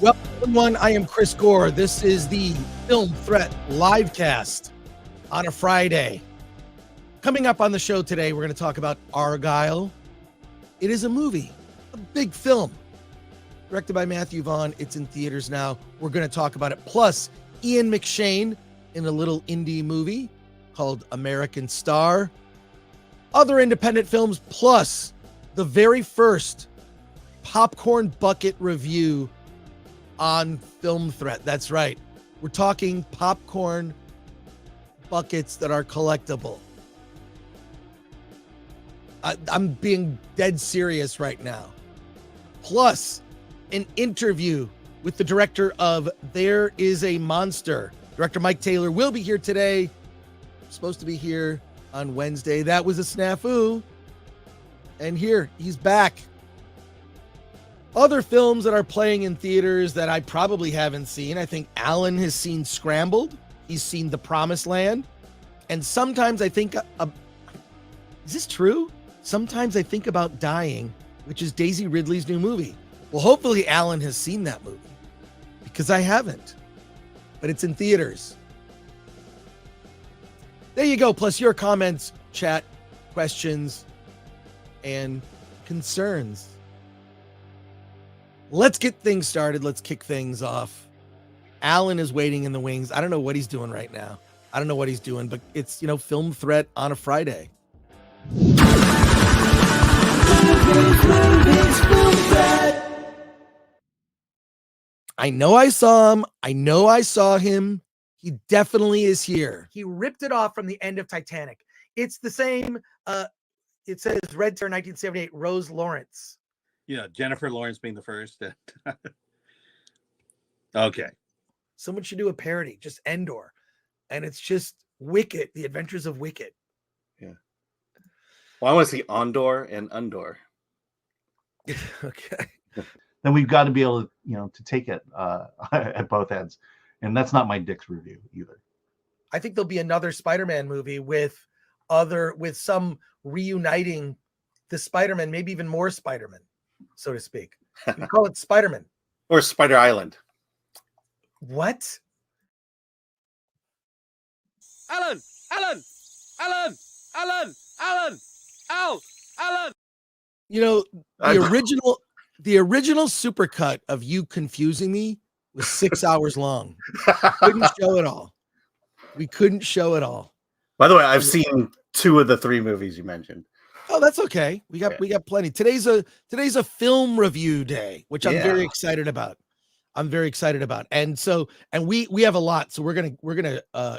Well, everyone, I am Chris Gore. This is the Film Threat Livecast on a Friday. Coming up on the show today, we're going to talk about Argylle. It is a movie, a big film, directed by Matthew Vaughn. It's in theaters now. We're going to talk about it. Plus, Ian McShane in a little indie movie called American Star. Other independent films, plus the very first popcorn bucket review on Film Threat. That's right. We're talking popcorn buckets that are collectible. I'm being dead serious right now. Plus, an interview with the director of There Is a Monster. Director Mike Taylor will be here today. Supposed to be here on Wednesday. That was a snafu. And here, he's back. Other films that are playing in theaters that I probably haven't seen. I think Alan has seen Scrambled. He's seen The Promised Land. And sometimes I think, is this true? Sometimes I think about dying, which is Daisy Ridley's new movie. Well, hopefully Alan has seen that movie because I haven't, but it's in theaters. There you go. Plus your comments, chat, questions, and concerns. Let's get things started. Let's kick things off. Alan is waiting in the wings. I don't know what he's doing right now. I don't know what he's doing, but it's, Film Threat on a Friday. I know I saw him. He definitely is here. He ripped it off from the end of Titanic. It's the same. It says Red Terror 1978, Rose Lawrence. Yeah, Jennifer Lawrence being the first. Okay. Someone should do a parody, just Endor. And it's just Wicket, The Adventures of Wicket. Yeah. Well, I want to see Ondor and Undor. Okay. Then we've got to be able to, to take it at both ends. And that's not my Dick's review either. I think there'll be another Spider-Man movie with some reuniting the Spider-Man, maybe even more Spider-Man, so to speak. You can call it Spider-Man. Or Spider Island. What? Alan! The original supercut of you confusing me was 6 hours long. Couldn't show it all. We couldn't show it all. By the way, I've seen 2 of the 3 movies you mentioned. Oh, that's okay. We got plenty. Today's a film review day, which I'm very excited about. And we have a lot, so we're gonna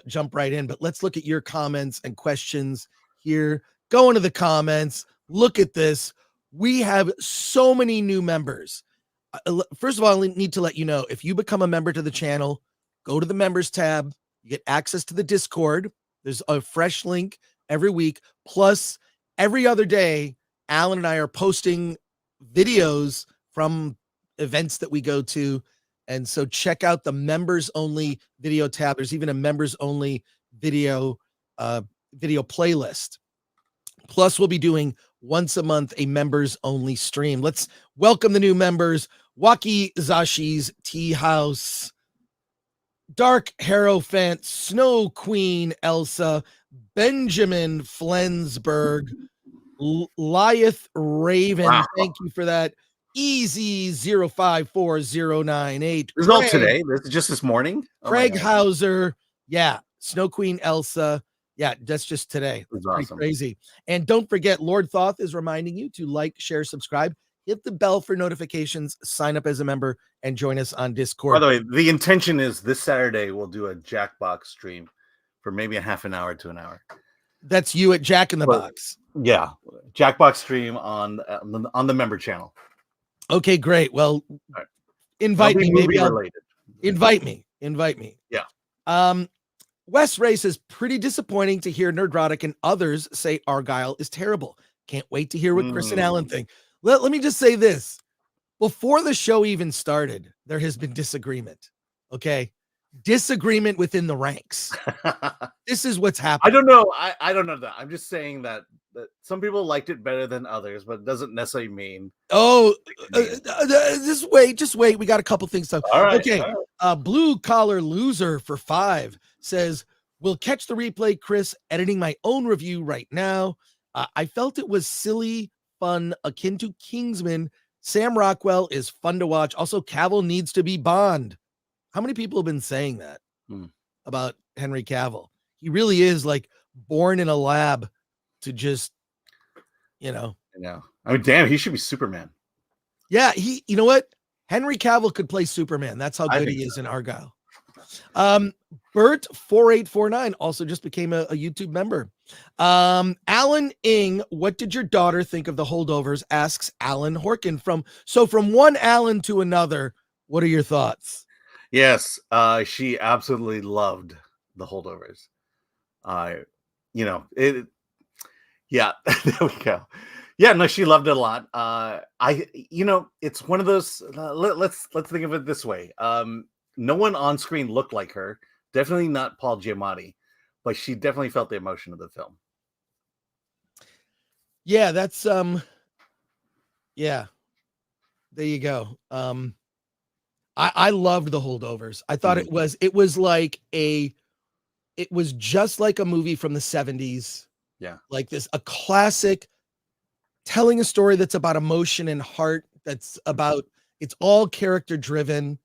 jump right in. But let's look at your comments and questions here. Go into the comments. Look at this. We have so many new members. First of all, I need to let you know, if you become a member to the channel, go to the members tab. You get access to the Discord. There's a fresh link every week. Plus, every other day, Alan and I are posting videos from events that we go to. And so check out the members only video tab. There's even a members only video playlist. Plus, we'll be doing once a month a members only stream. Let's welcome the new members. Waki Zashi's Tea House, Dark Hierophant, Snow Queen Elsa, Benjamin Flensburg, Lyeth Raven. Wow. Thank you for that. Easy 054098. Result today. This is just this morning. Craig Hauser. Yeah. Snow Queen Elsa. Yeah, that's just today. That's awesome. Crazy. And don't forget, Lord Thoth is reminding you to like, share, subscribe, hit the bell for notifications, sign up as a member, and join us on Discord. By the way, the intention is this Saturday we'll do a Jackbox stream for maybe a half an hour to an hour. That's you at Jack in the Box. Yeah, Jackbox stream on the member channel. Okay, great. Well, invite me. Maybe invite me. Yeah. Wes Ray says, pretty disappointing to hear Nerdrotic and others say Argylle is terrible. Can't wait to hear what Chris and Alan think. Let me just say this. Before the show even started, there has been disagreement. Okay. disagreement within the ranks. This is what's I happening. don't know. I don't know that. I'm just saying that some people liked it better than others, but it doesn't necessarily mean. Oh, just wait. We got a couple things. All right. Okay. All right. Blue Collar Loser for 5 says, "We'll catch the replay, Chris. Editing my own review right now. I felt it was silly, fun, akin to Kingsman. Sam Rockwell is fun to watch. Also, Cavill needs to be Bond." How many people have been saying that about Henry Cavill? He really is like born in a lab to just, I mean, damn, he should be Superman. Yeah, you know what? Henry Cavill could play Superman. That's how good he is in Argylle. Bert4849 also just became a YouTube member. Alan Ing, what did your daughter think of the holdovers? Asks Alan Horkin. From one Alan to another, what are your thoughts? Yes, she absolutely loved the holdovers. Yeah, there we go. Yeah, no, she loved it a lot. It's one of those. Let's think of it this way. No one on screen looked like her. Definitely not Paul Giamatti, but she definitely felt the emotion of the film. Yeah, that's yeah. There you go. I loved the holdovers. I thought it was just like a movie from the 70s. Yeah. Like a classic telling a story that's about emotion and heart. It's all character driven.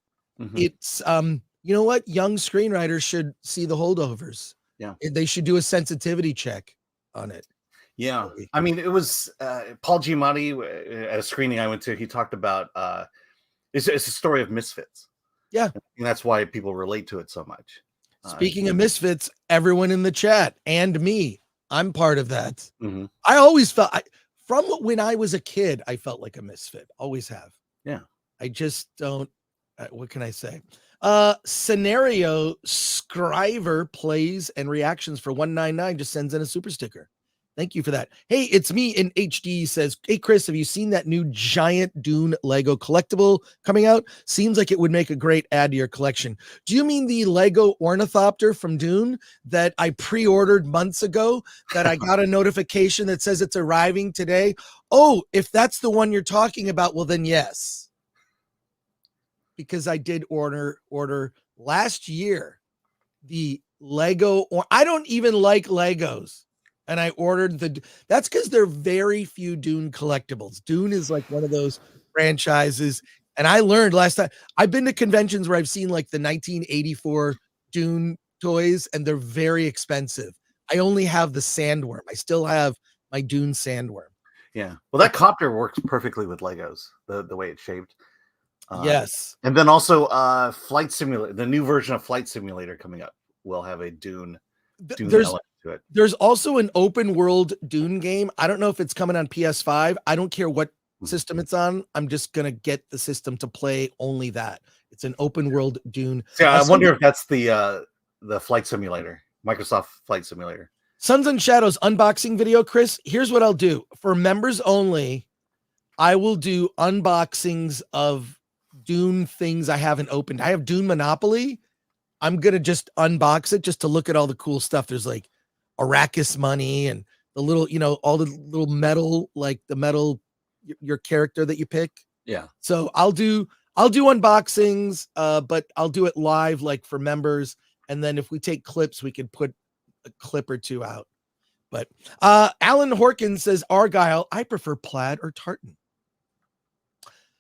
It's, you know what? Young screenwriters should see the holdovers. Yeah. They should do a sensitivity check on it. Yeah. I mean, it was Paul Giamatti at a screening I went to. He talked about it's a story of misfits. Yeah. And that's why people relate to it so much. Speaking of misfits, everyone in the chat and me, I'm part of that. I always felt from when I was a kid, I felt like a misfit. Always have. Yeah. I just don't. What can I say? Scenario Scriver plays and reactions for 199 just sends in a super sticker. Thank you for that. Hey, it's me in HD says, "Hey Chris, have you seen that new giant Dune Lego collectible coming out? Seems like it would make a great add to your collection." Do you mean the Lego Ornithopter from Dune that I pre-ordered months ago that I got a notification that says it's arriving today? Oh, if that's the one you're talking about, well then yes. Because I did order last year the Lego, or I don't even like Legos. And I ordered that's because there are very few Dune collectibles. Dune is like one of those franchises. And I learned last time, I've been to conventions where I've seen like the 1984 Dune toys, and they're very expensive. I only have the sandworm. I still have my Dune sandworm. Yeah. Well, that copter works perfectly with Legos, the way it's shaped. Yes. And then also Flight Simulator, the new version of Flight Simulator coming up will have a Dune element to it. There's also an open world Dune game. I don't know if it's coming on PS5. I don't care what system it's on. I'm just going to get the system to play only that. It's an open world Dune. Yeah, I wonder if that's the Flight Simulator, Microsoft Flight Simulator. Sons and Shadows unboxing video, Chris. Here's what I'll do. For members only, I will do unboxings of Dune things I haven't opened. I have Dune Monopoly. I'm going to just unbox it just to look at all the cool stuff. There's like Arrakis money and the little, all the little metal, like the metal, your character that you pick. Yeah. So I'll do unboxings, but I'll do it live, like for members. And then if we take clips, we could put a clip or two out. But Alan Horkin says, Argylle, I prefer plaid or tartan.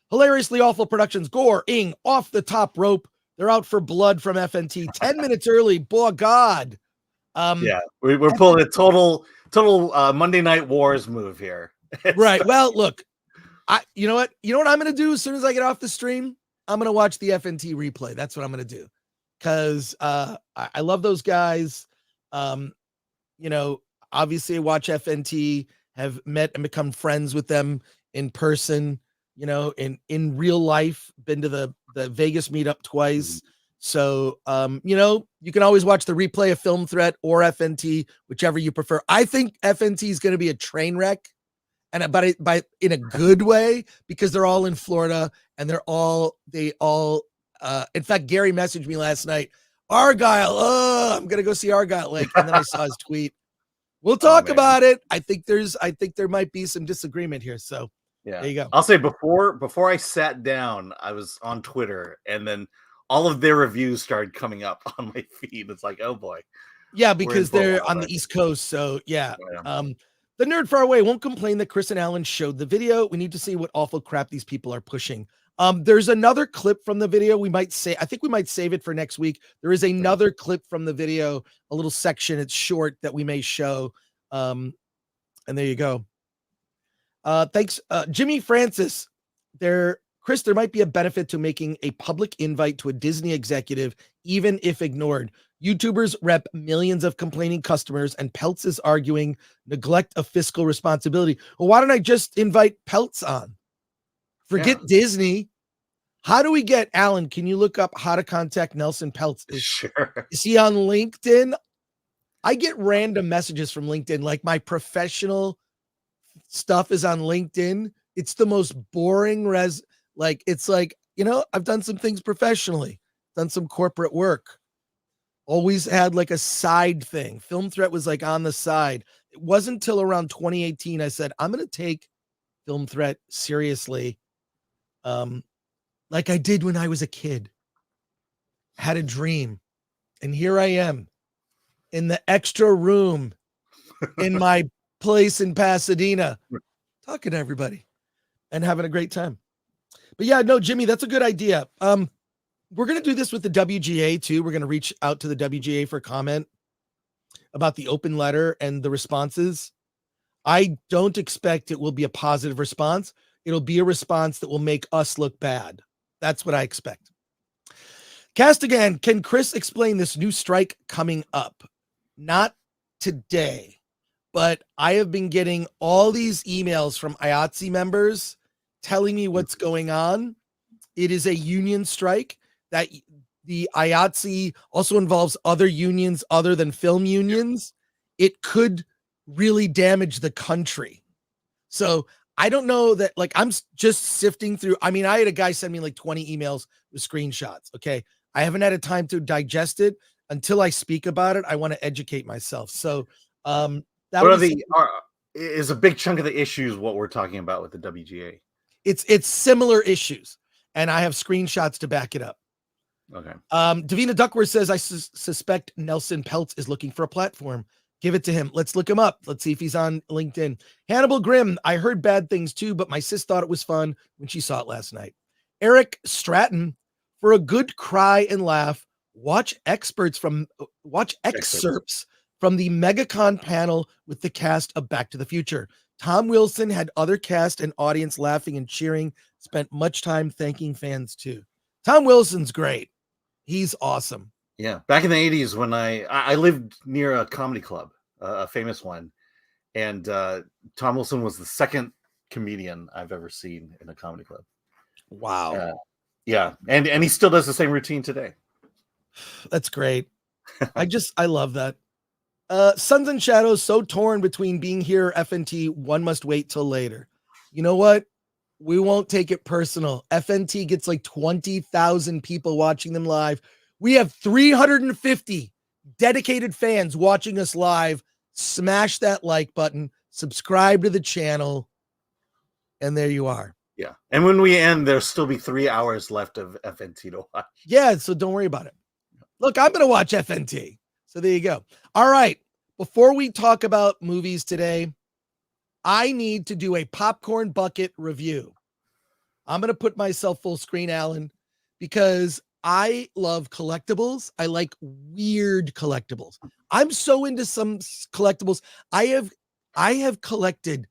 Hilariously Awful Productions, Gore, Ing, Off the Top Rope. They're out for blood from FNT 10 minutes early. Boy, God. Yeah, we're pulling a total Monday Night Wars move here. Right. Well, look, you know what I'm going to do as soon as I get off the stream? I'm going to watch the FNT replay. That's what I'm going to do. Because I love those guys. Obviously I watch FNT, have met and become friends with them in person, in real life, been to the Vegas meetup twice. So, you can always watch the replay of Film Threat or FNT, whichever you prefer. I think FNT is going to be a train wreck, but in a good way, because they're all in Florida and in fact, Gary messaged me last night. Argylle. Oh, I'm gonna go see Argylle. Like, and then I saw his tweet. We'll talk about it. I think there might be some disagreement here. So yeah, there you go. I'll say before I sat down, I was on Twitter, and then all of their reviews started coming up on my feed. It's like, oh boy. Yeah, because they're on the East Coast. So yeah. The nerd far away won't complain that Chris and Alan showed the video. We need to see what awful crap these people are pushing. There's another clip from the video. I think we might save it for next week. There is another clip from the video, a little section. It's short that we may show. And there you go. Thanks, Jimmy Francis. Chris, there might be a benefit to making a public invite to a Disney executive, even if ignored. YouTubers rep millions of complaining customers, and Peltz is arguing neglect of fiscal responsibility. Well, why don't I just invite Peltz on? Forget Disney. How do we get Alan? Can you look up how to contact Nelson Peltz? Sure. Is he on LinkedIn? I get random messages from LinkedIn, like my professional stuff is on LinkedIn. It's the most boring it's like, I've done some things professionally, done some corporate work, always had like a side thing. Film Threat was like on the side. It wasn't until around 2018 I said, I'm going to take Film Threat seriously. Like I did when I was a kid, had a dream, and here I am in the extra room in my place in Pasadena, talking to everybody and having a great time. But yeah, no, Jimmy, that's a good idea. We're going to do this with the WGA too. We're going to reach out to the WGA for comment about the open letter and the responses. I don't expect it will be a positive response. It'll be a response that will make us look bad. That's what I expect. Castigan, can Chris explain this new strike coming up? Not today, but I have been getting all these emails from IATSE members telling me what's going on. It is a union strike that the IATSE also involves other unions other than film unions. It could really damage the country. So I don't know that, like, I'm just sifting through. I mean, I had a guy send me like 20 emails with screenshots. Okay. I haven't had a time to digest it. Until I speak about it, I want to educate myself. So is a big chunk of the issues what we're talking about with the WGA? It's similar issues, and I have screenshots to back it up. Okay. Davina Duckworth says, I suspect Nelson Peltz is looking for a platform. Give it to him. Let's look him up. Let's see if he's on LinkedIn. Hannibal Grimm, I heard bad things too, but my sis thought it was fun when she saw it last night. Eric Stratton, for a good cry and laugh, watch excerpts from the MegaCon panel with the cast of Back to the Future. Tom Wilson had other cast and audience laughing and cheering, spent much time thanking fans too. Tom Wilson's great. He's awesome. Yeah. Back in the 80s when I lived near a comedy club, a famous one. And Tom Wilson was the second comedian I've ever seen in a comedy club. Wow. Yeah. And he still does the same routine today. That's great. I love that. Suns and Shadows, so torn between being here or FNT, one must wait till later. You know what? We won't take it personal. FNT gets like 20,000 people watching them live. We have 350 dedicated fans watching us live. Smash that like button, subscribe to the channel, and there you are. Yeah. And when we end, there'll still be 3 hours left of FNT to watch. Yeah, so don't worry about it. Look, I'm going to watch FNT. So there you go. All right. Before we talk about movies today, I need to do a popcorn bucket review. I'm going to put myself full screen, Alan, because I love collectibles. I like weird collectibles. I'm so into some collectibles. I have collected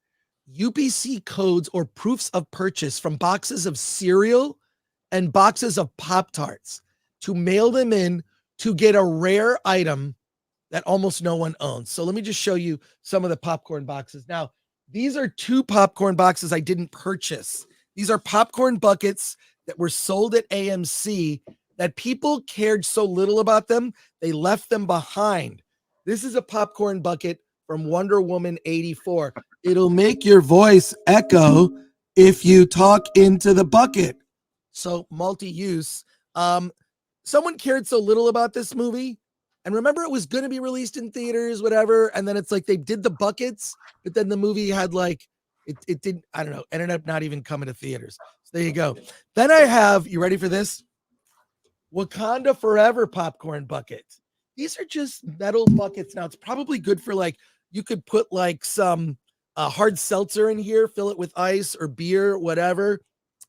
UPC codes or proofs of purchase from boxes of cereal and boxes of Pop-Tarts to mail them in to get a rare item that almost no one owns. So let me just show you some of the popcorn boxes. Now, these are 2 popcorn boxes I didn't purchase. These are popcorn buckets that were sold at AMC that people cared so little about them, they left them behind. This is a popcorn bucket from Wonder Woman 84. It'll make your voice echo if you talk into the bucket. So multi-use. someone cared so little about this movie. And remember, it was going to be released in theaters, whatever. And then it's like they did the buckets, but then the movie had like, it didn't, I don't know, ended up not even coming to theaters. So there you go. Then I have, you ready for this? Wakanda Forever popcorn bucket. These are just metal buckets. Now, it's probably good for like, you could put like some hard seltzer in here, fill it with ice or beer, whatever.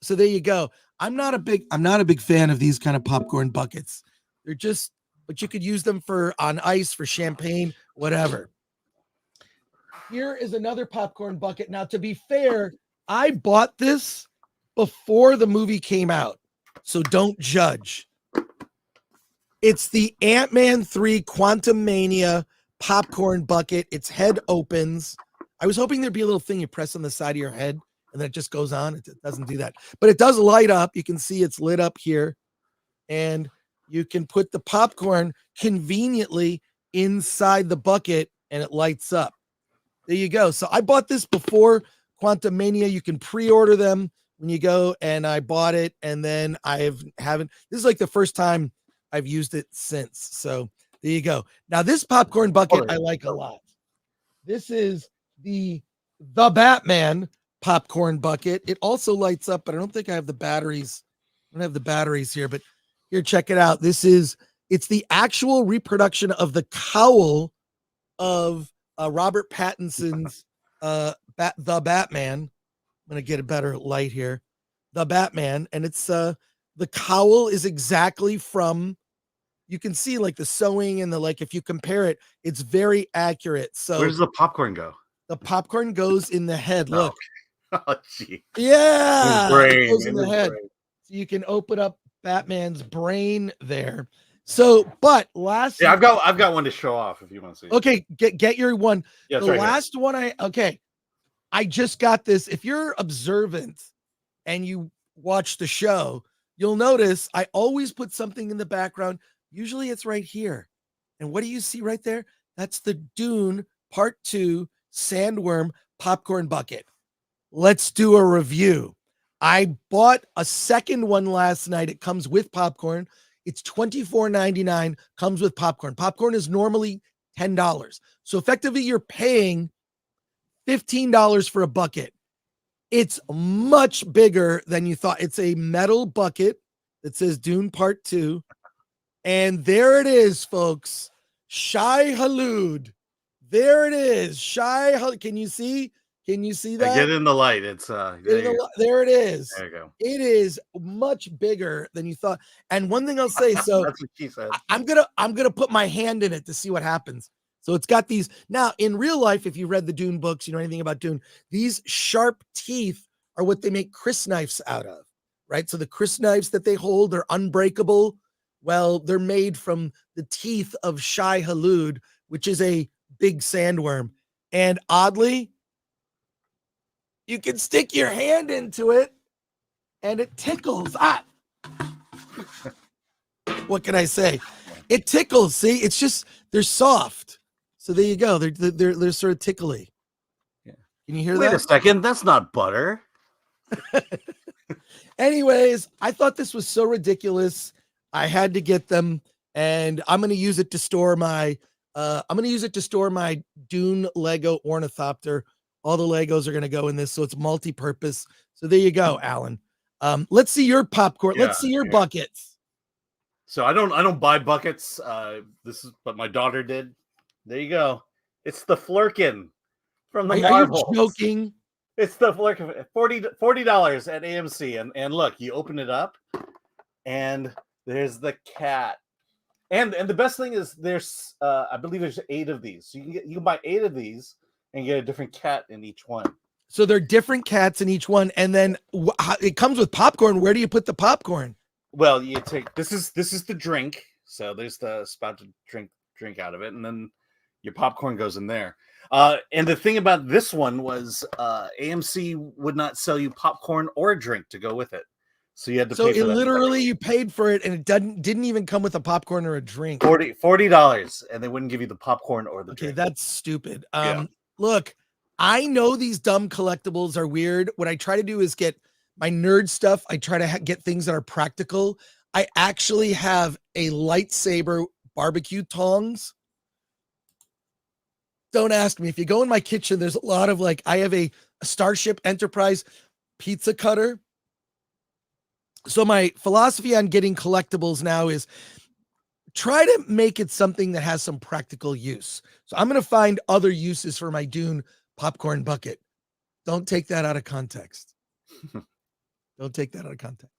So there you go. I'm not a big fan of these kind of popcorn buckets. They're just, but you could use them for on ice, for champagne, whatever. Here is another popcorn bucket. Now, to be fair, I bought this before the movie came out, so don't judge. It's the Ant-Man 3 Quantumania popcorn bucket. Its head opens. I was hoping there'd be a little thing you press on the side of your head and then it just goes on. It doesn't do that, but it does light up. You can see it's lit up here, and you can put the popcorn conveniently inside the bucket and it lights up. There you go. So I bought this before Quantumania. You can pre-order them when you go, and I bought it, and then haven't. This is like the first time I've used it since. So there you go. Now this popcorn bucket I like a lot. This is the Batman popcorn bucket. It also lights up, but I don't think I have the batteries. I don't have the batteries here, but here, check it out. It's the actual reproduction of the cowl of Robert Pattinson's The Batman. I'm gonna get a better light here. The Batman, and it's the cowl is exactly from. You can see like the sewing and the like. If you compare it, it's very accurate. So where does the popcorn go? The popcorn goes in the head. Look. Oh, gee. Yeah, brain, it goes in the head. So you can open up Batman's brain there. So, but last, yeah, I've got one to show off if you want to see. Okay, get your one. Yeah, the last one I just got this. If you're observant and you watch the show, you'll notice I always put something in the background. Usually it's right here. And what do you see right there? That's the Dune Part 2 Sandworm popcorn bucket. Let's do a review. I bought a second one last night. It comes with popcorn. It's $24.99, comes with popcorn. Popcorn is normally $10. So effectively, you're paying $15 for a bucket. It's much bigger than you thought. It's a metal bucket that says Dune Part 2. And there it is, folks. Shai Hulud. There it is. Shai Hulud. Can you see? Can you see that? Get in the light. It's there it is. There you go. It is much bigger than you thought. And one thing I'll say, so that's what she said. I'm gonna put my hand in it to see what happens. So it's got these. Now, in real life, if you read the Dune books, you know anything about Dune, these sharp teeth are what they make crysknives out of, right? So the crysknives that they hold are unbreakable. Well, they're made from the teeth of Shai Hulud, which is a big sandworm. And oddly, you can stick your hand into it and it tickles. What can I say? It tickles. See, it's just, they're soft. So there you go. They're sort of tickly. Yeah. Can you hear that? Wait a second. That's not butter. Anyways, I thought this was so ridiculous. I had to get them, and I'm going to use it to store my, Dune Lego Ornithopter. All the Legos are going to go in this, so it's multi-purpose. So there you go, Alan. Let's see your popcorn. Yeah, let's see your buckets. So I don't buy buckets. This is what my daughter did. There you go. It's the Flurkin from the Marvels. Are you joking? It's the Flurkin. $40 at AMC, and look, you open it up, and there's the cat. And the best thing is there's I believe there's 8 of these. So you can buy 8 of these and get a different cat in each one. So there are different cats in each one, and then it comes with popcorn. Where do you put the popcorn? Well, you take this is the drink. So there's the spout to drink out of it, and then your popcorn goes in there. And the thing about this one was AMC would not sell you popcorn or a drink to go with it. So you had to pay for that. Literally you paid for it, and it didn't even come with a popcorn or a drink. $40, and they wouldn't give you the popcorn or the drink. That's stupid. Look, I know these dumb collectibles are weird. What I try to do is get my nerd stuff. I try to get things that are practical. I actually have a lightsaber barbecue tongs. Don't ask me. If you go in my kitchen, there's a lot of I have a Starship Enterprise pizza cutter. So my philosophy on getting collectibles now is try to make it something that has some practical use. So I'm going to find other uses for my Dune popcorn bucket. Don't take that out of context. Don't take that out of context.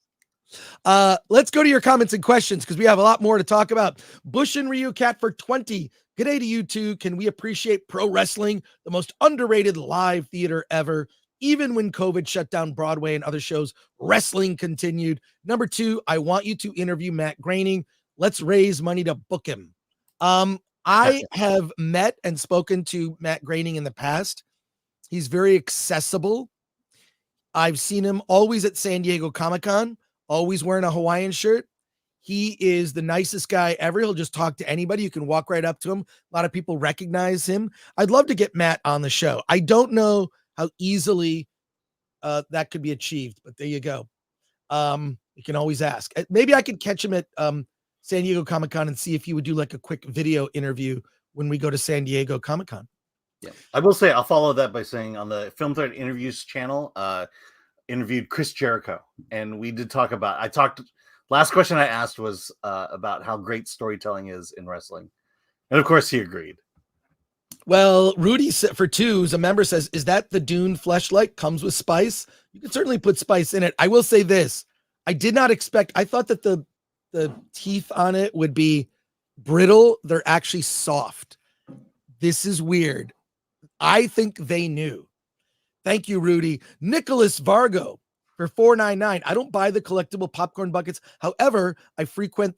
Let's go to your comments and questions because we have a lot more to talk about. Bush and Ryu Cat for 20. Good day to you two. Can we appreciate pro wrestling, the most underrated live theater ever? Even when COVID shut down Broadway and other shows, wrestling continued. Number 2, I want you to interview Matt Groening. Let's raise money to book him. I have met and spoken to Matt Groening in the past. He's very accessible. I've seen him always at San Diego Comic-Con, always wearing a Hawaiian shirt. He is the nicest guy ever. He'll just talk to anybody. You can walk right up to him. A lot of people recognize him. I'd love to get Matt on the show. I don't know how easily that could be achieved, but there you go. You can always ask. Maybe I could catch him at San Diego Comic-Con and see if he would do like a quick video interview when we go to San Diego Comic-Con. Yeah, I will say I'll follow that by saying on the Film Thread Interviews channel, interviewed Chris Jericho, and we did talk about. Last question I asked was about how great storytelling is in wrestling, and of course he agreed. Well, Rudy for 2, who's a member, says, "Is that the Dune fleshlight? Comes with spice? You can certainly put spice in it." I will say this: I did not expect. I thought that the teeth on it would be brittle. They're actually soft. This is weird. I think they knew. Thank you, Rudy. Nicholas Vargo for $4.99. I don't buy the collectible popcorn buckets. However, I frequent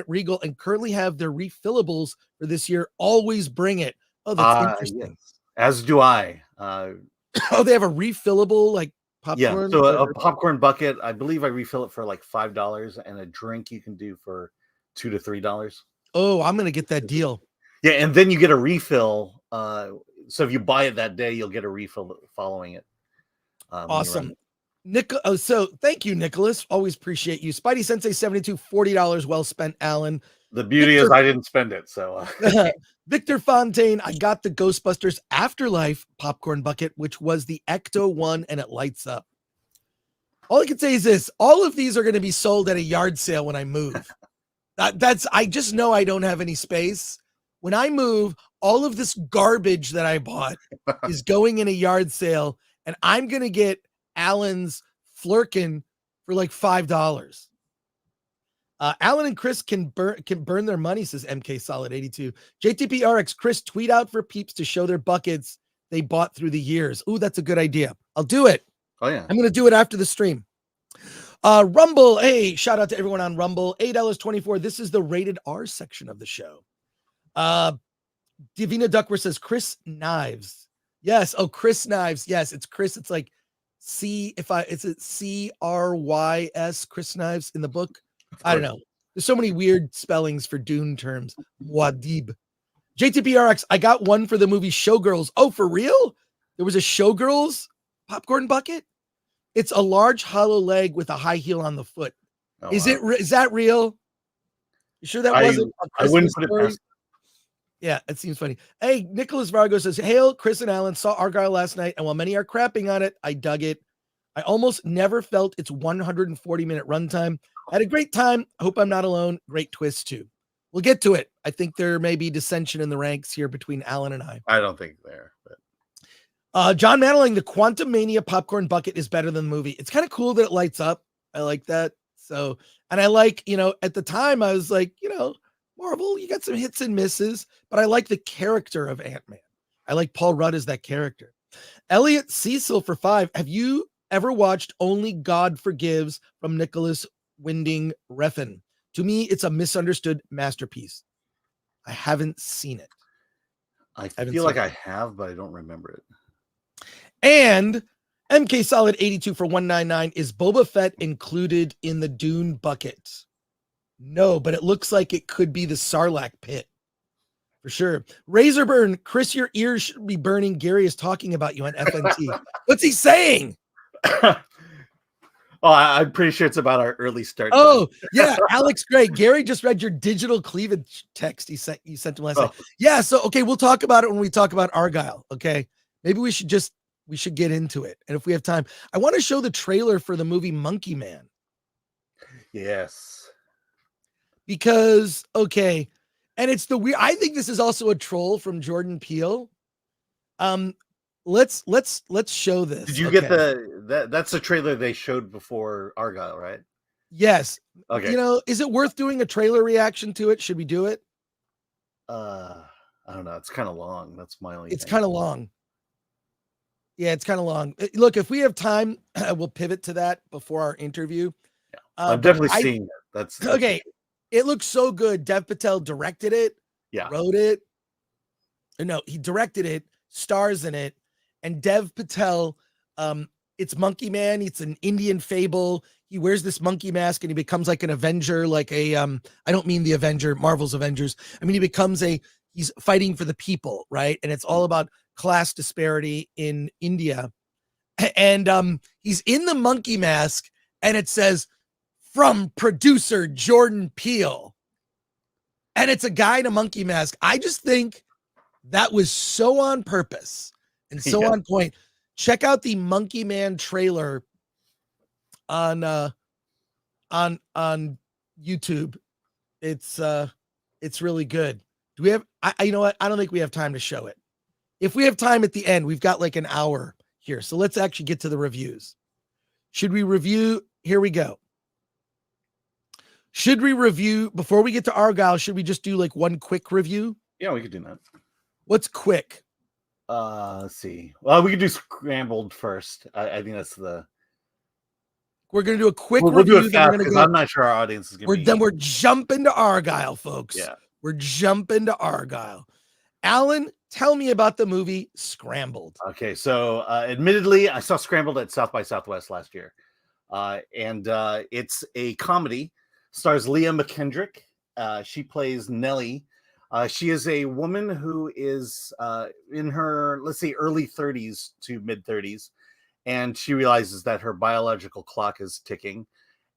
Regal and currently have their refillables for this year. Always bring it. Oh, that's interesting. Yes. As do I. Oh, they have a refillable popcorn. Yeah, so a popcorn bucket. I believe I refill it for like $5, and a drink you can do for $2 to $3. Oh, I'm gonna get that deal. Yeah, and then you get a refill. So if you buy it that day, you'll get a refill following it. Awesome. So thank you, Nicholas. Always appreciate you. Spidey Sensei 72, $40 well spent, Alan. The beauty is I didn't spend it. So Victor Fontaine, I got the Ghostbusters Afterlife popcorn bucket, which was the Ecto one, and it lights up. All I can say is this: all of these are going to be sold at a yard sale when I move. I just know I don't have any space. When I move, all of this garbage that I bought is going in a yard sale, and I'm going to get Alan's Flurkin for like $5. Alan and Chris can burn their money, says MK Solid 82. JTPRX, Chris, tweet out for peeps to show their buckets they bought through the years. Ooh, that's a good idea. I'll do it. Oh, yeah. I'm going to do it after the stream. Rumble. Hey, shout out to everyone on Rumble. $8.24. This is the rated R section of the show. Divina Duckworth says Chris Knives. Yes. Oh, Chris Knives. Yes, it's Chris. It's like is it CRYS Chris Knives in the book? I don't know. There's so many weird spellings for Dune terms. Muad'Dib. JTPRX, I got one for the movie Showgirls. Oh, for real? There was a Showgirls popcorn bucket? It's a large hollow leg with a high heel on the foot. Oh, Is wow. is that real? You sure that wasn't a I wouldn't Christmas put it story? past. Yeah, it seems funny. Hey, Nicholas Vargo says, hail, Chris and Alan, saw Argylle last night, and while many are crapping on it, I dug it. I almost never felt its 140-minute runtime. Had a great time. I hope I'm not alone. Great twist, too. We'll get to it. I think there may be dissension in the ranks here between Alan and I. I don't think there. But John Mantling, the Quantum Mania popcorn bucket is better than the movie. It's kind of cool that it lights up. I like that. So, and I like, at the time I was like, Marvel, you got some hits and misses, but I like the character of Ant-Man. I like Paul Rudd as that character. Elliot Cecil for 5. Have you ever watched Only God Forgives from Nicholas Winding Refn? To me, it's a misunderstood masterpiece. I haven't seen it. I feel like I have, but I don't remember it. And MK Solid 82 for $1.99. Is Boba Fett included in the Dune bucket? No, but it looks like it could be the Sarlacc pit. For sure. Razorburn, Chris, your ears should be burning. Gary is talking about you on FNT. What's he saying? Oh, I'm pretty sure it's about our early start. Oh, yeah, Alex Gray. Gary just read your digital cleavage text you sent him last night. Yeah, so okay, we'll talk about it when we talk about Argylle. Okay, maybe we should get into it, and if we have time, I want to show the trailer for the movie Monkey Man. Yes, because okay, and it's the weird. I think this is also a troll from Jordan Peele. Let's show this. Did you get that's the trailer they showed before Argylle, right? Yes. Okay. You know, is it worth doing a trailer reaction to it? Should we do it? I don't know. It's kind of long. That's my only. It's kind of long. Yeah, it's kind of long. Look, if we have time, we'll pivot to that before our interview. Yeah. I'm definitely seeing it. That's okay. It looks so good. Dev Patel directed it. Yeah. Wrote it. No, he directed it, stars in it. And Dev Patel, it's Monkey Man. It's an Indian fable. He wears this monkey mask and he becomes like an Avenger, like a, I don't mean the Avenger, Marvel's Avengers. I mean, he's fighting for the people, right? And it's all about class disparity in India. And he's in the monkey mask and it says, from producer Jordan Peele. And it's a guy in a monkey mask. I just think that was so on purpose and so on point. Check out the Monkey Man trailer on YouTube. It's really good. Do we have you know what? I don't think we have time to show it. If we have time at the end, we've got like an hour here. So let's actually get to the reviews. Should we review? Here we go. Should we review before we get to Argylle? Should we just do like one quick review? Yeah, we could do that. What's quick? Let's see. Well, we could do Scrambled first. I think that's the. We're gonna do a quick We'll review. do it fast because I'm not sure our audience is gonna. Then we're jumping to Argylle, folks. Yeah, we're jumping to Argylle. Alan, tell me about the movie Scrambled. Okay, so admittedly, I saw Scrambled at South by Southwest last year, and it's a comedy. Stars Leah McKendrick. She plays Nellie. She is a woman who is in her, let's say, early 30s to mid 30s, and she realizes that her biological clock is ticking,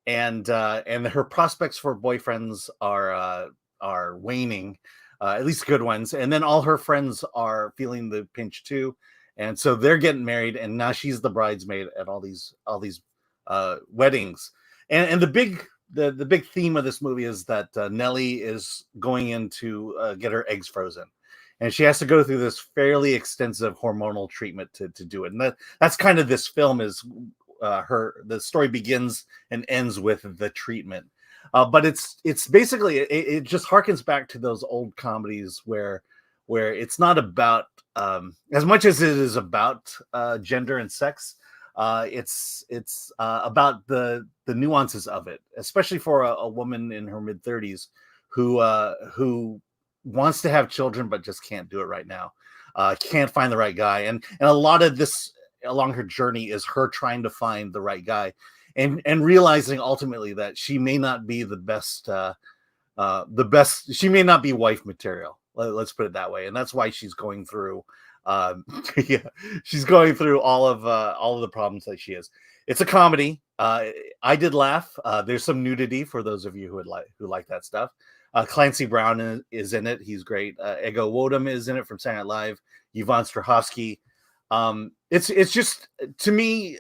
and her prospects for boyfriends are waning, at least good ones. And then all her friends are feeling the pinch too, and so they're getting married, and now she's the bridesmaid at all these weddings, and the big theme of this movie is that Nellie is going in to get her eggs frozen, and she has to go through this fairly extensive hormonal treatment to do it. And that's kind of this film is the story begins and ends with the treatment. But it's basically it just harkens back to those old comedies where it's not about as much as it is about gender and sex. It's about the nuances of it, especially for a woman in her mid 30s who wants to have children but just can't do it right now, can't find the right guy, and a lot of this along her journey is her trying to find the right guy, and realizing ultimately that she may not be the best. She may not be wife material. Let's put it that way, and that's why she's going through. She's going through all of the problems that she is. It's a comedy. I did laugh. There's some nudity for those of you who like that stuff. Clancy Brown is in it. He's great. Ego Wodum is in it from Saturday Night Live. Yvonne Strahovski. It's just, to me,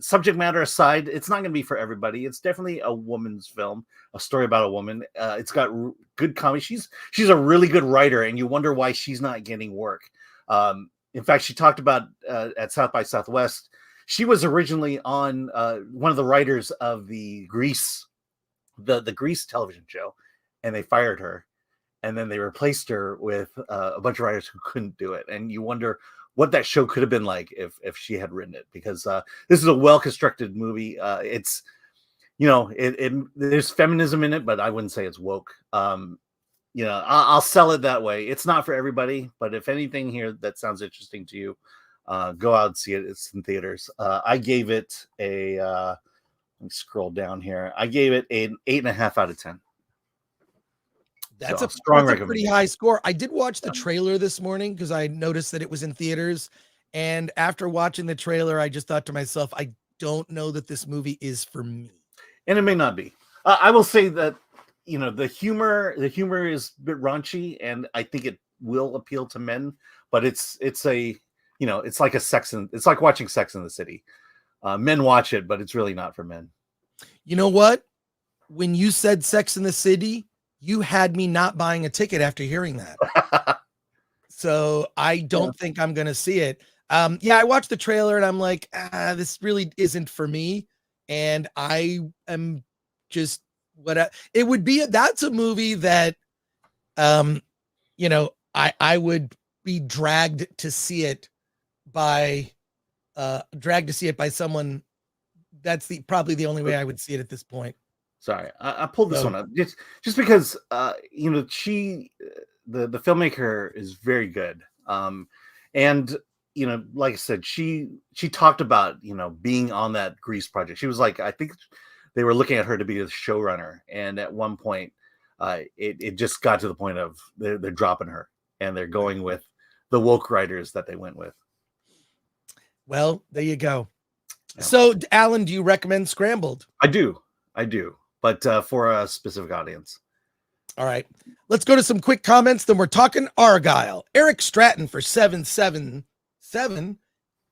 subject matter aside, it's not going to be for everybody. It's definitely a woman's film, a story about a woman. It's got good comedy. She's a really good writer, and you wonder why she's not getting work. In fact, she talked about at South by Southwest. She was originally on one of the writers of the Grease television show, and they fired her, and then they replaced her with a bunch of writers who couldn't do it. And you wonder what that show could have been like if she had written it, because this is a well-constructed movie. It's, there's feminism in it, but I wouldn't say it's woke. I'll sell it that way. It's not for everybody, but if anything here that sounds interesting to you, go out and see it. It's in theaters. I gave it let me scroll down here. I gave it an 8.5 out of 10. That's a pretty high score. I did watch the trailer this morning because I noticed that it was in theaters. And after watching the trailer, I just thought to myself, don't know that this movie is for me. And it may not be. I will say that, you know, the humor is a bit raunchy, and I think it will appeal to men. But it's a, you know, it's like it's like watching Sex in the City. Men watch it, but it's really not for men. You know what? When you said Sex in the City, you had me not buying a ticket after hearing that. So I don't think I'm going to see it. I watched the trailer and I'm like, this really isn't for me. And I am just it would be. That's a movie that, you know, I would be dragged to see it by someone. That's probably the only way I would see it at this point. Sorry, I pulled this one up just because, you know, the filmmaker is very good. And, you know, like I said, she talked about, you know, being on that Grease project. She was like, I think they were looking at her to be the showrunner. And at one point, it just got to the point of they're dropping her and they're going with the woke writers that they went with. Well, there you go. Yeah. So, Alan, do you recommend Scrambled? I do. But for a specific audience. All right. Let's go to some quick comments. Then we're talking Argylle. Eric Stratton for 777.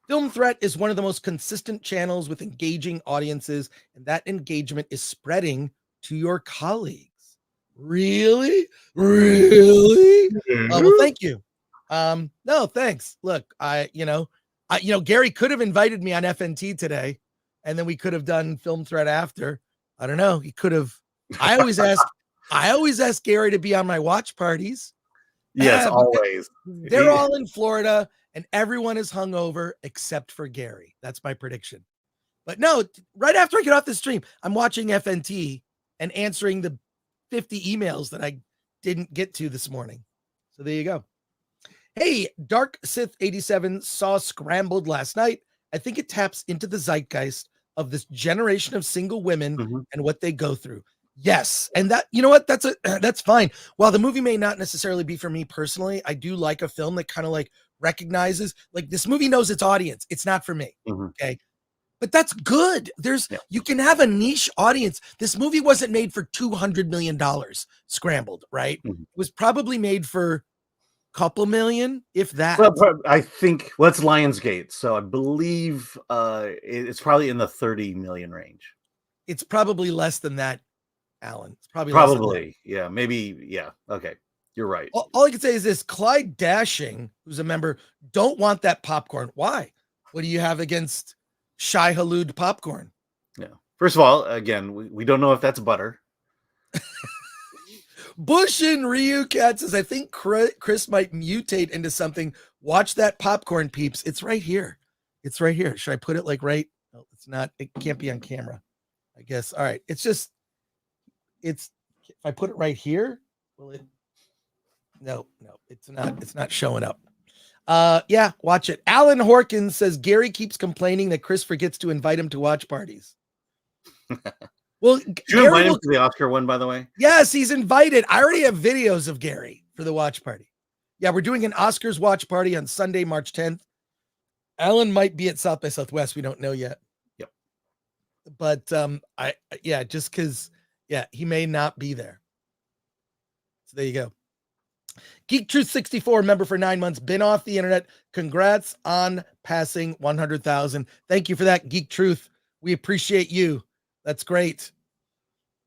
Film Threat is one of the most consistent channels with engaging audiences, and that engagement is spreading to your colleagues. Really? Well, thank you. No, thanks. Look, Gary could have invited me on FNT today, and then we could have done Film Threat after. I don't know. He could have. I always ask Gary to be on my watch parties. Yes, always. They're all in Florida and everyone is hungover except for Gary. That's my prediction. But no, right after I get off the stream, I'm watching FNT and answering the 50 emails that I didn't get to this morning. So there you go. Hey, Dark Sith 87 saw Scrambled last night. I think it taps into the zeitgeist of this generation of single women and what they go through. Yes. And that, you know what? That's fine. While the movie may not necessarily be for me personally, I do like a film that kind of like recognizes, like, this movie knows its audience. It's not for me. Okay. But that's good. You can have a niche audience. This movie wasn't made for $200 million, Scrambled, right? It was probably made for couple million, if that. Well, I think it's Lionsgate, so I believe it's probably in the 30 million range. It's probably less than that, Alan. It's probably yeah, maybe, yeah. Okay, you're right. All I can say is this: Clyde Dashing, who's a member, don't want that popcorn. Why? What do you have against Shai Halud popcorn? Yeah. First of all, again, we don't know if that's butter. Bush and Ryu Cat says, I think Chris might mutate into something. Watch that popcorn, peeps. It's right here. It's right here. Should I put it like right? No, it's not. It can't be on camera, I guess. All right. It's if I put it right here, will it? No, it's not. It's not showing up. Yeah, watch it. Alan Horkins says Gary keeps complaining that Chris forgets to invite him to watch parties. Well, did you invite him to the Oscar one, by the way? Yes, he's invited. I already have videos of Gary for the watch party. Yeah, we're doing an Oscars watch party on Sunday, March 10th. Alan might be at South by Southwest. We don't know yet. Yep. But just because, he may not be there. So there you go. Geek Truth 64, member for 9 months, been off the internet. Congrats on passing 100,000. Thank you for that, Geek Truth. We appreciate you. That's great.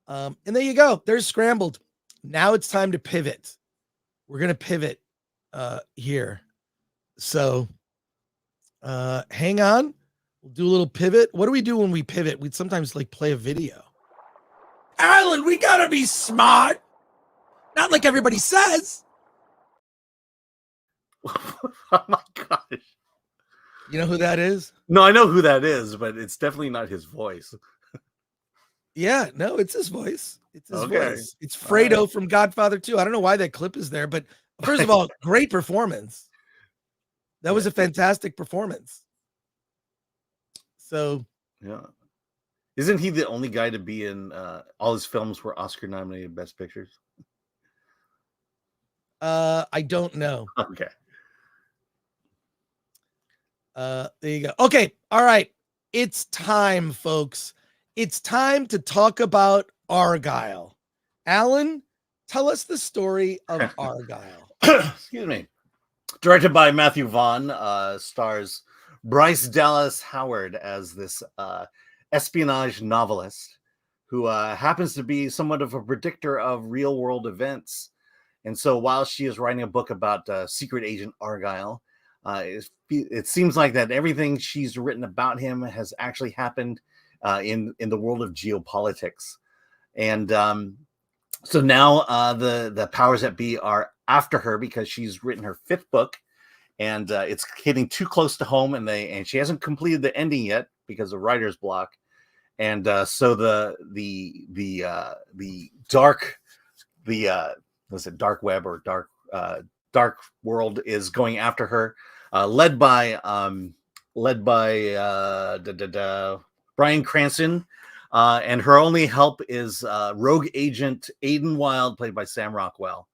And there you go. There's Scrambled. Now it's time to pivot. We're going to pivot here. So hang on. We'll do a little pivot. What do we do when we pivot? We'd sometimes like play a video. Alan, we got to be smart. Not like everybody says. Oh my gosh. You know who that is? No, I know who that is, but it's definitely not his voice. Yeah, no, it's his voice. It's his voice. It's Fredo from Godfather 2. I don't know why that clip is there, but first of all, great performance. That was a fantastic performance. So, yeah. Isn't he the only guy to be in all his films were Oscar nominated Best Pictures? I don't know. Okay. There you go. Okay. All right. it's time, folks. It's time to talk about Argylle. Alan, tell us the story of Argylle. Excuse me. Directed by Matthew Vaughn, stars Bryce Dallas Howard as this espionage novelist who happens to be somewhat of a predictor of real world events. And so while she is writing a book about secret agent Argylle, it seems like that everything she's written about him has actually happened in the world of geopolitics. And so now the powers that be are after her because she's written her 5th book, and it's hitting too close to home, and she hasn't completed the ending yet because of writer's block. And so the dark web or dark world is going after her, led by Bryan Cranston, and her only help is rogue agent Aiden Wild, played by Sam Rockwell,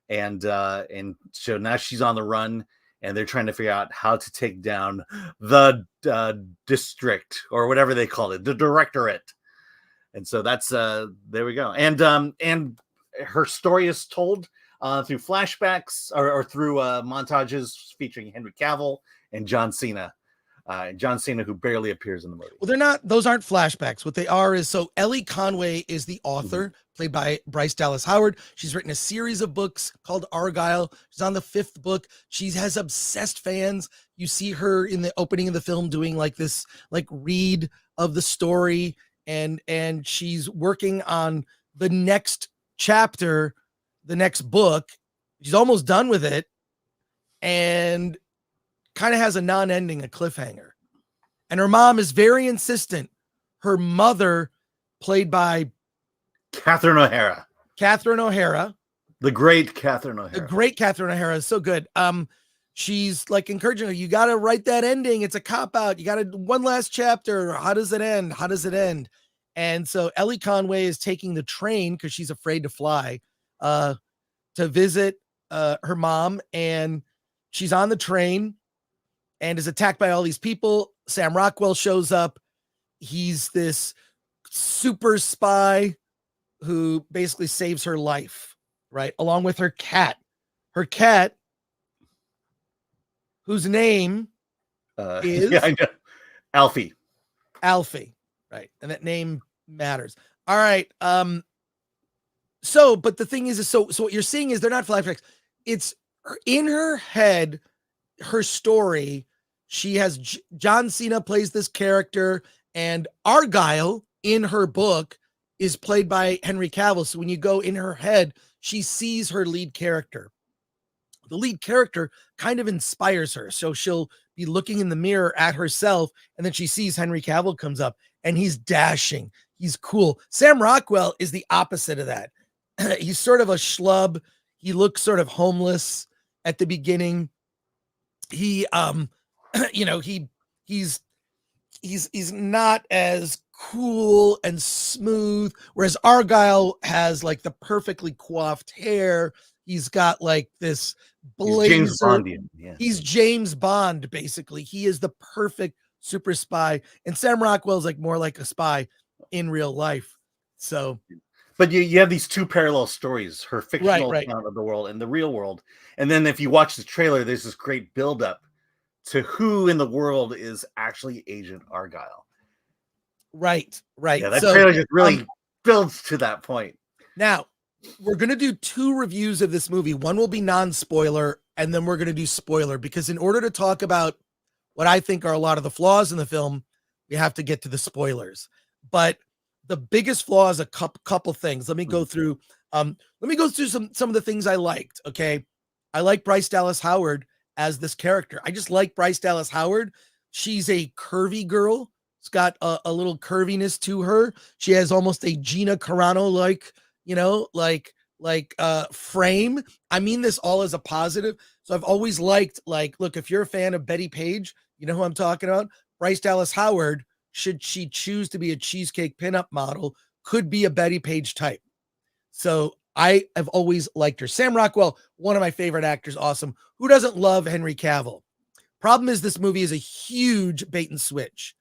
and so now she's on the run, and they're trying to figure out how to take down the district, or whatever they call it, the directorate. And so that's there we go. And her story is told through flashbacks or through montages featuring Henry Cavill and John Cena. John Cena, who barely appears in the movie. Well, those aren't flashbacks. What they are is, so Ellie Conway is the author, played by Bryce Dallas Howard. She's written a series of books called Argylle. She's on the 5th book. She has obsessed fans. You see her in the opening of the film doing like this, like read of the story. And she's working on the next chapter, the next book. She's almost done with it. And kind of has a non-ending, a cliffhanger. And her mom is very insistent. Her mother, played by Catherine O'Hara. The great Catherine O'Hara is so good. She's like encouraging her, you got to write that ending. It's a cop-out. You got to one last chapter. How does it end? And so Ellie Conway is taking the train because she's afraid to fly to visit her mom. And she's on the train and is attacked by all these people. Sam Rockwell shows up. He's this super spy who basically saves her life, right? Along with her cat. Her cat, whose name is... Yeah, I know. Alfie, right? And that name matters. All right. So, but the thing is so what you're seeing is they're not flashbacks. It's in her head, her story. She has John Cena plays this character, and Argylle in her book is played by Henry Cavill. So when you go in her head, she sees her lead character. The lead character kind of inspires her. So she'll be looking in the mirror at herself, and then she sees Henry Cavill comes up, and he's dashing. He's cool. Sam Rockwell is the opposite of that. He's sort of a schlub. He looks sort of homeless at the beginning. He he's not as cool and smooth, whereas Argylle has like the perfectly coiffed hair. He's got like this blazer. He's James Bondian. Yeah. He's James Bond, basically. He is the perfect super spy, and Sam Rockwell's like more like a spy in real life. So, but you have these two parallel stories: her fictional right. account of the world and the real world. And then if you watch the trailer, there's this great buildup to who in the world is actually Agent Argylle. Right. Yeah, that trailer just really builds to that point. Now, we're going to do 2 reviews of this movie. One will be non-spoiler, and then we're going to do spoiler, because in order to talk about what I think are a lot of the flaws in the film, we have to get to the spoilers. But the biggest flaw is a couple things. Let me go through some of the things I liked. Okay. I like Bryce Dallas Howard as this character. I just like Bryce Dallas Howard. She's a curvy girl. It's got a little curviness to her. She has almost a Gina Carano frame. I mean this all as a positive. So I've always liked, look, if you're a fan of Betty Page, you know who I'm talking about? Bryce Dallas Howard, should she choose to be a cheesecake pinup model, could be a Betty Page type. So I have always liked her. Sam Rockwell, one of my favorite actors. Awesome. Who doesn't love Henry Cavill? Problem is, this movie is a huge bait and switch.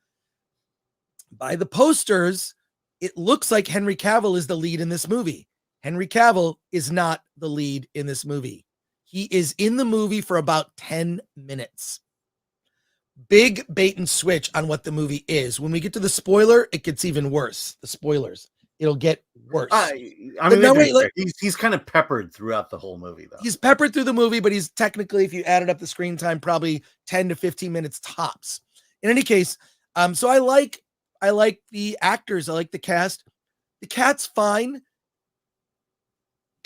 By the posters, it looks like Henry Cavill is the lead in this movie. Henry Cavill is not the lead in this movie. He is in the movie for about 10 minutes. Big bait and switch on what the movie is. When we get to the spoiler, it gets even worse. The spoilers, it'll get worse. I mean, no, wait, look, he's kind of peppered throughout the whole movie, though. He's peppered through the movie, but he's technically, if you added up the screen time, probably 10 to 15 minutes tops. In any case, so I like the actors. I like the cast. The cat's fine.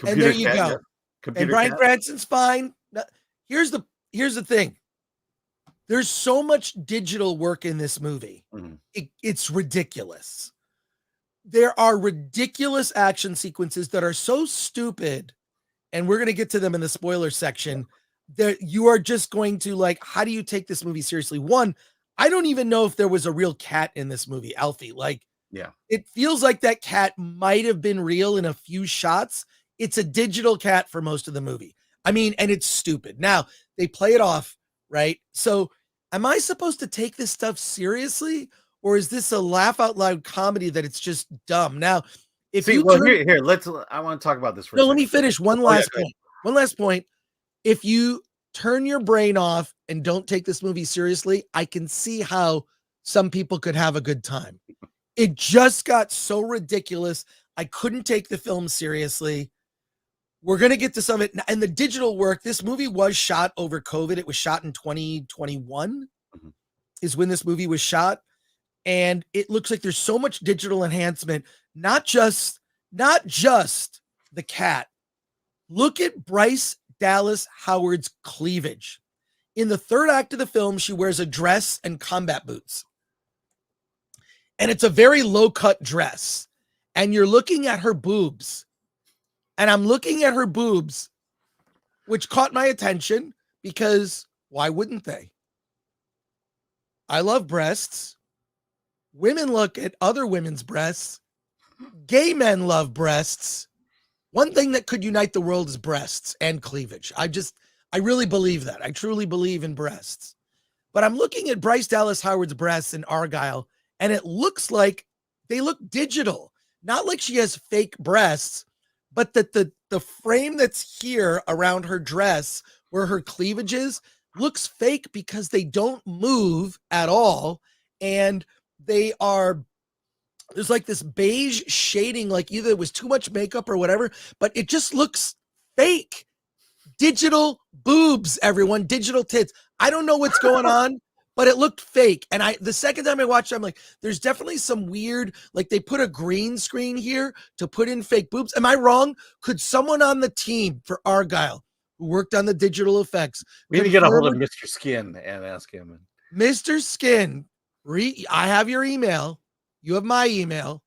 And there you go. And Bryan Cranston's fine. Now, here's the thing. There's so much digital work in this movie. Mm-hmm. It's ridiculous. There are ridiculous action sequences that are so stupid, and we're going to get to them in the spoiler section, that you are just going to like, how do you take this movie seriously? One, I don't even know if there was a real cat in this movie, Alfie. Like, yeah, it feels like that cat might have been real in a few shots. It's a digital cat for most of the movie. I mean, and it's stupid. Now, they play it off, right? So, am I supposed to take this stuff seriously? Or is this a laugh out loud comedy that it's just dumb? Now, if I want to talk about this for a second. Let me finish. One last point. If you turn your brain off and don't take this movie seriously, I can see how some people could have a good time. It just got so ridiculous. I couldn't take the film seriously. We're going to get to some of it. And the digital work, this movie was shot over COVID. It was shot in 2021 is when this movie was shot. And it looks like there's so much digital enhancement, not just the cat. Look at Bryce Dallas Howard's cleavage. In the third act of the film, she wears a dress and combat boots. And it's a very low-cut dress. And you're looking at her boobs. And I'm looking at her boobs, which caught my attention because why wouldn't they? I love breasts. Women look at other women's breasts. Gay men love breasts. One thing that could unite the world is breasts and cleavage. I really believe that. I truly believe in breasts. But I'm looking at Bryce Dallas Howard's breasts in Argylle, and it looks like they look digital. Not like she has fake breasts, but that the frame that's here around her dress where her cleavage is looks fake because they don't move at all. And there's like this beige shading, like either it was too much makeup or whatever, but it just looks fake. Digital boobs, everyone, digital tits. I don't know what's going on, but it looked fake. And the second time I watched it, I'm like, there's definitely some weird, like they put a green screen here to put in fake boobs. Am I wrong? Could someone on the team for Argylle who worked on the digital effects? We need to get a hold of Mr. Skin and ask him. Mr. Skin, I have your email. You have my email.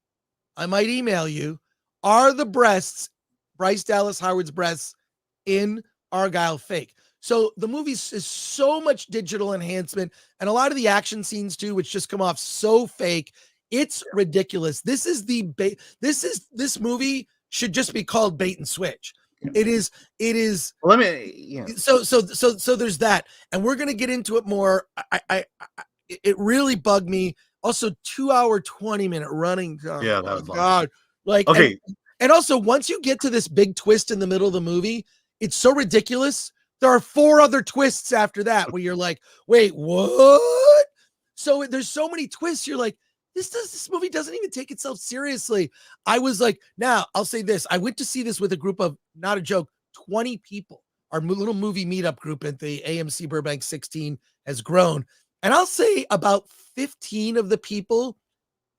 I might email you. Are the breasts, Bryce Dallas Howard's breasts in Argylle fake? So the movie is so much digital enhancement, and a lot of the action scenes too, which just come off so fake. It's ridiculous. This movie should just be called bait and switch. It is. Let me. Yeah. So there's that, and we're gonna get into it more. It really bugged me. Also, 2-hour, 20-minute running time. Yeah, that was God. Like, okay. And also, once you get to this big twist in the middle of the movie, it's so ridiculous. There are 4 other twists after that where you're like, wait, what? So there's so many twists. You're like, this movie doesn't even take itself seriously. I was like, now I'll say this. I went to see this with a group of, not a joke, 20 people. Our little movie meetup group at the AMC Burbank 16 has grown. And I'll say about 15 of the people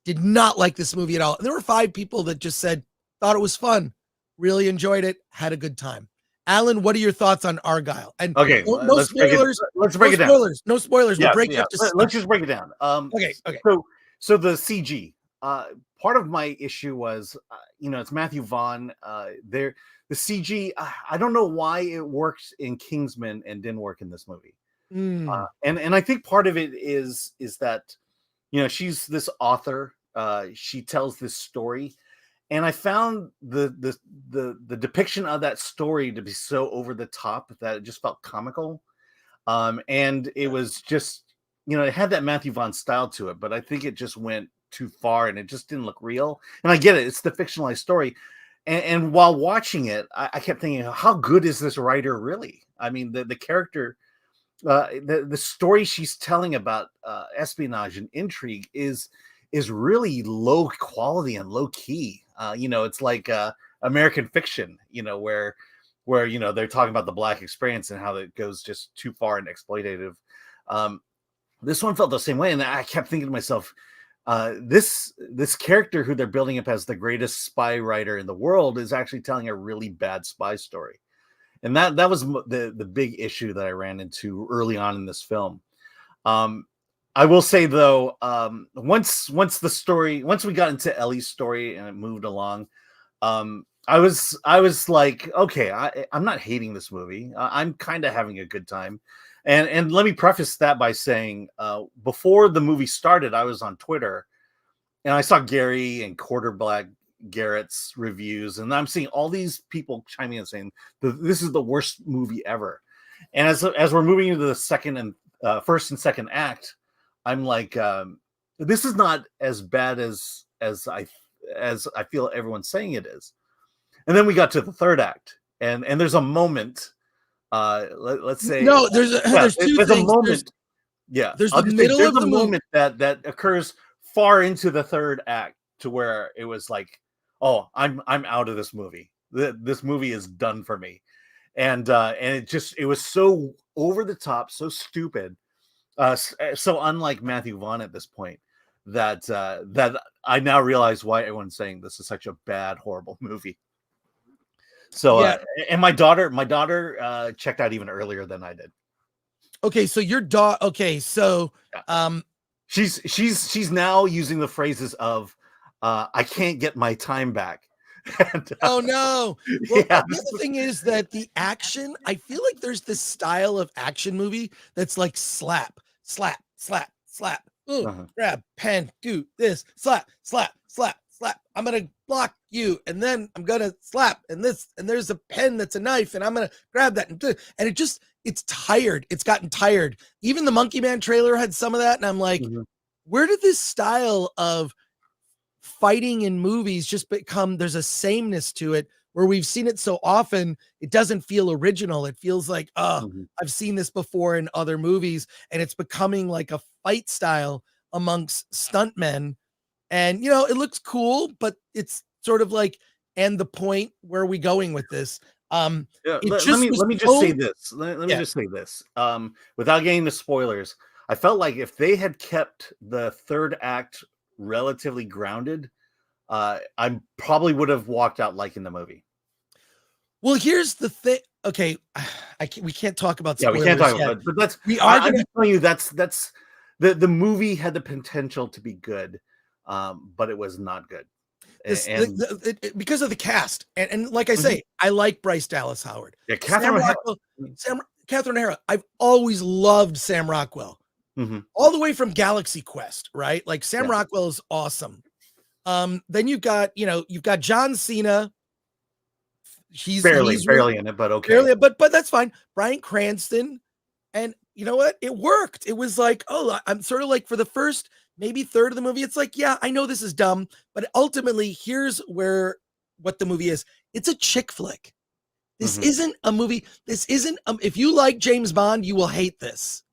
did not like this movie at all. And there were 5 people that just said, thought it was fun, really enjoyed it, had a good time. Alan, what are your thoughts on Argylle? And okay, no spoilers. Let's break it down. No spoilers. Yeah, we'll break it up to let's just break it down. Okay. So the CG. Part of my issue was, it's Matthew Vaughn. The CG. I don't know why it worked in Kingsman and didn't work in this movie. And I think part of it is that, she's this author. She tells this story, and I found the depiction of that story to be so over the top that it just felt comical. And it was just, it had that Matthew Vaughn style to it, but I think it just went too far, and it just didn't look real. And I get it; it's the fictionalized story. And while watching it, I kept thinking, how good is this writer really? I mean, the character, the story she's telling about espionage and intrigue is really low quality and low key. It's like American fiction, where they're talking about the Black experience and how it goes just too far and exploitative. This one felt the same way, and I kept thinking to myself, this character who they're building up as the greatest spy writer in the world is actually telling a really bad spy story. And that was the big issue that I ran into early on in this film. I will say though, once we got into Ellie's story and it moved along, I was like, okay, I'm not hating this movie. I'm kind of having a good time. And let me preface that by saying, before the movie started, I was on Twitter and I saw Gary and Quarterback Garrett's reviews, and I'm seeing all these people chiming in saying this is the worst movie ever. And as we're moving into the first and second act, I'm like, this is not as bad as I feel everyone's saying it is. And then we got to the third act, and there's a moment. Let's say there's two things. A moment. There's the middle of the moment that occurs far into the third act to where it was like, oh, I'm out of this movie. This movie is done for me, and it was so over the top, so stupid, so unlike Matthew Vaughn at this point that I now realize why everyone's saying this is such a bad, horrible movie. So, and my daughter checked out even earlier than I did. Okay, so your daughter. Okay, so she's now using the phrases of, "I can't get my time back." And, oh no! Well, the other thing is that the action. I feel like there's this style of action movie that's like slap, slap, slap, slap. Ooh, grab pen, do this, slap, slap, slap, slap. I'm gonna block you, and then I'm gonna slap, and there's a pen that's a knife, and I'm gonna grab that, and it's tired. It's gotten tired. Even the Monkey Man trailer had some of that, and I'm like, where did this style of fighting in movies just become? There's a sameness to it where we've seen it so often, it doesn't feel original. It feels like, I've seen this before in other movies, and it's becoming like a fight style amongst stuntmen. And, it looks cool, but it's sort of like, and the point, where are we going with this? Let me just say this. Let me just say this. Without getting into spoilers, I felt like if they had kept the third act relatively grounded, I probably would have walked out liking the movie. Well, here's the thing. Okay, we can't talk about spoilers. We can't talk about it, but I'm just telling you that's the movie had the potential to be good, but it was not good. Because of the cast, and like I say, I like Bryce Dallas Howard. Yeah, Catherine O'Hara. I've always loved Sam Rockwell, all the way from Galaxy Quest, right? Like Sam Rockwell is awesome. Then you've got John Cena. He's barely in it, but okay. Barely, but that's fine. Bryan Cranston, and you know what? It worked. It was like, oh, I'm sort of like for the first maybe third of the movie, it's like, yeah, I know this is dumb, but ultimately, here's what the movie is. It's a chick flick. This isn't a movie. This isn't. If you like James Bond, you will hate this.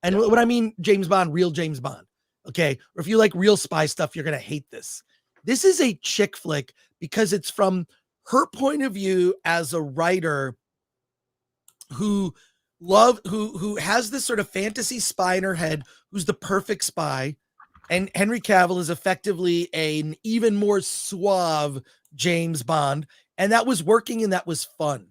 And what I mean, James Bond, real James Bond. Okay, or if you like real spy stuff, you're gonna hate this. This is a chick flick because it's from her point of view as a writer who has this sort of fantasy spy in her head, who's the perfect spy. And Henry Cavill is effectively an even more suave James Bond. And that was working, and that was fun.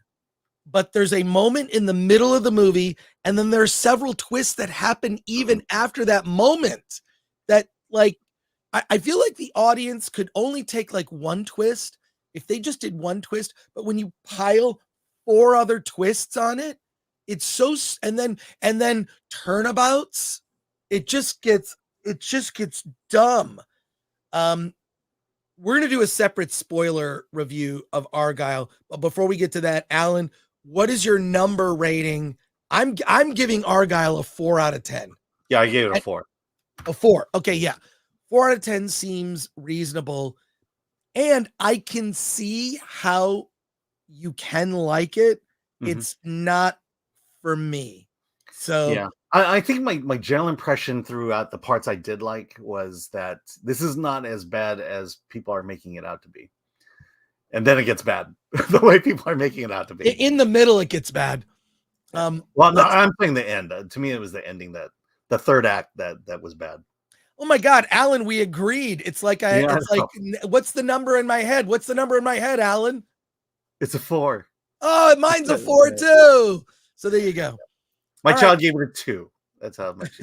But there's a moment in the middle of the movie, and then there are several twists that happen even after that moment that, like, I feel like the audience could only take like one twist if they just did one twist. But when you pile 4 other twists on it, it's so, and then turnabouts, it just gets dumb. We're going to do a separate spoiler review of Argylle, but before we get to that, Alan, what is your number rating? I'm giving Argylle a 4 out of 10. Yeah, I gave it a 4. A 4. Okay, yeah. 4 out of 10 seems reasonable. And I can see how you can like it. Mhm. It's not for me. So Yeah. I think my general impression throughout the parts I did like was that this is not as bad as people are making it out to be. And then it gets bad the way people are making it out to be. in the middle, it gets bad. Well, no, let's- I'm saying the end. To me, it was the ending the third act that was bad. Oh my God, Alan, we agreed. It's like Yeah, it's like, what's the number in my head? What's the number in my head, Alan? It's a 4. Oh, mine's a 4 too. So there you go. My All child gave it a 2. That's how much.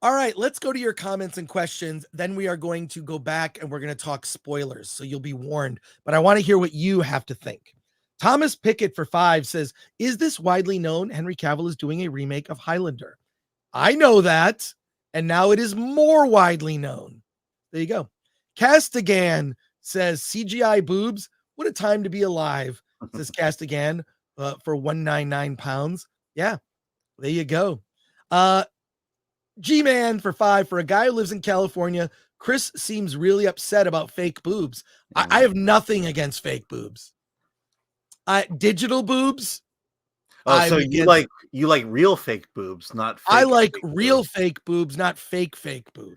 All right, let's go to your comments and questions. Then we are going to go back and we're going to talk spoilers. So you'll be warned. But I want to hear what you have to think. Thomas Pickett for 5 says, is this widely known? Henry Cavill is doing a remake of Highlander. I know that. And now it is more widely known. There you go. Castigan says, CGI boobs. What a time to be alive, says Castigan for £199. Yeah, there you go. G-Man for 5. For a guy who lives in California, Chris seems really upset about fake boobs. I have nothing against fake boobs. Digital boobs. Oh, so you like real fake boobs, not fake. I like fake real boobs. fake boobs, not fake boobs.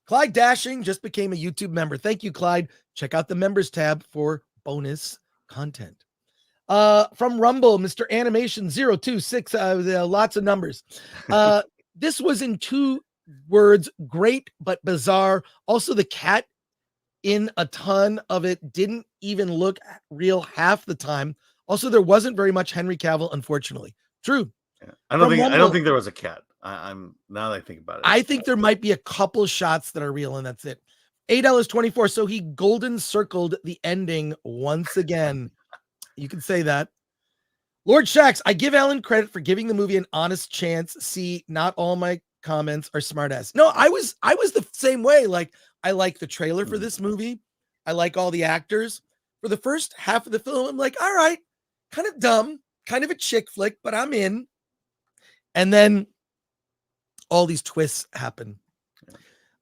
Clyde Dashing just became a YouTube member. Thank you, Clyde. Check out the members tab for bonus content. From Rumble, Mr. Animation 026, lots of numbers. This was in 2 words, great but bizarre. Also, the cat in a ton of it didn't even look real half the time. Also, there wasn't very much Henry Cavill, unfortunately. True. Yeah. I don't think there was a cat. I'm now that I think about it. I think there might be a couple shots that are real, and that's it. $8.24. So he golden circled the ending once again. You can say that. Lord Shax, I give Alan credit for giving the movie an honest chance. See, not all my comments are smartass. No, I was the same way. Like, I like the trailer for this movie. I like all the actors. For the first half of the film, I'm like, all right, kind of dumb, kind of a chick flick, but I'm in. And then all these twists happen.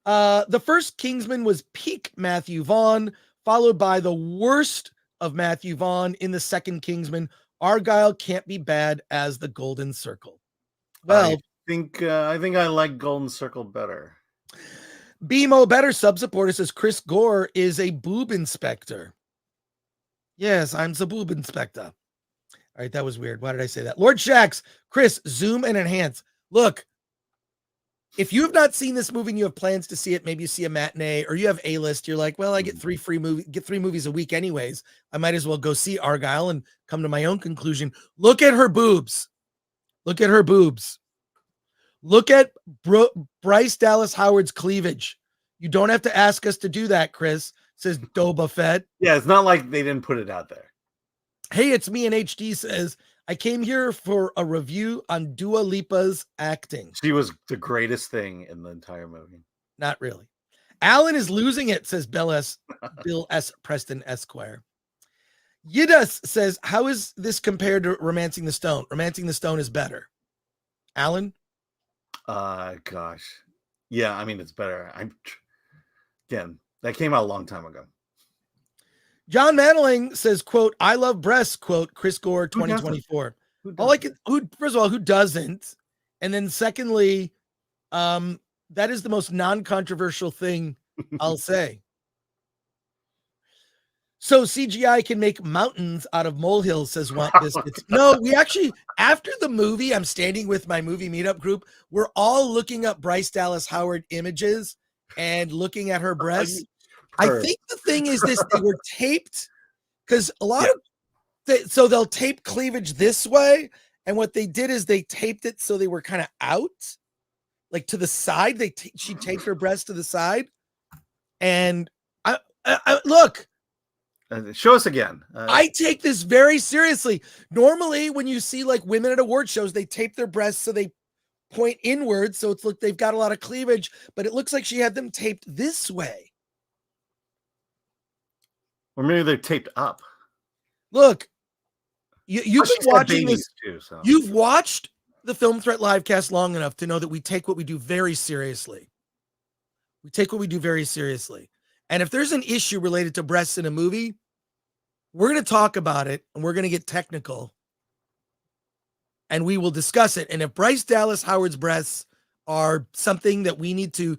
The first Kingsman was peak Matthew Vaughn, followed by the worst of Matthew Vaughn in the second Kingsman. Argylle can't be bad as the Golden Circle. Well, I think I like Golden Circle better. BMO Better sub supporter says Chris Gore is a boob inspector. Yes, I'm the boob inspector. All right, that was weird. Why did I say that? Lord Shax, Chris, zoom and enhance. Look, if you have not seen this movie and you have plans to see it, maybe you see a matinee or you have A-list, you're like, well, I get 3 movies a week anyways. I might as well go see Argylle and come to my own conclusion. Look at her boobs. Look at her boobs. Look at Bryce Dallas Howard's cleavage. You don't have to ask us to do that, Chris, says Doba Fett. Yeah, it's not like they didn't put it out there. Hey, it's me, and HD says, I came here for a review on Dua Lipa's acting. She was the greatest thing in the entire movie. Not really. Alan is losing it, says Bill S. Preston Esquire. Yidas says, how is this compared to Romancing the Stone? Romancing the Stone is better. Alan? Gosh. Yeah, I mean, it's better. Again, that came out a long time ago. John Manling says, quote, I love breasts, quote, Chris Gore 2024. First of all, who doesn't? And then secondly, that is the most non-controversial thing I'll say. So CGI can make mountains out of molehills, says Want Biscuits. No, we actually, after the movie, I'm standing with my movie meetup group. We're all looking up Bryce Dallas Howard images and looking at her breasts. I think the thing is this, they were taped because a lot of, so they'll tape cleavage this way. And what they did is they taped it so they were kind of out, like to the side. She taped her breasts to the side. And I look. Show us again. I take this very seriously. Normally, when you see like women at award shows, they tape their breasts so they point inwards. So it's like they've got a lot of cleavage, but it looks like she had them taped this way. Or maybe they're taped up. Look, you've been watching this too, so. You've watched the Film Threat Livecast long enough to know that we take what we do very seriously. We take what we do very seriously. And if there's an issue related to breasts in a movie, we're going to talk about it and we're going to get technical and we will discuss it. And if Bryce Dallas Howard's breasts are something that we need to,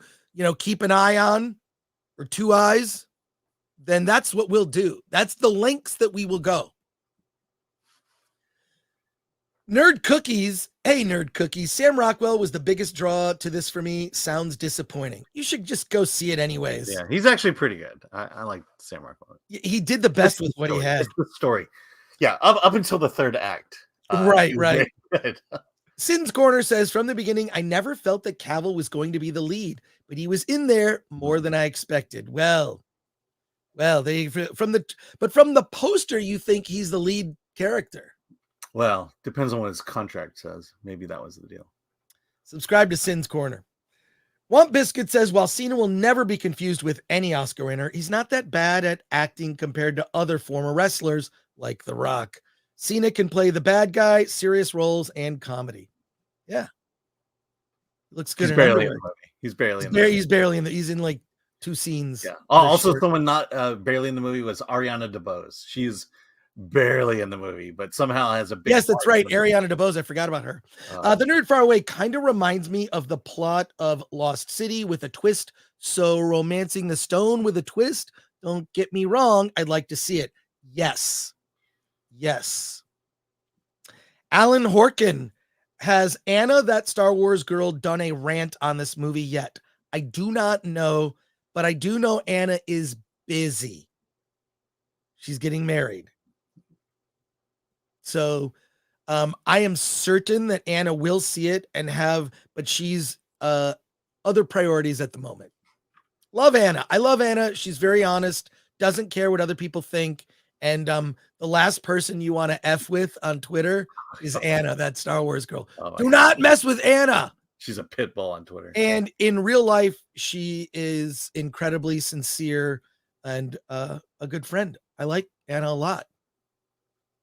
keep an eye on or two eyes, then that's what we'll do. That's the lengths that we will go. Nerd Cookies. Hey, Nerd Cookies. Sam Rockwell was the biggest draw to this for me. Sounds disappointing. You should just go see it anyways. Yeah, he's actually pretty good. I like Sam Rockwell. He did the best with what he had. It's the story. Yeah, up until the third act. Right. Sin's Corner says, from the beginning, I never felt that Cavill was going to be the lead, but he was in there more than I expected. Well, from the poster, you think he's the lead character. Well, depends on what his contract says. Maybe that was the deal. Subscribe to Sin's Corner. Want Biscuit says, while Cena will never be confused with any Oscar winner, he's not that bad at acting compared to other former wrestlers like The Rock. Cena can play the bad guy, serious roles, and comedy. Yeah. Looks good. He's barely in the movie. He's in like 2 scenes. Yeah. Also, someone not barely in the movie was Ariana DeBose. She's barely in the movie, but somehow has a big. Yes, that's right. Ariana DeBose. I forgot about her. The Nerd Far Away kind of reminds me of the plot of Lost City with a twist. So Romancing the Stone with a twist. Don't get me wrong. I'd like to see it. Yes. Alan Horkin. Has Anna, that Star Wars girl, done a rant on this movie yet? I do not know, but I do know Anna is busy. She's getting married. So I am certain that Anna will see it but she's other priorities at the moment. Love Anna. I love Anna. She's very honest, doesn't care what other people think. And the last person you want to F with on Twitter is Anna, that Star Wars girl. Do not mess with Anna. She's a pit bull on Twitter. And in real life, she is incredibly sincere and a good friend. I like Anna a lot.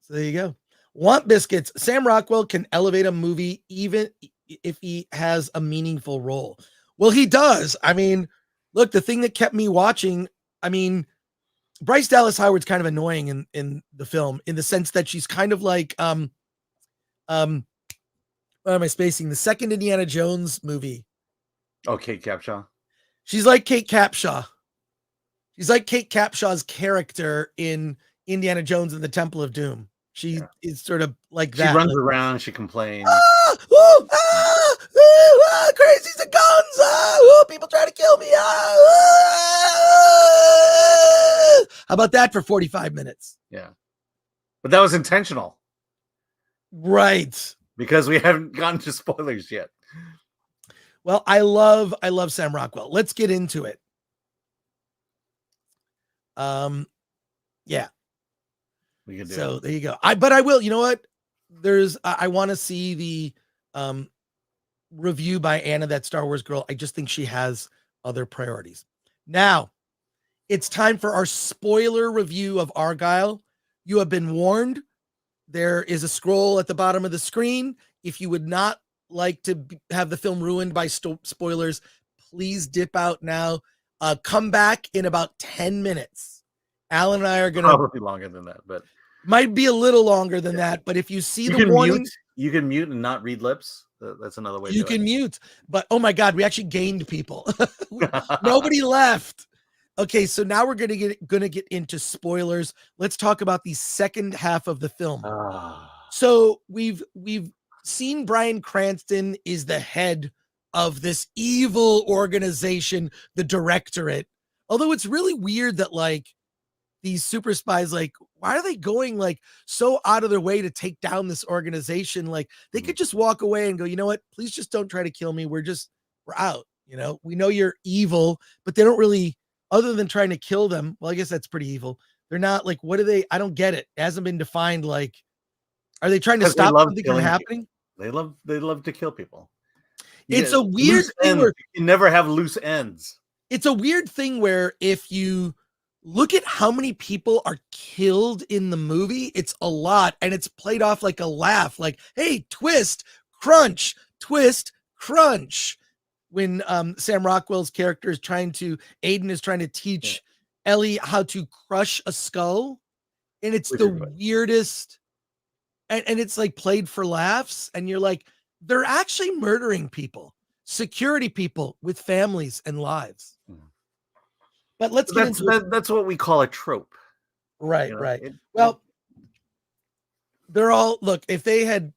So there you go. Want Biscuits. Sam Rockwell can elevate a movie even if he has a meaningful role. Well, he does. I mean, look, the thing that kept me watching, Bryce Dallas Howard's kind of annoying in the film in the sense that she's kind of like, what am I spacing? The second Indiana Jones movie. Oh, Kate Capshaw. She's like Kate Capshaw. She's like Kate Capshaw's character in Indiana Jones and the Temple of Doom. She is sort of like that. She runs around. She complains. Crazy's a guns. People try to kill me. How about that for 45 minutes? Yeah. But that was intentional. Right. Because we haven't gotten to spoilers yet. Well, I love Sam Rockwell. Let's get into it. Yeah. We can do so it. There you go. But I will, you know what? I want to see the review by Anna, that Star Wars girl. I just think she has other priorities. Now, it's time for our spoiler review of Argylle. You have been warned. There is a scroll at the bottom of the screen. If you would not like to have the film ruined by spoilers, please dip out now. Come back in about 10 minutes. Alan and I are going to... Probably longer than that, but... Might be a little longer than that, but if you see the warning... You can mute and not read lips. That's another way to do it. You can mute, but oh my God, we actually gained people. Nobody left. Okay, so now we're gonna get into spoilers. Let's talk about the second half of the film. So we've seen Bryan Cranston is the head of this evil organization, the Directorate. Although it's really weird that like these super spies, like, why are they going like so out of their way to take down this organization? Like they could just walk away and go, you know what? Please just don't try to kill me. We're out. You know, we know you're evil, but they don't really, other than trying to kill them. Well, I guess that's pretty evil. They're not like, what are they? I don't get it. It hasn't been defined. Like, are they trying to stop something from happening? They love to kill people. It's a weird thing where you never have loose ends. It's a weird thing where if you look at how many people are killed in the movie, it's a lot, and it's played off like a laugh, like, hey, twist, crunch, when Sam Rockwell's character is Aiden is trying to teach Ellie how to crush a skull, and it's the weirdest, and it's like played for laughs, and you're like, they're actually murdering people, security people with families and lives. But let's get into it. That's what we call a trope. Right, right. Well, they're all, look, if they had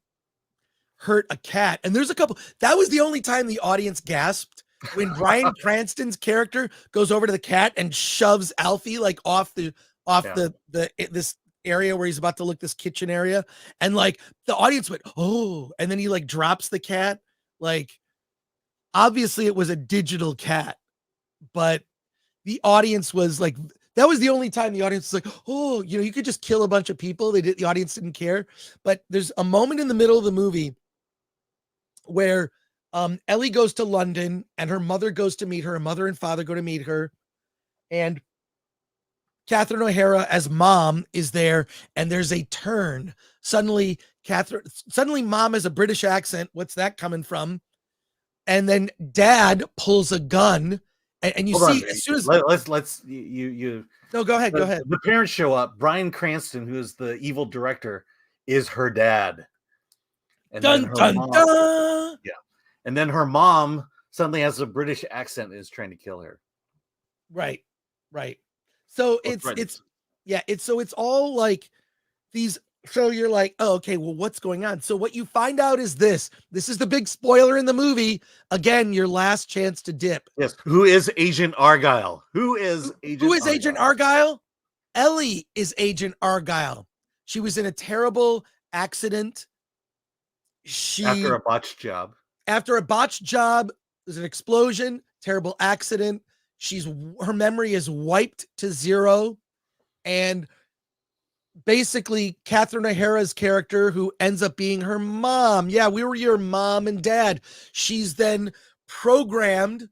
hurt a cat, and there's a couple, that was the only time the audience gasped when Bryan Cranston's character goes over to the cat and shoves Alfie like off this area where he's about to look, this kitchen area, and like the audience went, oh, and then he like drops the cat. Like, obviously it was a digital cat, but the audience was like, that was the only time the audience was like, oh, you know, you could just kill a bunch of people. The audience didn't care. But there's a moment in the middle of the movie where Ellie goes to London and her mother goes to meet her. Her mother and father go to meet her. And Catherine O'Hara as mom is there, and there's a turn. Suddenly mom has a British accent. What's that coming from? And then dad pulls a gun. And you see, as soon as let's no, go ahead. The parents show up. Bryan Cranston, who is the evil director, is her dad. And dun dun mom, dun. Yeah, and then her mom suddenly has a British accent and is trying to kill her. Right. So it's all like these. So you're like, oh, okay, well, what's going on? So what you find out is this is the big spoiler in the movie. Again, your last chance to dip. Yes. Who is Agent Argylle? Who is Agent Argylle? Ellie is Agent Argylle. She was in a terrible accident. After a botched job, there's an explosion, terrible accident. Her memory is wiped to zero. And basically Catherine O'Hara's character, who ends up being her mom. Yeah, we were your mom and dad. She's then programmed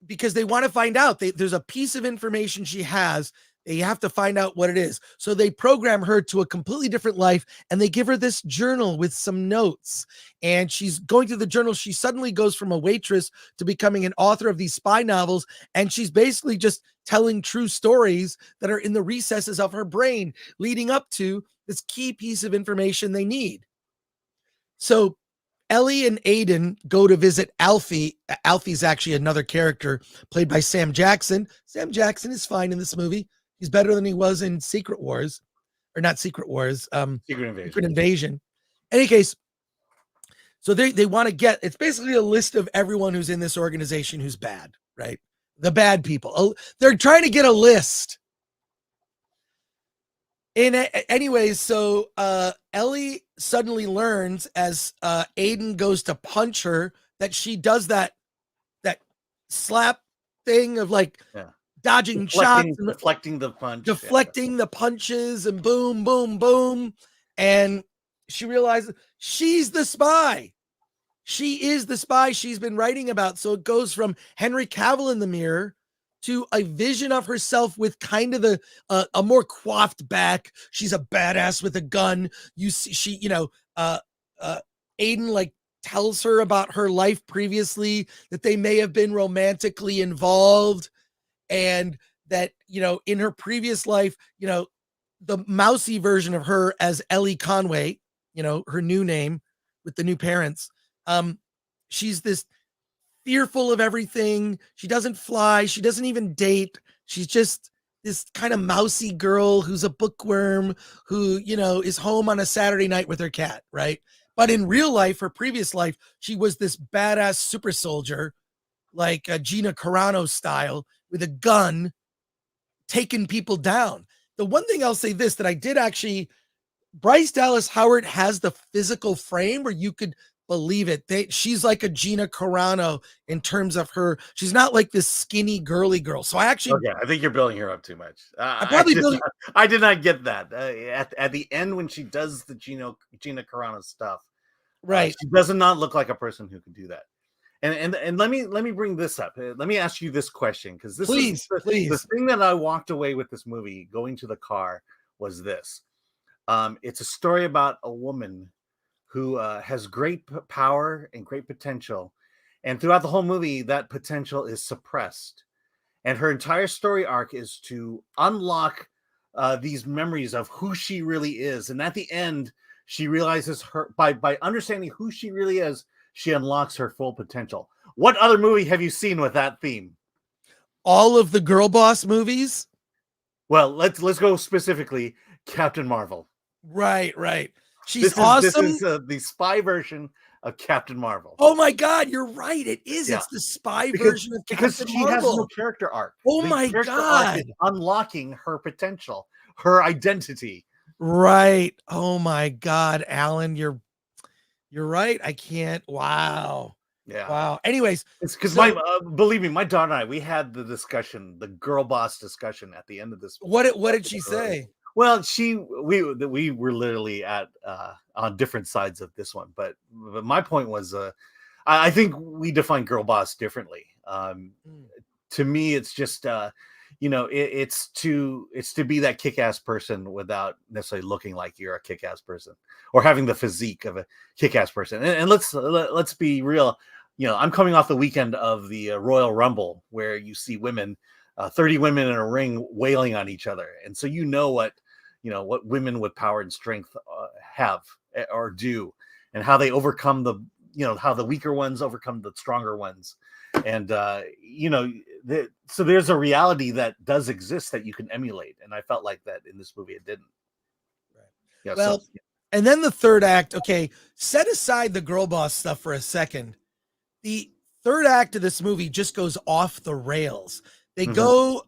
because they want to find out. There's a piece of information she has. They have to find out what it is. So they program her to a completely different life, and they give her this journal with some notes. And she's going through the journal. She suddenly goes from a waitress to becoming an author of these spy novels. And she's basically just telling true stories that are in the recesses of her brain, leading up to this key piece of information they need. So Ellie and Aiden go to visit Alfie. Alfie's actually another character played by Sam Jackson. Sam Jackson is fine in this movie. He's better than he was in Secret Invasion. Secret Invasion. In any case, so they want to get, it's basically a list of everyone who's in this organization who's bad, right? The bad people. They're trying to get a list. Anyways, so Ellie suddenly learns as Aiden goes to punch her that she does that slap thing of like, dodging shots, deflecting the punch, the punches, and boom, boom, boom. And she realizes she's the spy. She is the spy she's been writing about. So it goes from Henry Cavill in the mirror to a vision of herself with kind of a more coiffed back. She's a badass with a gun. You see, Aiden like tells her about her life previously, that they may have been romantically involved. And that, in her previous life, the mousy version of her as Ellie Conway, her new name with the new parents, she's this fearful of everything. She doesn't fly. She doesn't even date. She's just this kind of mousy girl who's a bookworm who, is home on a Saturday night with her cat, right? But in real life, her previous life, she was this badass super soldier, like Gina Carano style, with a gun, taking people down. The one thing I'll say that I did actually, Bryce Dallas Howard has the physical frame where you could believe it. She's like a Gina Carano in terms of her. She's not like this skinny girly girl. So I think you're building her up too much. I did not get that at the end when she does the Gina Carano stuff. Right. She does not look like a person who can do that. And let me bring this up. Let me ask you this question, because this is the thing that I walked away with this movie going to the car was this. It's a story about a woman who has great power and great potential, And throughout the whole movie, that potential is suppressed. And her entire story arc is to unlock these memories of who she really is. And at the end, she realizes by understanding who she really is, she unlocks her full potential. What other movie have you seen with that theme? All of the girl boss movies. Well, let's go specifically Captain Marvel. Right. She's awesome. This is the spy version of Captain Marvel. Oh my God, you're right. It is. Yeah. It's the spy version of Captain because she Marvel. has no character arc. Oh The my character arc God. is unlocking her potential, her identity. Right. Oh my God, Alan, you're right. I can't. Wow. Yeah. Wow. Anyways, It's because so- believe me, my daughter and I, we had the discussion, the girl boss discussion at the end of this. what did she say? Well, we were literally at on different sides of this one, but my point was, I think we define girl boss differently. To me, it's just it's to be that kick-ass person without necessarily looking like you're a kick-ass person or having the physique of a kick-ass person. And let's be real. I'm coming off the weekend of the Royal Rumble where you see women, 30 women in a ring wailing on each other, and so what women with power and strength have or do, and how they overcome how the weaker ones overcome the stronger ones. And so there's a reality that does exist that you can emulate, and I felt like that in this movie it didn't. Right. Yeah, Well, and then the third act, okay, set aside the girl boss stuff for a second. The third act of this movie just goes off the rails. They go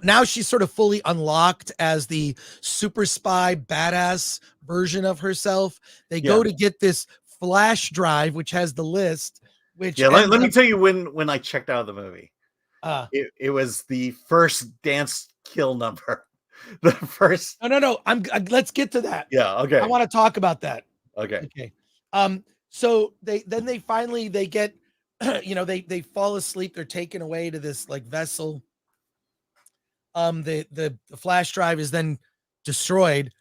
now she's sort of fully unlocked as the super spy badass version of herself. They go to get this flash drive, which has the list, which let me tell you when I checked out of the movie. It was the first dance kill number. The first. No. Let's get to that. Yeah. Okay. I want to talk about that. Okay. So they finally get, they fall asleep. They're taken away to this like vessel. The flash drive is then destroyed,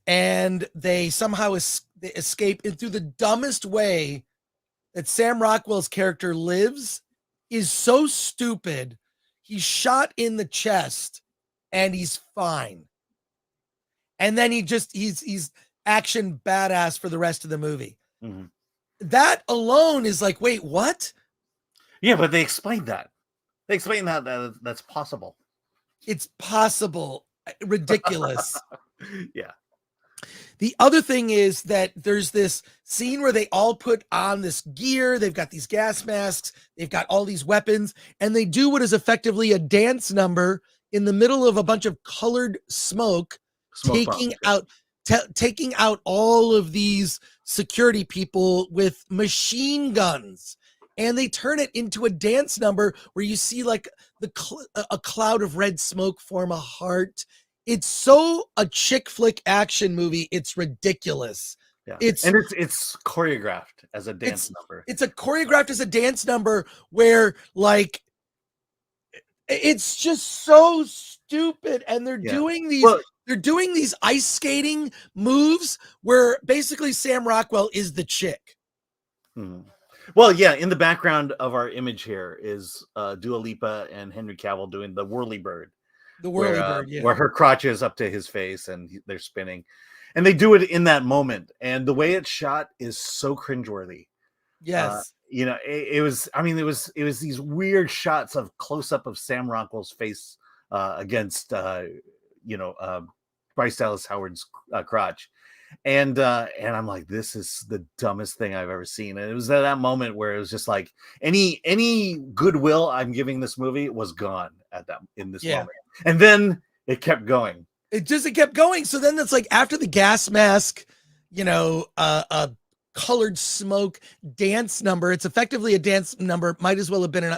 and they somehow escape in through the dumbest way that Sam Rockwell's character lives is so stupid. He's shot in the chest and he's fine. And then he's action badass for the rest of the movie. Mm-hmm. That alone is like, wait, what? Yeah, but they explained that. They explained that that's possible. It's possible. Ridiculous. Yeah. The other thing is that there's this scene where they all put on this gear. They've got these gas masks. They've got all these weapons, and they do what is effectively a dance number in the middle of a bunch of colored smoke taking out all of these security people with machine guns. And they turn it into a dance number where you see like a cloud of red smoke form a heart. It's so a chick flick action movie. It's ridiculous. Yeah. It's choreographed as a dance number. It's a choreographed as a dance number where like it's just so stupid. And they're doing these ice skating moves where basically Sam Rockwell is the chick. Well, yeah, in the background of our image here is Dua Lipa and Henry Cavill doing the whirly bird. The whirly bird, yeah. Where her crotch is up to his face and they're spinning. And they do it in that moment. And the way it's shot is so cringeworthy. Yes. It was these weird shots of close up of Sam Rockwell's face against Bryce Dallas Howard's crotch. And I'm like, this is the dumbest thing I've ever seen. And it was at that moment where it was just like any goodwill I'm giving this movie was gone in this moment. And then it kept going. It kept going. So then it's like after the gas mask, colored smoke dance number. It's effectively a dance number. Might as well have been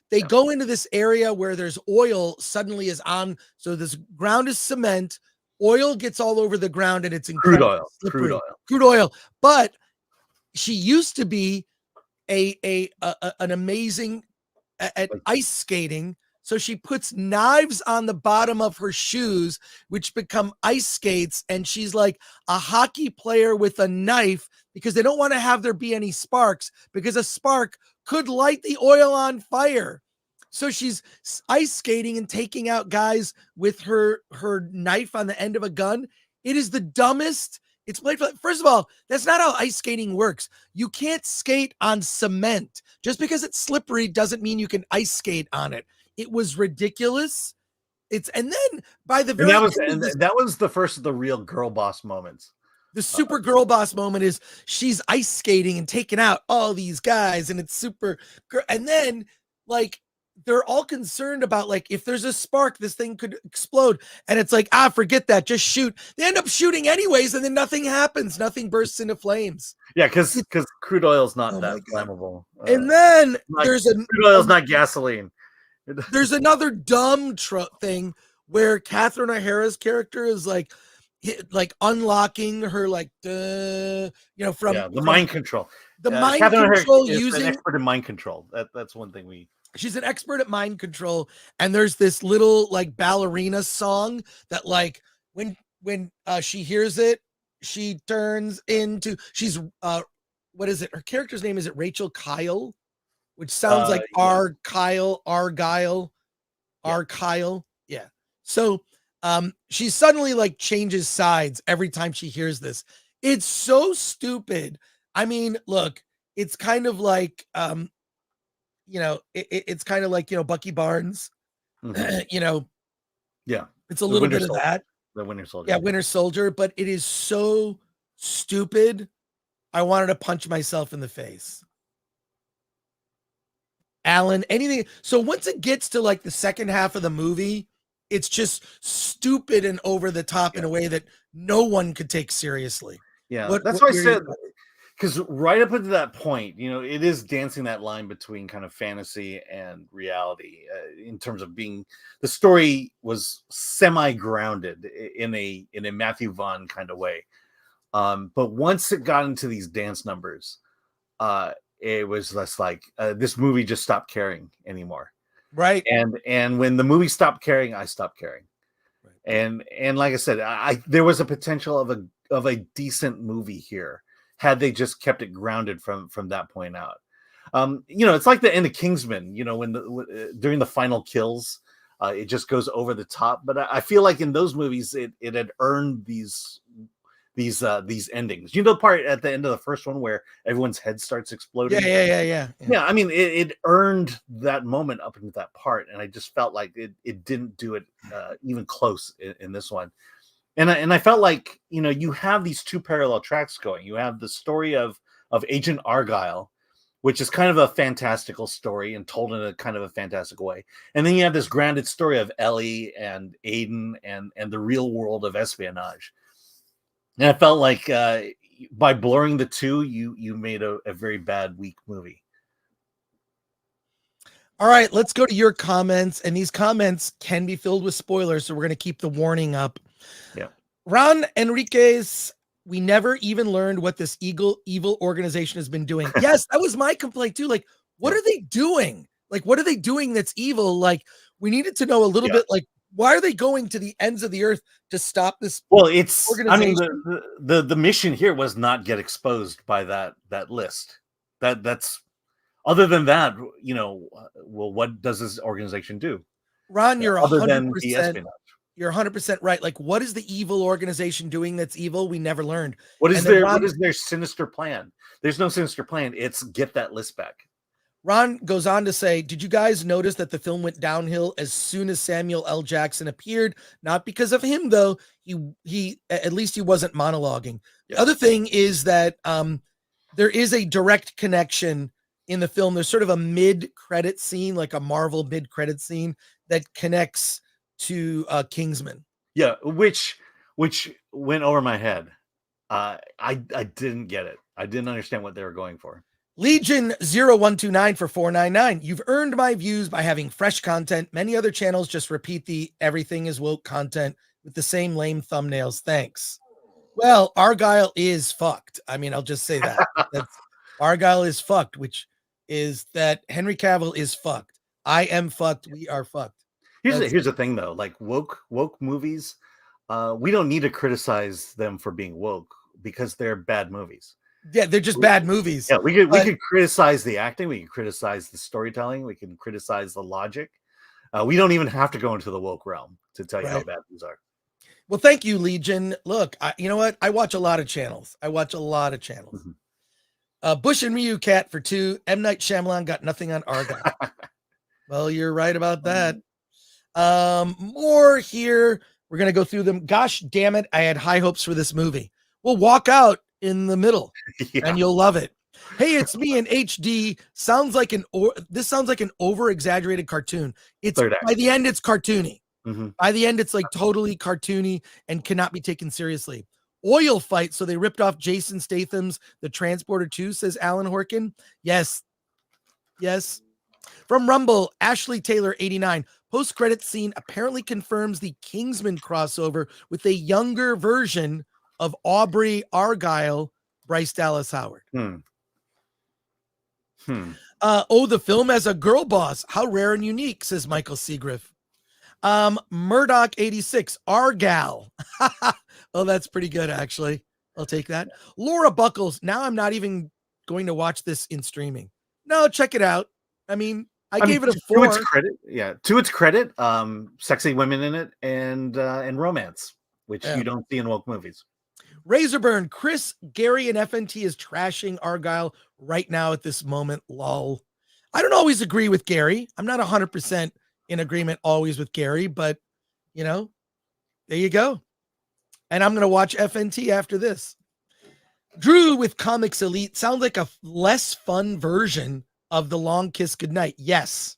they go into this area where there's oil suddenly is on. So this ground is cement. Oil gets all over the ground and it's incredible. Crude oil. But she used to be an amazing at ice skating. So she puts knives on the bottom of her shoes, which become ice skates. And she's like a hockey player with a knife because they don't want to have there be any sparks because a spark could light the oil on fire. So she's ice skating and taking out guys with her knife on the end of a gun. It is the dumbest. It's played for. First of all, that's not how ice skating works. You can't skate on cement. Just because it's slippery doesn't mean you can ice skate on it. It was ridiculous. And then by the very and that was the first of the real girl boss moments. The super girl boss moment is she's ice skating and taking out all these guys, and it's super. And then like they're all concerned about like if there's a spark, this thing could explode, and it's like forget that, just shoot. They end up shooting anyways, and then nothing happens. Nothing bursts into flames. Yeah, because crude oil is not that flammable. And then crude oil is not gasoline. There's another dumb thing where Catherine O'Hara's character is like unlocking her from the mind control. The mind Catherine control is using an expert in mind control. That's one thing she's an expert at mind control, and there's this little like ballerina song that like when she hears it, she turns into what is it? Her character's name is it Rachel Kyle? Which sounds like Argylle. Yeah. So she suddenly like changes sides every time she hears this. It's so stupid. I mean, look, it's kind of like it's kind of like Bucky Barnes. Mm-hmm. Yeah. It's a little bit of that. The Winter Soldier. Yeah, Winter Soldier, but it is so stupid. I wanted to punch myself in the face. Alan, anything. So once it gets to like the second half of the movie, it's just stupid and over the top in a way that no one could take seriously. Yeah, that's why I said, because right up until that point, it is dancing that line between kind of fantasy and reality in terms of being, the story was semi-grounded in a Matthew Vaughn kind of way. But once it got into these dance numbers, it was less like this movie just stopped caring anymore. Right. And when the movie stopped caring, I stopped caring. Right. And like I said, there was a potential of a decent movie here had they just kept it grounded from that point out. It's like the end of Kingsman, when during the final kills, it just goes over the top. But I feel like in those movies, it had earned these endings. The part at the end of the first one where everyone's head starts exploding. Yeah. I mean, it earned that moment up into that part, and I just felt like it didn't do it even close in this one. And I felt like you have these two parallel tracks going. You have the story of Agent Argylle, which is kind of a fantastical story and told in a kind of a fantastical way, and then you have this grounded story of Ellie and Aiden and the real world of espionage. And I felt like by blurring the two, you made a very bad, weak movie. All right, let's go to your comments. And these comments can be filled with spoilers, so we're going to keep the warning up. Yeah. Ron Enriquez, we never even learned what this evil organization has been doing. Yes, that was my complaint too. Like, what are they doing? Like, what are they doing that's evil? Like, we needed to know a little bit, like, why are they going to the ends of the earth to stop this? Well, the mission here was not get exposed by that list. That's other than that, well, what does this organization do? Ron, you're 100%. You're 100% right. Like, what is the evil organization doing that's evil? We never learned. What is their sinister plan? There's no sinister plan. It's get that list back. Ron goes on to say, did you guys notice that the film went downhill as soon as Samuel L. Jackson appeared? Not because of him, though. He at least he wasn't monologuing. The other thing is that there is a direct connection in the film. There's sort of a mid-credit scene, like a Marvel mid-credit scene that connects to Kingsman. Yeah, which went over my head. I didn't get it. I didn't understand what they were going for. Legion 0129 for $4.99. You've earned my views by having fresh content. Many other channels just repeat the everything is woke content with the same lame thumbnails. Thanks. Well, Argylle is fucked. I mean, I'll just say that. Argylle is fucked, which is that Henry Cavill is fucked. I am fucked. We are fucked. Here's the thing though, like woke movies, we don't need to criticize them for being woke because they're bad movies. Yeah, they're just bad movies. Yeah, we could criticize the acting, we can criticize the storytelling, we can criticize the logic. We don't even have to go into the woke realm to tell you how bad these are. Well, thank you, Legion. Look, you know what? I watch a lot of channels. Mhm. Bush and Ryu Cat for 2. M. Night Shyamalan got nothing on Argylle. Well, you're right about that. More here. We're going to go through them. Gosh damn it. I had high hopes for this movie. We'll walk out in the middle and you'll love it. Hey, it's me in HD. This sounds like an over exaggerated cartoon. It's by the end, it's cartoony. By the end, it's like totally cartoony and cannot be taken seriously. Oil fight. So they ripped off Jason Statham's The Transporter 2, says Alan Horkin. Yes. From Rumble, Ashley Taylor 89. Post-credit scene apparently confirms the Kingsman crossover with a younger version of Aubrey Argylle, Bryce Dallas Howard. The film has a girl boss. How rare and unique, says Michael Seagriff. Murdoch 86, Argylle. Oh, that's pretty good, actually. I'll take that. Laura Buckles. Now I'm not even going to watch this in streaming. No, check it out. I mean, I gave it a 4. To its credit, sexy women in it and romance, which you don't see in woke movies. Razorburn, Chris, Gary, and FNT is trashing Argylle right now at this moment. Lol. I don't always agree with Gary. I'm not 100% in agreement always with Gary, but there you go. And I'm going to watch FNT after this. Drew with Comics Elite sounds like a less fun version of The Long Kiss Goodnight. Yes.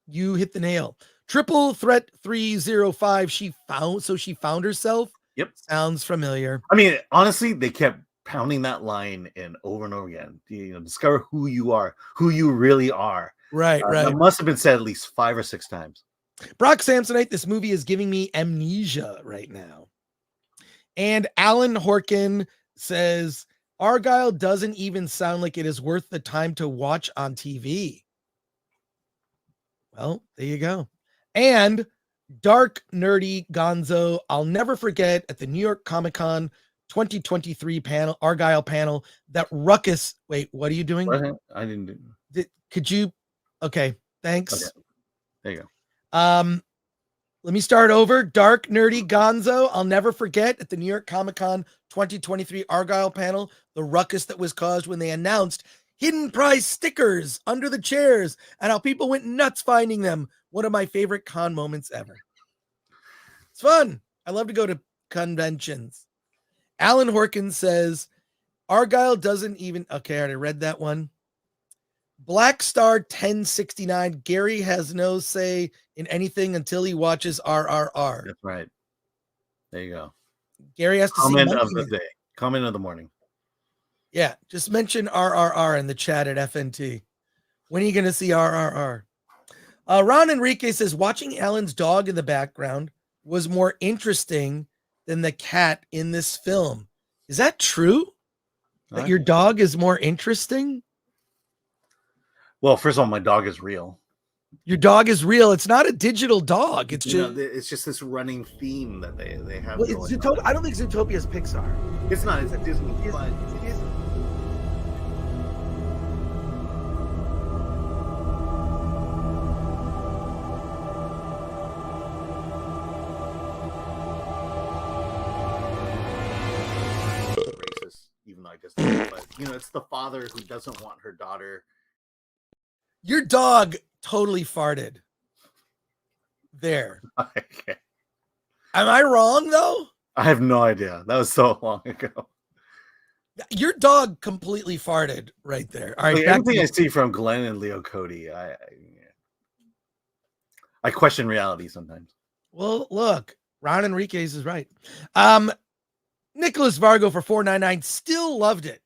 You hit the nail. Triple Threat 305. She found herself. Yep. Sounds familiar. I mean, honestly, they kept pounding that line in over and over again. Discover who you are, who you really are. Right. That must have been said at least 5 or 6 times. Brock Samsonite, this movie is giving me amnesia right now. And Alan Horkin says, Argylle doesn't even sound like it is worth the time to watch on TV. Well, there you go. And Dark Nerdy Gonzo, I'll never forget at the New York Comic Con 2023 panel, Argylle panel, that ruckus. Wait, what are you doing? I didn't do. Could you? Okay, thanks. Okay. There you go. Let me start over. Dark Nerdy Gonzo, I'll never forget at the New York Comic Con 2023 Argylle panel, the ruckus that was caused when they announced hidden prize stickers under the chairs and how people went nuts finding them. One of my favorite con moments ever. It's fun. I love to go to conventions. Alan Horkin says, Argylle doesn't even, okay, I already read that one. Black Star 1069, Gary has no say in anything until he watches RRR. That's right. There you go. Gary has to comment see of the day. Comment of the morning. Yeah, just mention RRR in the chat at FNT. When are you going to see RRR? Ron Enrique says, watching Alan's dog in the background was more interesting than the cat in this film. Is that true? That your dog is more interesting? Well, first of all, my dog is real. Your dog is real. It's not a digital dog. It's it's just this running theme that they have. Well, it's Zootopia. I don't think Zootopia is Pixar. It's not. It's a Disney. But it is. Racist, even though I just. But it's the father who doesn't want her daughter. Your dog totally farted there. Okay. Am I wrong, though? I have no idea. That was so long ago. Your dog completely farted right there. All right. Everything I see from Glenn and Leo Cody, I question reality sometimes. Well, look, Ron Enriquez is right. Nicholas Vargo for $4.99 still loved it.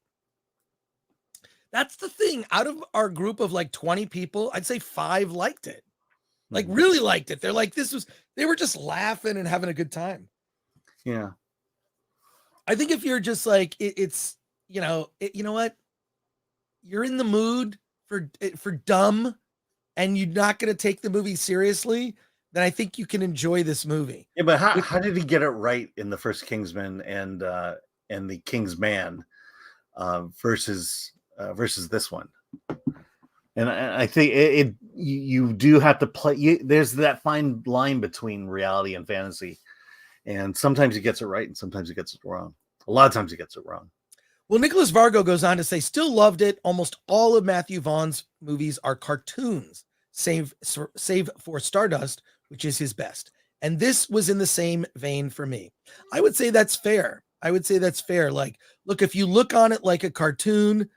That's the thing. Out of our group of like 20 people, I'd say 5 liked it. Like really liked it. They're like, they were just laughing and having a good time. Yeah. I think if you're just like, it's, you know what? You're in the mood for dumb and you're not going to take the movie seriously, then I think you can enjoy this movie. Yeah, but how did he get it right in the first Kingsman and the King's Man versus this one? And I think you do have to play. There's that fine line between reality and fantasy, and sometimes he gets it right, and sometimes he gets it wrong. A lot of times he gets it wrong. Well, Nicholas Vargo goes on to say, still loved it. Almost all of Matthew Vaughn's movies are cartoons, save for Stardust, which is his best. And this was in the same vein for me. I would say that's fair. Like, look, if you look on it like a cartoon,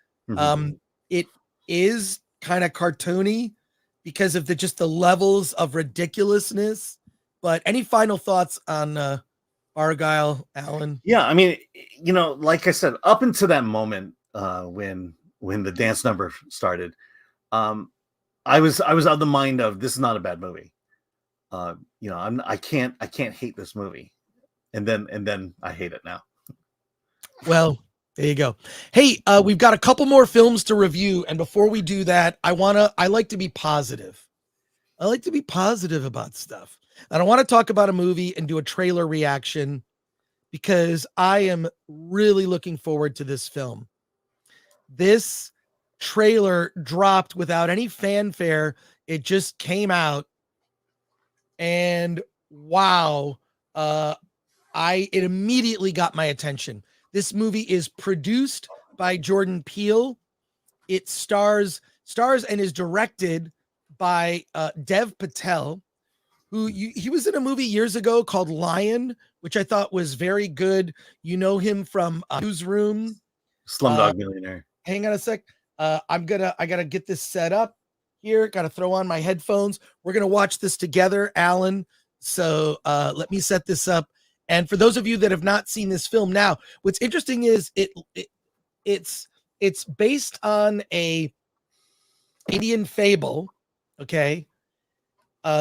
it is kind of cartoony because of just the levels of ridiculousness. But any final thoughts on Argylle, Alan? Yeah, I mean, like I said, up until that moment when the dance number started, I was of the mind of, this is not a bad movie. I can't hate this movie, and then I hate it now. Well, there you go. Hey, we've got a couple more films to review, and before we do that, I like to be positive. I like to be positive about stuff. And I want to talk about a movie and do a trailer reaction because I am really looking forward to this film. This trailer dropped without any fanfare. It just came out, and wow, it immediately got my attention. This movie is produced by Jordan Peele. It stars and is directed by Dev Patel, who he was in a movie years ago called Lion, which I thought was very good. You know him from Newsroom, Slumdog Millionaire. Hang on a sec. I gotta get this set up here. Got to throw on my headphones. We're gonna watch this together, Alan. So let me set this up. And for those of you that have not seen this film, now what's interesting is it's based on a Indian fable. Okay.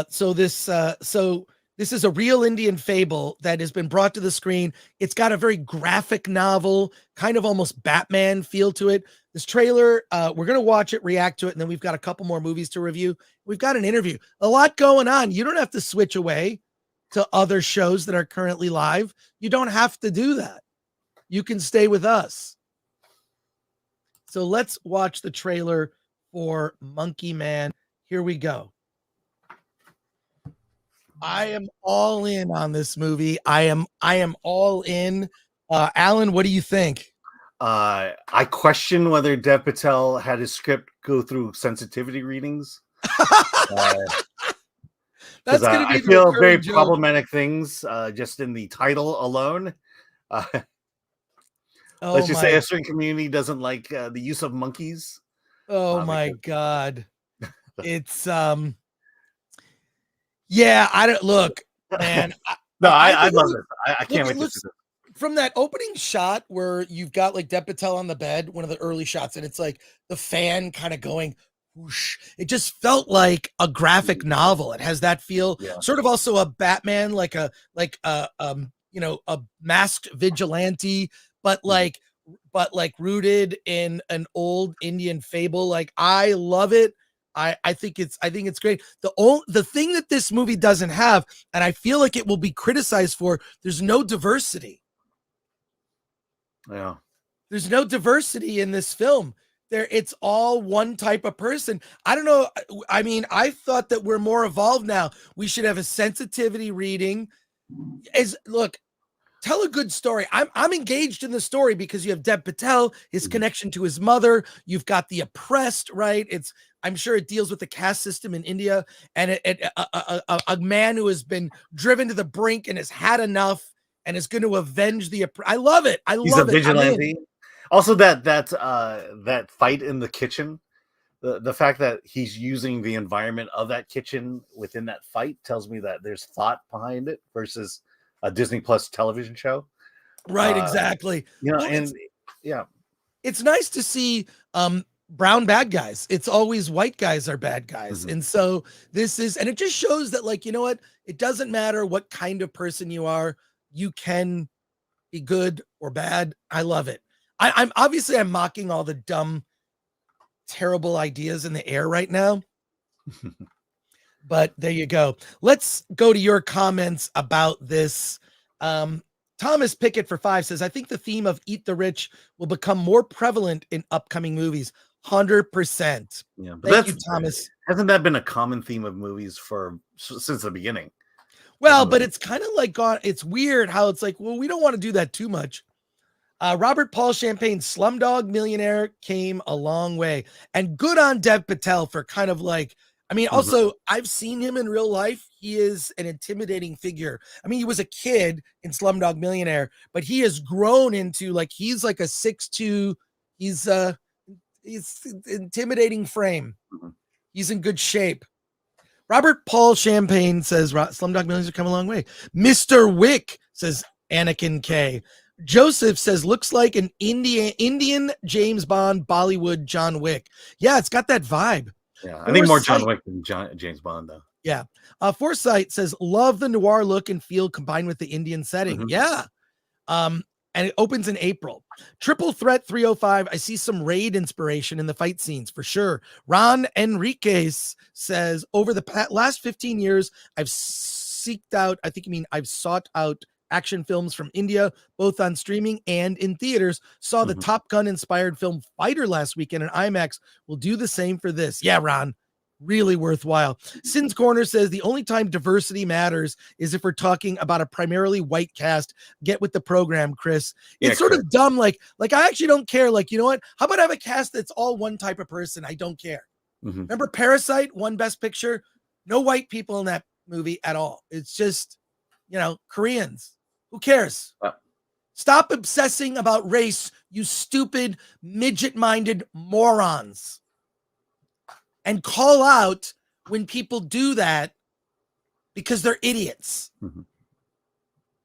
So this is a real Indian fable that has been brought to the screen. It's got a very graphic novel, kind of almost Batman feel to it. This trailer, we're going to watch it, react to it, and then we've got a couple more movies to review. We've got an interview, a lot going on. You don't have to switch away to other shows that are currently live. You don't have to do that. You can stay with us. So let's watch the trailer for Monkey Man. Here we go. I am all in on this movie. I am all in. Alan, what do you think? I question whether Dev Patel had his script go through sensitivity readings. That's going to be I feel very problematic things just in the title alone. Let's just say a certain community doesn't like the use of monkeys. Oh my God. It's yeah, I don't look, man. I love it. I can't wait to see this. From that opening shot where you've got like Dev Patel on the bed, one of the early shots, and it's like the fan kind of going whoosh. It just felt like a graphic novel. It has that feel, sort of also a Batman, like a masked vigilante, but like rooted in an old Indian fable. Like, I love it. I think it's great. The thing that this movie doesn't have, and I feel like it will be criticized for, there's no diversity. Yeah. There's no diversity in this film. It's all one type of person. I don't know. I mean, I thought that we're more evolved now. We should have a sensitivity reading. Look, tell a good story. I'm engaged in the story because you have Dev Patel, his connection to his mother. You've got the oppressed, right? I'm sure it deals with the caste system in India, and a man who has been driven to the brink and has had enough and is going to avenge the. I love it. He's a vigilante. Also, that fight in the kitchen, the fact that he's using the environment of that kitchen within that fight tells me that there's thought behind it versus a Disney Plus television show. Right, exactly. It's nice to see brown bad guys. It's always white guys are bad guys. And so and it just shows that, like, you know what? It doesn't matter what kind of person you are. You can be good or bad. I love it. I'm obviously mocking all the dumb, terrible ideas in the air right now. But there you go. Let's go to your comments about this. Thomas Pickett for 5 says, I think the theme of Eat the Rich will become more prevalent in upcoming movies. 100%. Yeah, but Thank you, Thomas. Hasn't that been a common theme of movies since the beginning? Well, but it's kind of like it's weird how it's like, well, we don't want to do that too much. Robert Paul Champagne's Slumdog Millionaire came a long way. And good on Dev Patel for kind of like, I mean, also, I've seen him in real life. He is an intimidating figure. I mean, he was a kid in Slumdog Millionaire, but he has grown into like, he's like a 6'2". He's intimidating frame. He's in good shape. Robert Paul Champagne says Slumdog Millionaires have come a long way. Mr. Wick says Anakin K. Joseph says looks like an Indian James Bond, Bollywood John Wick. Yeah, it's got that vibe. Yeah, I think more John Wick than James Bond, though. Yeah. Foresight says, love the noir look and feel combined with the Indian setting. Yeah. And it opens in April. Triple Threat 305. I see some Raid inspiration in the fight scenes for sure. Ron Enriquez says, over the last 15 years, I've sought out action films from India, both on streaming and in theaters. Saw the Top Gun inspired film Fighter last weekend in IMAX. Will do the same for this. Yeah, Ron, really worthwhile. Sin's Corner says the only time diversity matters is if we're talking about a primarily white cast. Get with the program, Chris. It's sort of dumb. Like I actually don't care. Like, you know what? How about have a cast that's all one type of person? I don't care. Remember Parasite won Best Picture? No white people in that movie at all. It's just, Koreans. Who cares? Stop obsessing about race, you stupid, midget-minded morons. And call out when people do that because they're idiots.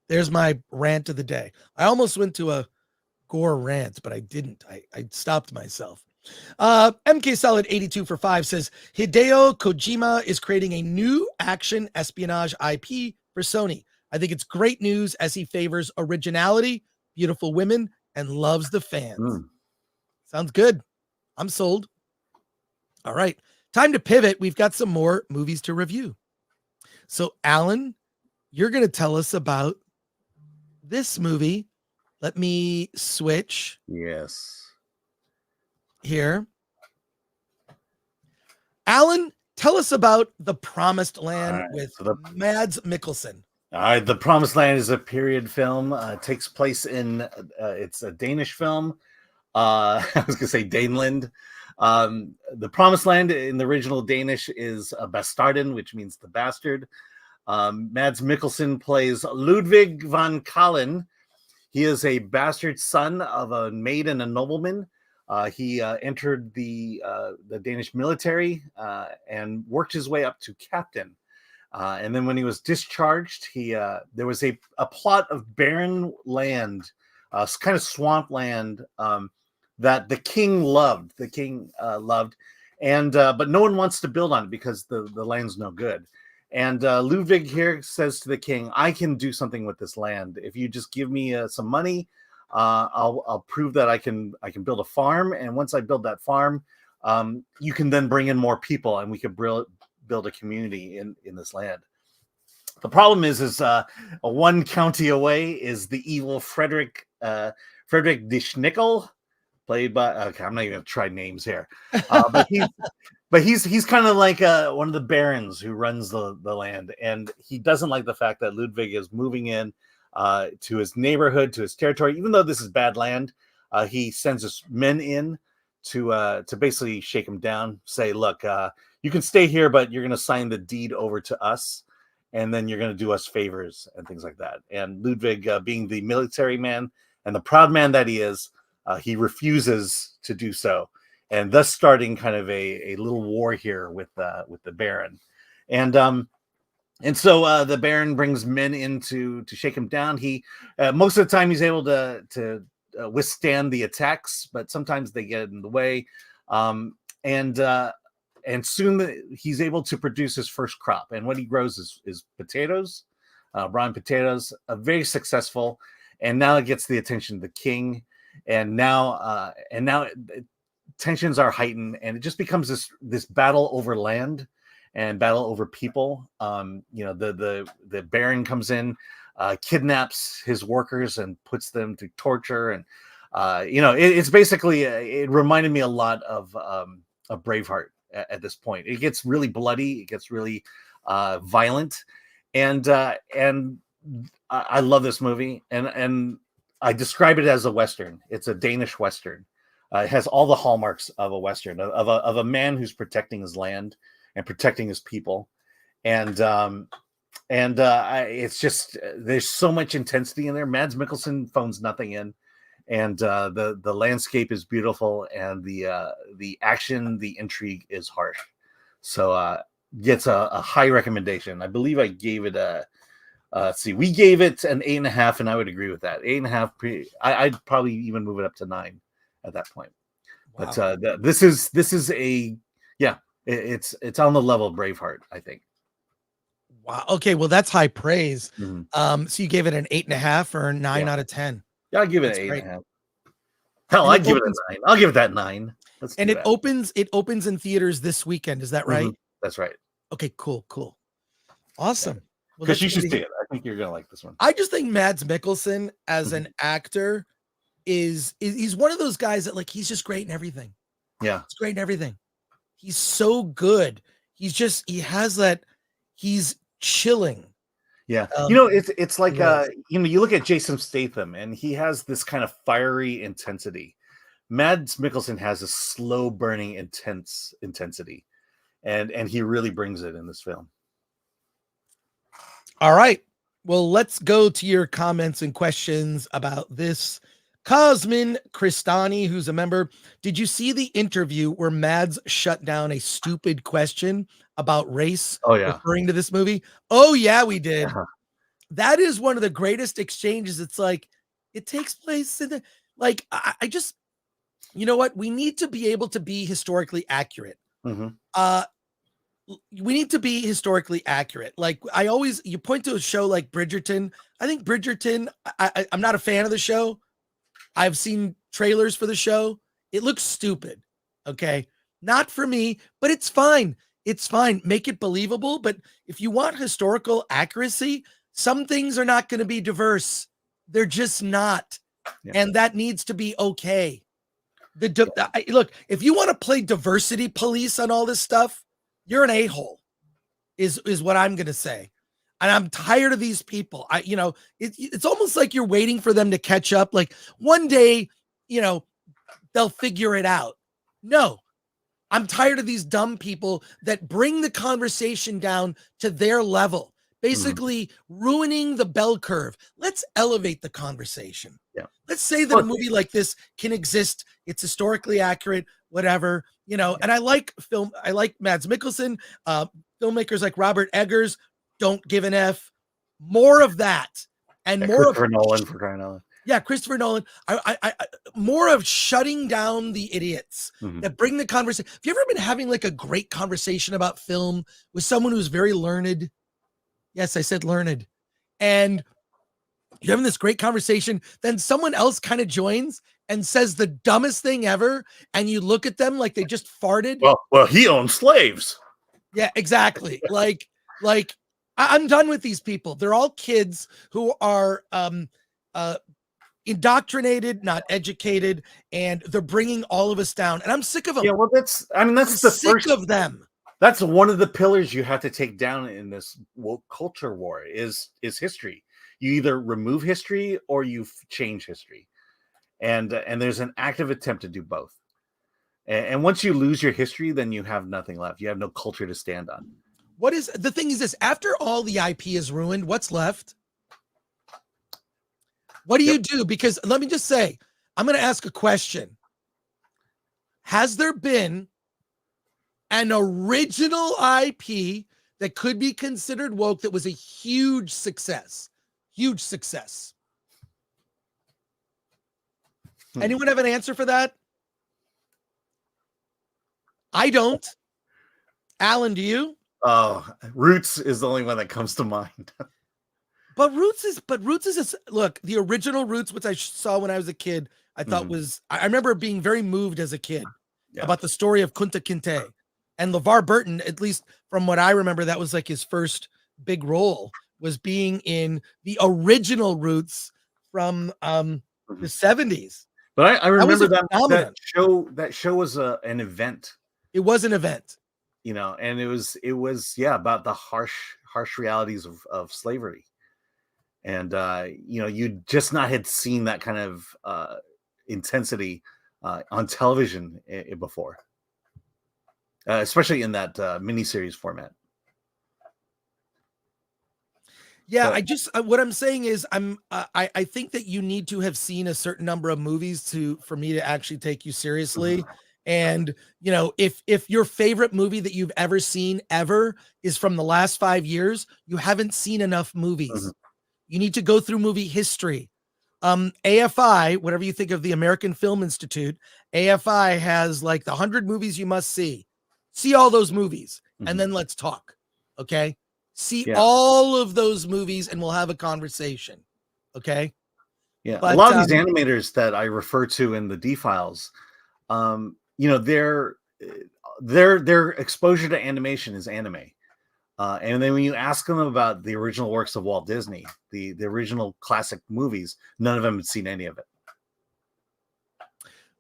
There's my rant of the day. I almost went to a Gore rant, but I didn't. I stopped myself. MK Solid 82 for 5 says, Hideo Kojima is creating a new action espionage IP for Sony. I think it's great news as he favors originality, beautiful women, and loves the fans. Sounds good. I'm sold. All right. Time to pivot. We've got some more movies to review. So, Alan, you're going to tell us about this movie. Let me switch. Yes. Here. Alan, tell us about The Promised Land with Mads Mikkelsen. All right, The Promised Land is a period film. Takes place in it's a Danish film. I was gonna say Daneland. The Promised Land in the original Danish is Bastarden, which means the bastard. Mads Mikkelsen plays Ludwig van Kallen. He is a bastard son of a maid and a nobleman. He entered the Danish military and worked his way up to captain. And then when he was discharged, there was a plot of barren land, kind of swamp land that the king loved. The king loved, and but no one wants to build on it because the land's no good. And Ludwig here says to the king, "I can do something with this land if you just give me some money. I'll prove that I can build a farm, and once I build that farm, you can then bring in more people, and we could build a community in this land." The problem is one county away is the evil Frederick de Schnickel, played by I'm not even gonna try names here, but he's kind of like one of the barons who runs the land, and he doesn't like the fact that Ludwig is moving in to his neighborhood, to his territory. Even though this is bad land, he sends his men in to basically shake him down, say, "Look, you can stay here, but you're going to sign the deed over to us, and then you're going to do us favors and things like that." And Ludwig, being the military man and the proud man that he is, he refuses to do so, and thus starting kind of a little war here with the Baron. And so the Baron brings men in to shake him down. He most of the time he's able to withstand the attacks, but sometimes they get in the way. And soon he's able to produce his first crop. And what he grows is potatoes, brown potatoes, very successful. And now it gets the attention of the king. And now tensions are heightened, and it just becomes this battle over land. and battle over people. The Baron comes in, kidnaps his workers and puts them to torture, and it's basically it reminded me a lot of Braveheart at this point. It gets really bloody, it gets really violent, and I love this movie, and I describe it as a Western. It's a Danish Western. It has all the hallmarks of a Western, of a man who's protecting his land and protecting his people. And it's just, there's so much intensity in there. Mads Mikkelsen phones nothing in. And the landscape is beautiful, and the action, the intrigue is harsh. So gets a high recommendation. I believe I gave it let's see, we gave it an 8.5, and I would agree with that. 8.5. I'd probably even move it up to 9 at that point. Wow. But this is it's on the level of Braveheart, I think. Wow. Okay, well, that's high praise. So you gave it an 8.5 or 9 out of 10? Yeah, I'll give it an 8.5. Hell, I'd give it a 9. I'll give it that 9. It opens in theaters this weekend. Is that right? That's right. Okay, cool. Awesome. Because you should see it. I think you're gonna like this one. I just think Mads Mikkelsen as an actor is he's one of those guys that, like, he's just great in everything. Yeah, he's great in everything. He's so good. He has that. He's chilling. Yeah, it's like you look at Jason Statham, and he has this kind of fiery intensity. Mads Mikkelsen has a slow burning intensity, and he really brings it in this film. All right. Well, let's go to your comments and questions about this. Cosmin Cristani, who's a member. Did you see the interview where Mads shut down a stupid question about race referring to this movie? Oh, yeah, we did. Uh-huh. That is one of the greatest exchanges. It's like, it takes place in I just, you know what? We need to be able to be historically accurate. We need to be historically accurate. Like, you point to a show like Bridgerton. I think Bridgerton, I'm not a fan of the show. I've seen trailers for the show. It looks stupid. Okay. Not for me, but it's fine. It's fine. Make it believable. But if you want historical accuracy, some things are not going to be diverse. They're just not. Yeah. And that needs to be okay. Look, if you want to play diversity police on all this stuff, you're an a-hole, is what I'm going to say. And I'm tired of these people. It's almost like you're waiting for them to catch up. Like, one day, they'll figure it out. No, I'm tired of these dumb people that bring the conversation down to their level, basically ruining the bell curve. Let's elevate the conversation. Yeah. Let's say that a movie like this can exist. It's historically accurate, whatever, and I like Mads Mikkelsen, filmmakers like Robert Eggers. Don't give an F. More of that, and more Christopher Nolan, for crying out loud. Yeah, Christopher Nolan. I more of shutting down the idiots that bring the conversation. Have you ever been having like a great conversation about film with someone who's very learned? Yes, I said learned. And you're having this great conversation, then someone else kind of joins and says the dumbest thing ever, and you look at them like they just farted. Well, he owns slaves. Yeah, exactly. like I'm done with these people. They're all kids who are indoctrinated, not educated, and they're bringing all of us down. And I'm sick of them. Yeah, well, that's the sick first of them. That's one of the pillars you have to take down in this woke culture war is history. You either remove history or you change history. And there's an active attempt to do both. And once you lose your history, then you have nothing left. You have no culture to stand on. What is the thing is this, after all the IP is ruined, what's left? What do you do? Because let me just say, I'm going to ask a question. Has there been an original IP that could be considered woke that was a huge success? Huge success. Anyone have an answer for that? I don't. Alan, do you? Oh, Roots is the only one that comes to mind. But Roots is look, the original Roots, which I saw when I was a kid, I thought I remember being very moved as a kid about the story of Kunta Kinte. And LeVar Burton, at least from what I remember, that was like his first big role, was being in the original Roots from the 70s. But I remember that phenomenon. that show was an event. It was an event. You know, and it was yeah, about the harsh realities of slavery. And you know, you just not had seen that kind of intensity on television before, especially in that miniseries format. Yeah, I just what I'm saying is I think that you need to have seen a certain number of movies for me to actually take you seriously. And you know, if your favorite movie that you've ever seen ever is from the last 5 years, you haven't seen enough movies. You need to go through movie history. AFI, whatever you think of the American Film Institute, AFI has like the 100 movies you must see. See all those movies, and then let's talk. Okay. See all of those movies and we'll have a conversation. Okay. Yeah. But, a lot of these animators that I refer to in the D files, you know, their exposure to animation is anime. And then when you ask them about the original works of Walt Disney, the original classic movies, none of them had seen any of it.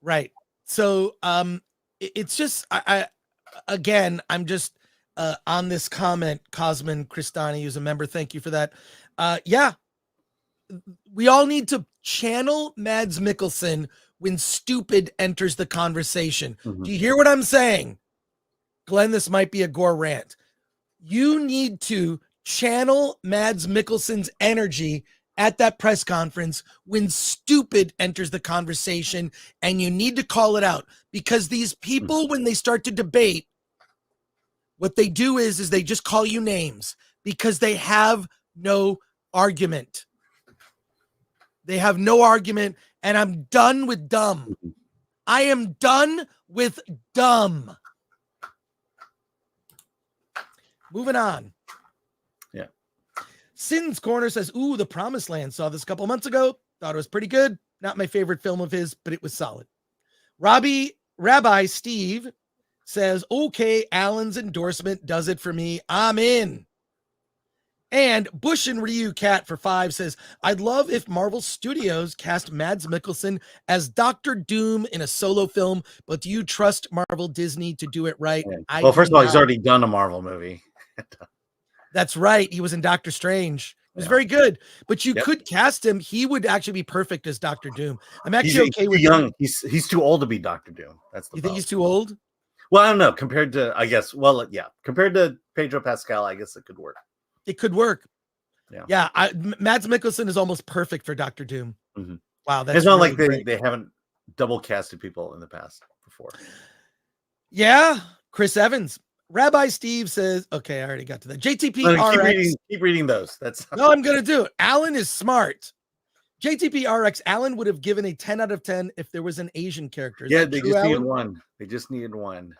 Right. So it's just I'm just on this comment, Cosmin Cristani, who's a member. Thank you for that. Yeah. We all need to channel Mads Mikkelsen when stupid enters the conversation. Do you hear what I'm saying? Glenn, this might be a Gore rant. You need to channel Mads Mikkelsen's energy at that press conference when stupid enters the conversation, and you need to call it out, because these people, when they start to debate, what they do is they just call you names because they have no argument. They have no argument, and I'm done with dumb. I am done with dumb. Moving on. Yeah. Sin's Corner says, ooh, The Promised Land. Saw this a couple months ago. Thought it was pretty good. Not my favorite film of his, but it was solid. Rabbi Steve says, okay, Alan's endorsement does it for me. I'm in. And Bush and Ryu Cat for 5 says, I'd love if Marvel Studios cast Mads Mikkelsen as Dr. Doom in a solo film, but do you trust Marvel Disney to do it right? Yeah. Well, first of all, he's already done a Marvel movie. That's right. He was in Doctor Strange. It was very good, but you could cast him. He would actually be perfect as Dr. Doom. I'm actually okay with young. He's too old to be Dr. Doom. That's the You think he's too old? Well, I don't know. Compared to, I guess, well, yeah, compared to Pedro Pascal, I guess it could work. It could work. Yeah. Mads Mikkelsen is almost perfect for Dr. Doom. Wow. That's it's not really like great. they haven't double casted people in the past before. Yeah. Chris Evans. Rabbi Steve says, okay, I already got to that. JTP keep reading those. That's no, I'm going to do it. Alan is smart. JTP RX, Alan would have given a 10 out of 10 if there was an Asian character. They just needed one. They just needed one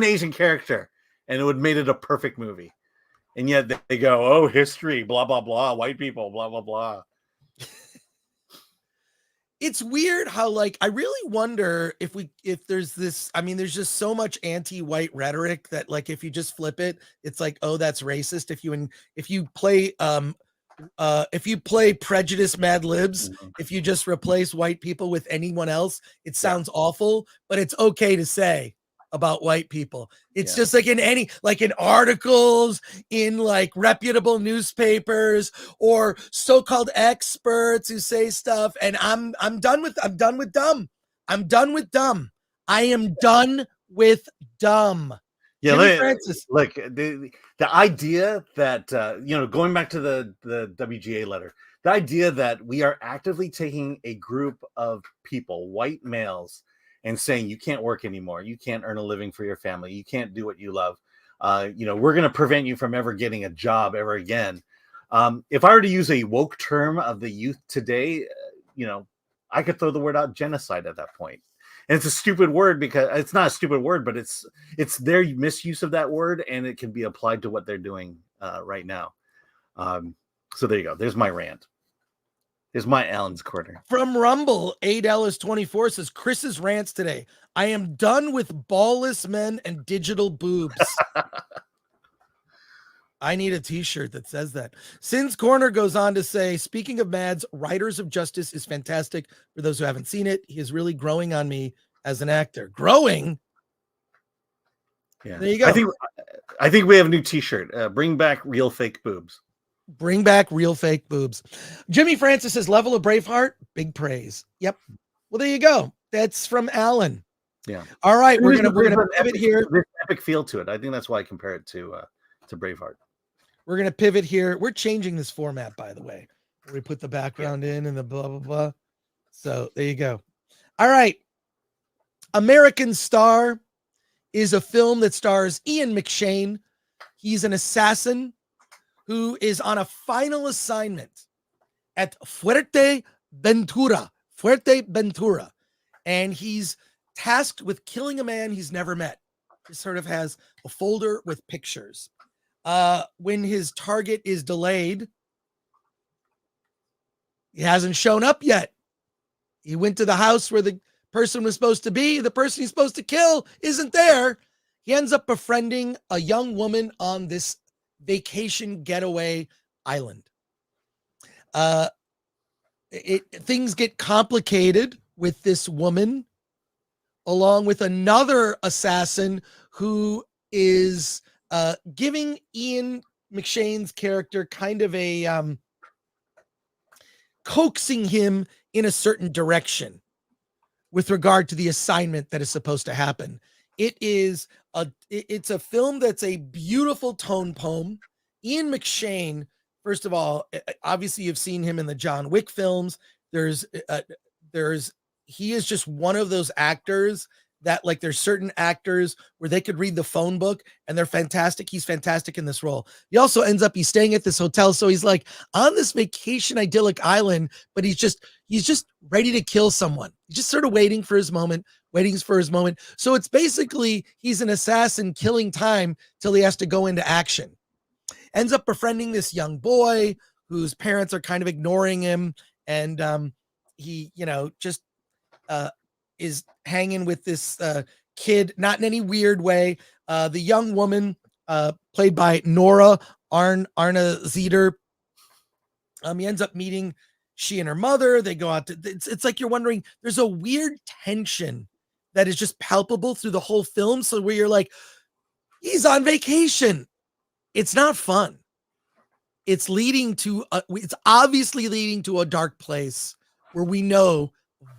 Asian character, and it would have made it a perfect movie. And yet they go, oh, history, blah, blah, blah, white people, blah, blah, blah. It's weird how, like, I really wonder if there's this, I mean, there's just so much anti-white rhetoric that, like, if you just flip it, it's like, oh, that's racist. If you play prejudice Mad Libs, if you just replace white people with anyone else, it sounds awful, but it's okay to say about white people. It's just like in articles, in like reputable newspapers or so-called experts who say stuff. And I'm done with dumb. I'm done with dumb. I am done with dumb. Yeah, Francis. Look, the idea that going back to the WGA letter, the idea that we are actively taking a group of people, white males, and saying you can't work anymore, you can't earn a living for your family, you can't do what you love. We're going to prevent you from ever getting a job ever again. If I were to use a woke term of the youth today, I could throw the word out genocide at that point. And it's a stupid word because it's not a stupid word, but it's their misuse of that word, and it can be applied to what they're doing right now. So there you go. There's my rant. is my Alan's corner. From Rumble, Adellis24 says, Chris's rants today. I am done with ballless men and digital boobs. I need a t-shirt that says that. Sin's Corner goes on to say, speaking of Mads, Riders of Justice is fantastic. For those who haven't seen it, he is really growing on me as an actor. Growing? Yeah. There you go. I think we have a new t-shirt. Bring back real fake boobs. Bring back real fake boobs. Jimmy Francis says, level of Braveheart, big praise. Yep. Well, there you go. That's from Alan. Yeah. All right, we're gonna pivot here. There's an epic feel to it. I think that's why I compare it to Braveheart. We're gonna pivot here. We're changing this format, by the way. Where we put the background in and the blah blah blah. So there you go. All right. American Star is a film that stars Ian McShane. He's an assassin who is on a final assignment at Fuerteventura, and he's tasked with killing a man he's never met. He sort of has a folder with pictures. When his target is delayed, he hasn't shown up yet. He went to the house where the person was supposed to be. The person he's supposed to kill isn't there. He ends up befriending a young woman on this vacation getaway island. Things get complicated with this woman, along with another assassin who is giving Ian McShane's character kind of a coaxing him in a certain direction with regard to the assignment that is supposed to happen. It's a film that's a beautiful tone poem. Ian McShane, first of all, obviously you've seen him in the John Wick films. He is just one of those actors that, like, there's certain actors where they could read the phone book and they're fantastic. He's fantastic in this role. He also ends up, he's staying at this hotel. So he's like on this vacation idyllic island, but he's just ready to kill someone. He's just sort of waiting for his moment. So it's basically, he's an assassin killing time till he has to go into action. Ends up befriending this young boy whose parents are kind of ignoring him. And he, is hanging with this kid, not in any weird way. The young woman, played by Nora Arna Zeder, he ends up meeting she and her mother. They go out to, it's like you're wondering, there's a weird tension that is just palpable through the whole film. So where you're like, he's on vacation. It's not fun. It's obviously leading to a dark place where we know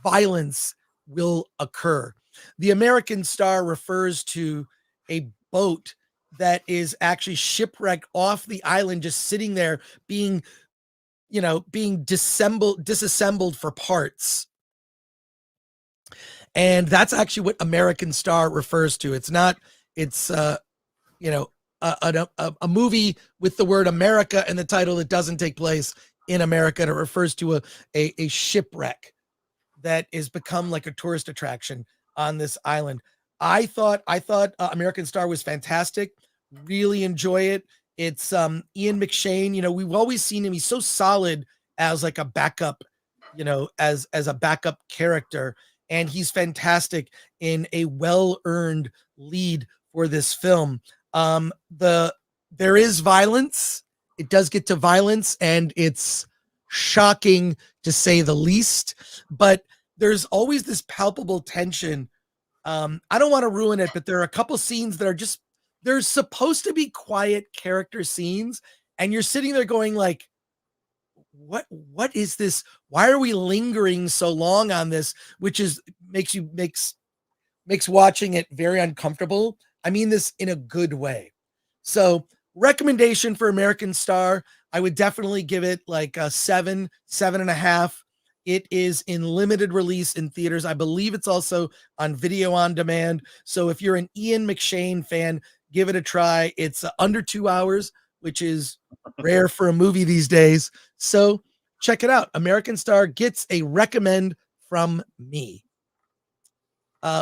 violence will occur. The American Star refers to a boat that is actually shipwrecked off the island, just sitting there being disassembled for parts. And that's actually what American Star refers to. It's a movie with the word America in the title that doesn't take place in America. And it refers to a shipwreck that has become like a tourist attraction on this island. I thought American Star was fantastic. Really enjoy it. It's Ian McShane. We've always seen him. He's so solid as like a backup, as a backup character. And he's fantastic in a well-earned lead for this film. There is violence. It does get to violence, and it's shocking to say the least, but there's always this palpable tension. I don't want to ruin it, but there are a couple scenes that are just, they're supposed to be quiet character scenes, and you're sitting there going like, what is this? Why are we lingering so long on this? Which makes watching it very uncomfortable. I mean this in a good way. So recommendation for American Star, I would definitely give it like a 7.5. It is in limited release in theaters. I believe it's also on video on demand. So if you're an Ian McShane fan, give it a try. It's under 2 hours, which is rare for a movie these days. So check it out. American Star gets a recommend from me.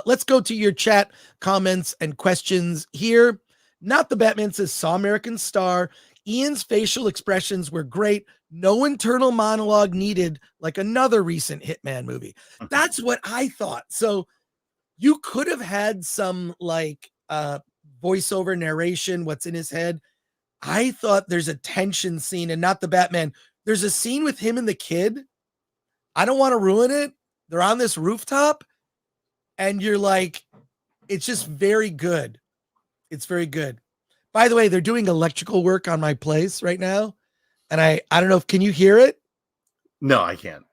Let's go to your chat comments and questions here. Not the Batman says, saw American Star. Ian's facial expressions were great. No internal monologue needed, like another recent Hitman movie. That's what I thought. So you could have had some like voiceover narration, what's in his head. I thought there's a tension scene and not the Batman. There's a scene with him and the kid. I don't want to ruin it. They're on this rooftop and you're like, it's just very good. It's very good. By the way, they're doing electrical work on my place right now. And I don't know if, can you hear it? No, I can't.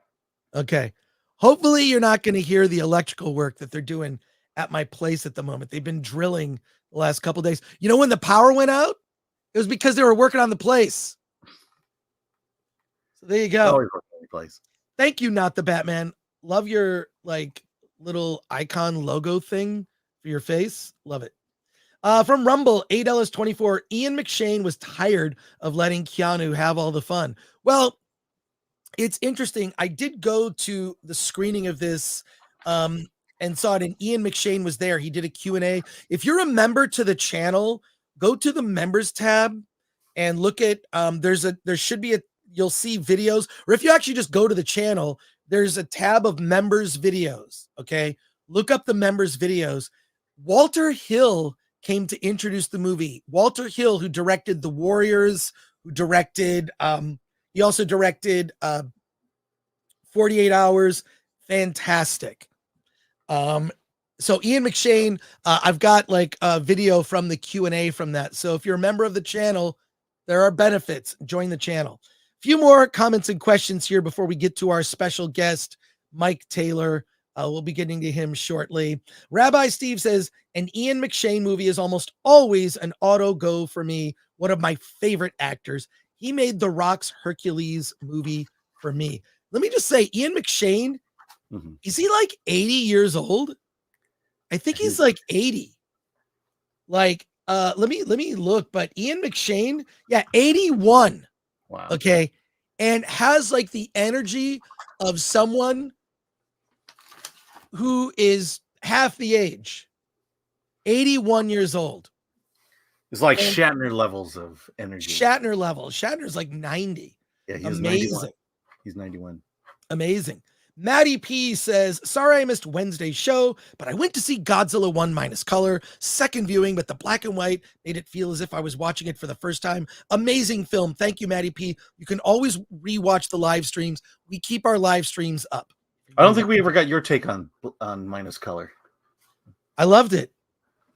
Okay. Hopefully you're not going to hear the electrical work that they're doing at my place at the moment. They've been drilling the last couple of days. You know, when the power went out, it was because they were working on the place. So there you go. Always working on the place. Thank you, Not the Batman. Love your like little icon logo thing for your face. Love it. From Rumble, $8.24. Ian McShane was tired of letting Keanu have all the fun. Well, it's interesting. I did go to the screening of this and saw it, and Ian McShane was there. He did a Q&A. If you're a member to the channel, go to the members tab and look at there should be you'll see videos, or if you actually just go to the channel, there's a tab of members videos. Okay. Look up the members videos. Walter Hill came to introduce the movie. Walter Hill, who directed The Warriors, who directed, he also directed 48 Hours. Fantastic. So Ian McShane, I've got like a video from the Q&A from that. So if you're a member of the channel, there are benefits. Join the channel. A few more comments and questions here before we get to our special guest, Mike Taylor. We'll be getting to him shortly. Rabbi Steve says, an Ian McShane movie is almost always an auto go for me. One of my favorite actors. He made The Rock's Hercules movie for me. Let me just say, Ian McShane, is he like 80 years old? I think he's like 80. Like, let me look, but Ian McShane, yeah, 81. Wow. Okay. And has like the energy of someone who is half the age, 81 years old. It's like Shatner levels of energy. Shatner levels. Shatner's like 90. Yeah, he's amazing. 91. He's 91. Amazing. Maddie P says, sorry I missed Wednesday's show, but I went to see Godzilla 1 minus color, second viewing, but the black and white made it feel as if I was watching it for the first time. Amazing film. Thank you, Maddie P. You can always rewatch the live streams. We keep our live streams up. I don't think we ever got your take on minus color. I loved it.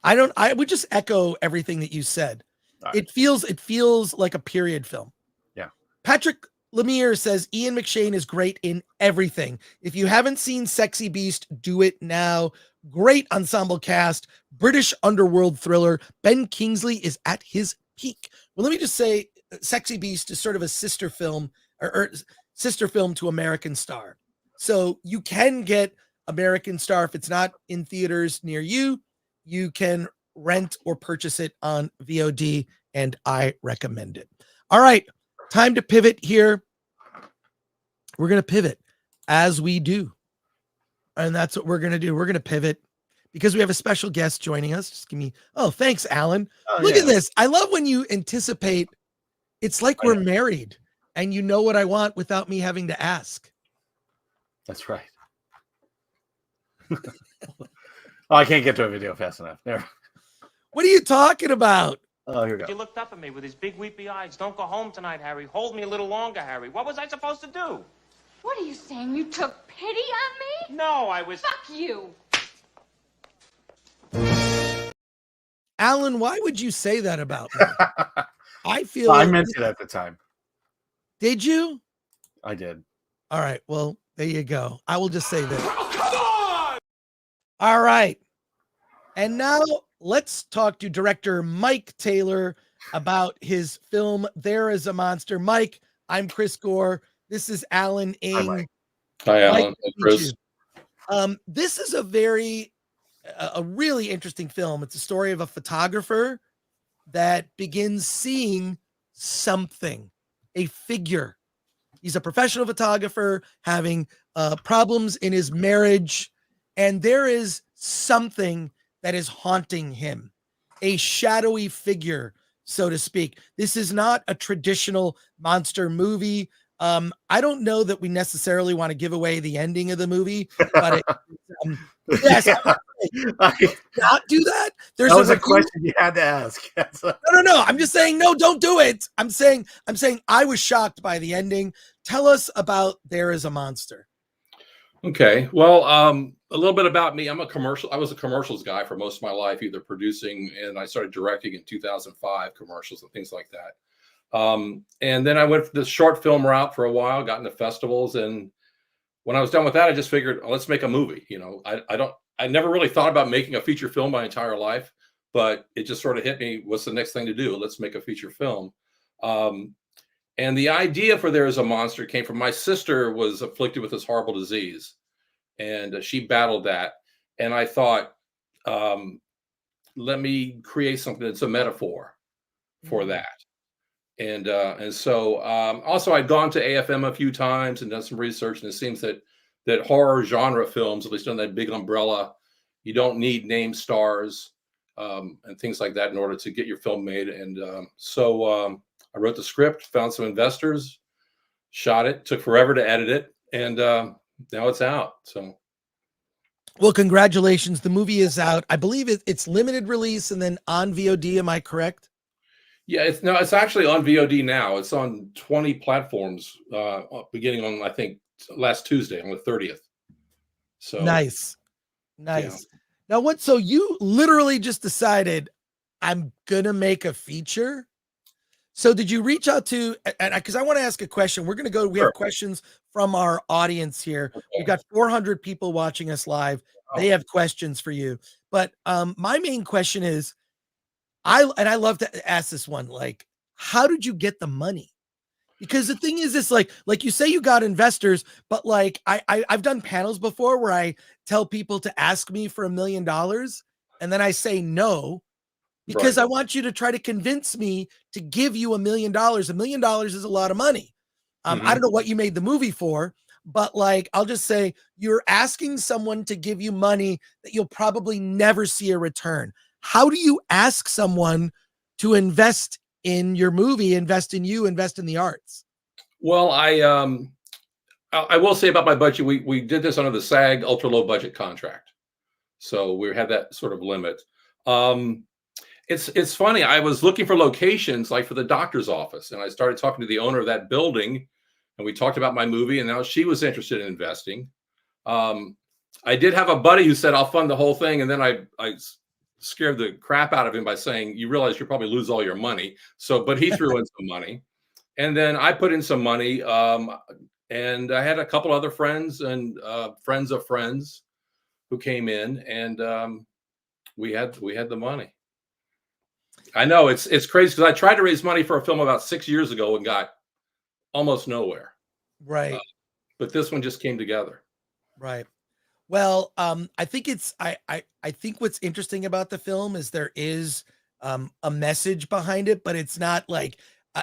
I would just echo everything that you said. Right. It feels like a period film. Yeah. Patrick Lemire says Ian McShane is great in everything. If you haven't seen Sexy Beast, do it now. Great ensemble cast, British underworld thriller. Ben Kingsley is at his peak. Well, let me just say Sexy Beast is sort of a sister film or sister film to American Star. So you can get American Star if it's not in theaters near you. You can rent or purchase it on VOD, and I recommend it. All right, time to pivot here. We're going to pivot as we do. And that's what we're going to do. We're going to pivot because we have a special guest joining us. Just give me, oh, thanks, Alan. Look at this. I love when you anticipate. It's like we're married and you know what I want without me having to ask. That's right. Oh, I can't get to a video fast enough. There. What are you talking about? Oh, here we go. He looked up at me with his big weepy eyes. Don't go home tonight, Harry. Hold me a little longer, Harry. What was I supposed to do? What are you saying? You took pity on me? No, I was... Fuck you. Alan, why would you say that about me? I feel I meant it at the time. Did you? I did. All right. Well, there you go. I will just say this. Oh, come on! All right. And now let's talk to director Mike Taylor about his film, There Is a Monster. Mike, I'm Chris Gore. This is Alan Ing. Hi, Alan. Hey, Chris. This is a really interesting film. It's a story of a photographer that begins seeing something, a figure. He's a professional photographer having problems in his marriage, and there is something that is haunting him, a shadowy figure so to speak. This is not a traditional monster movie. I don't know that we necessarily want to give away the ending of the movie, but yes, Yeah. not do that. There's That was a review. question you had to ask. No. I'm just saying, no, don't do it. I'm saying I was shocked by the ending. Tell us about There Is a Monster. Okay. Well, a little bit about me. I was a commercials guy for most of my life, either producing, and I started directing in 2005 commercials and things like that. And then I went the short film route for a while, got into festivals. And when I was done with that, I just figured, let's make a movie. You know, I never really thought about making a feature film my entire life, but it just sort of hit me. What's the next thing to do? Let's make a feature film. And the idea for There Is a Monster came from my sister was afflicted with this horrible disease, and she battled that. And I thought, let me create something that's a metaphor for that. And so also I'd gone to AFM a few times and done some research, and it seems that horror genre films, at least on that big umbrella, you don't need named stars and things like that in order to get your film made. And so I wrote the script, found some investors, shot it, took forever to edit it, and now it's out. So, well, congratulations. The movie is out. I believe it's limited release and then on VOD. Am I correct? Yeah, it's actually on VOD now. It's on 20 platforms, beginning on, I think, last Tuesday on the 30th. So nice. Yeah. Now so you literally just decided, I'm gonna make a feature? So did you reach out to, and because I want to ask a question, we Sure. have questions from our audience here. Okay. We've got 400 people watching us live. They have questions for you. But my main question is, I love to ask this one, like, how did you get the money? Because the thing is this, like you say you got investors, but like I've done panels before where I tell people to ask me for $1 million and then I say no, because I want you to try to convince me to give you $1 million. $1 million is a lot of money. I don't know what you made the movie for, but like, I'll just say you're asking someone to give you money that you'll probably never see a return. How do you ask someone to invest in your movie, invest in you, invest in the arts? Well, I will say about my budget, we did this under the SAG ultra low budget contract. So we had that sort of limit. It's funny. I was looking for locations like for the doctor's office, and I started talking to the owner of that building, and we talked about my movie, and now she was interested in investing. I did have a buddy who said, I'll fund the whole thing. And then I scared the crap out of him by saying, you realize you'll probably lose all your money. But he threw in some money, and then I put in some money. And I had a couple other friends and friends of friends who came in, and we had the money. I know it's crazy because I tried to raise money for a film about 6 years ago and got almost nowhere. Right. But this one just came together. Right. Well, I think I think what's interesting about the film is there is a message behind it, but it's not like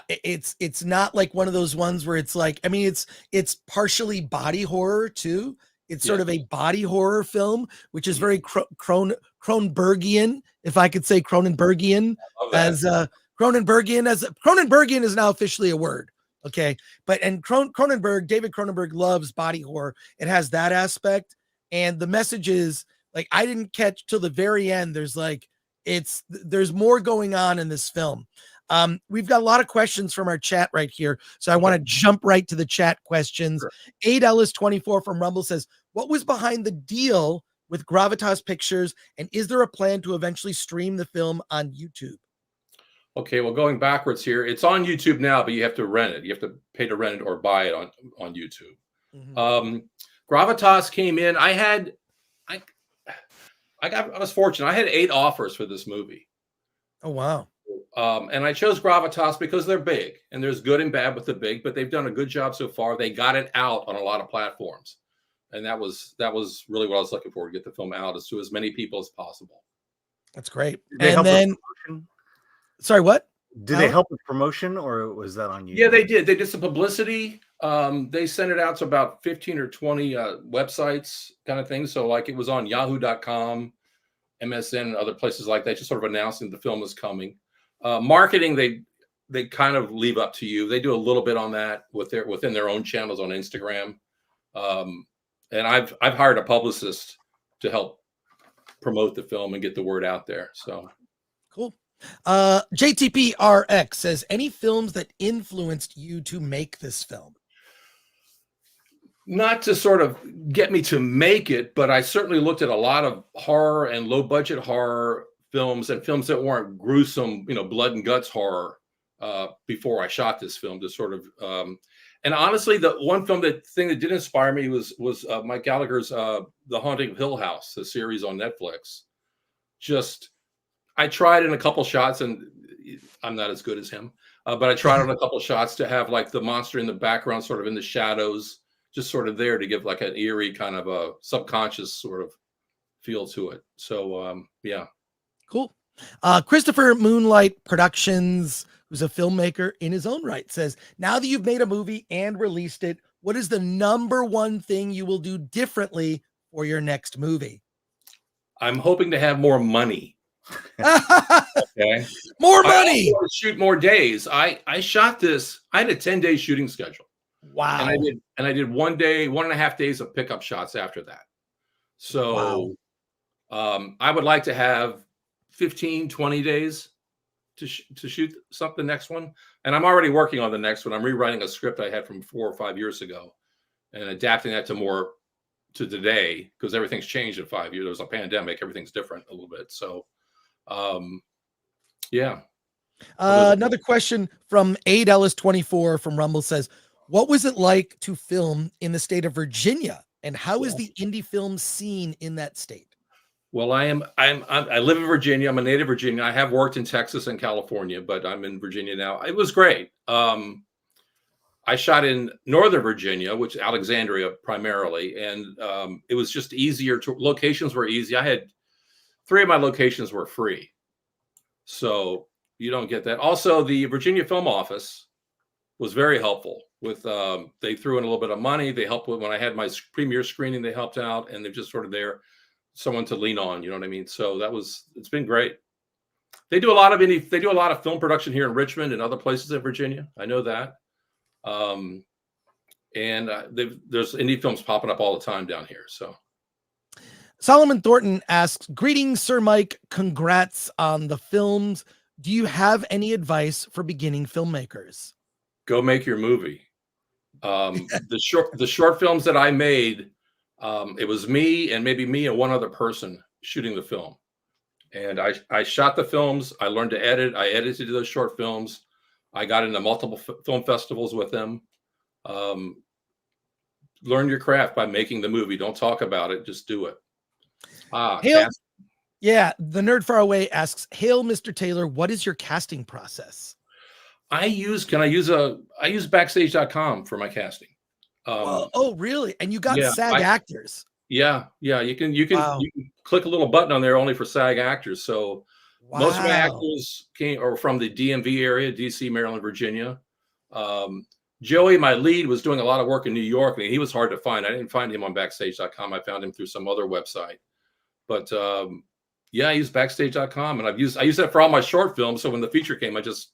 it's not like one of those ones where it's like, I mean, it's partially body horror too. It's sort of a body horror film, which is very Cronenbergian, if I could say Cronenbergian, as Cronenbergian is now officially a word. Okay. David Cronenberg loves body horror. It has that aspect. And the message is like, I didn't catch till the very end. There's more going on in this film. We've got a lot of questions from our chat right here. So I want to jump right to the chat questions. Sure. 8Ellis24 from Rumble says, what was behind the deal with Gravitas Pictures? And is there a plan to eventually stream the film on YouTube? Okay, well, going backwards here, it's on YouTube now, but you have to rent it. You have to pay to rent it or buy it on YouTube. Mm-hmm. Gravitas came in. I was fortunate. I had 8 offers for this movie. Oh, wow. And I chose Gravitas because they're big, and there's good and bad with the big, but they've done a good job so far. They got it out on a lot of platforms. And that was really what I was looking for, to get the film out to as many people as possible. That's great. And then, sorry, what? Did they help with promotion, or was that on you? Yeah, they did. They did some publicity. They sent it out to about 15 or 20 websites kind of thing. So like it was on yahoo.com, MSN, and other places like that, just sort of announcing the film was coming. Marketing, they kind of leave up to you. They do a little bit on that within their own channels on Instagram. And I've hired a publicist to help promote the film and get the word out there. So cool. JTPRX says, any films that influenced you to make this film? Not to sort of get me to make it, but I certainly looked at a lot of horror and low budget horror films and films that weren't gruesome, blood and guts horror before I shot this film to sort of, and honestly, the one thing that did inspire me was Mike Gallagher's The Haunting of Hill House, the series on Netflix. I tried in a couple shots, and I'm not as good as him, but I tried on a couple shots to have like the monster in the background, sort of in the shadows, just sort of there to give like an eerie kind of a subconscious sort of feel to it. So yeah. Cool. Christopher Moonlight Productions, who's a filmmaker in his own right, says, now that you've made a movie and released it, what is the number one thing you will do differently for your next movie? I'm hoping to have more money. Okay. More money. I shoot more days. I shot this. I had a 10-day shooting schedule. Wow. And I did 1 day, 1.5 days of pickup shots after that. So I would like to have 15, 20 days to shoot the next one. And I'm already working on the next one. I'm rewriting a script I had from 4 or 5 years ago and adapting that to today, because everything's changed in 5 years. There was a pandemic. Everything's different a little bit. So, yeah. Another question from Ellis24 from Rumble says, what was it like to film in the state of Virginia, and how is the indie film scene in that state? Well, I live in Virginia. I'm a native Virginian. I have worked in Texas and California, but I'm in Virginia now. It was great. I shot in Northern Virginia, which is Alexandria primarily, and it was just easier. Locations were easy. I had 3 of my locations were free, so you don't get that. Also, the Virginia Film Office was very helpful with, they threw in a little bit of money. They helped with when I had my premiere screening, they helped out, and they're just sort of there, someone to lean on, you know what I mean? So it's been great. They do a lot of film production here in Richmond and other places in Virginia. I know that. And there's indie films popping up all the time down here. So Solomon Thornton asks, greetings, Sir Mike. Congrats on the films. Do you have any advice for beginning filmmakers? Go make your movie. The short films that I made, it was me and maybe me and one other person shooting the film. And I shot the films. I learned to edit. I edited those short films. I got into multiple film festivals with them. Learn your craft by making the movie. Don't talk about it. Just do it. Yeah. The Nerd Far Away asks, hail, Mr. Taylor. What is your casting process? I use backstage.com for my casting. Oh, really? And you got SAG actors. Yeah. You can click a little button on there only for SAG actors. So most of my actors are from the DMV area, DC, Maryland, Virginia. Joey, my lead, was doing a lot of work in New York. I mean, he was hard to find. I didn't find him on backstage.com. I found him through some other website. But I use backstage.com, and I use that for all my short films. So when the feature came, I just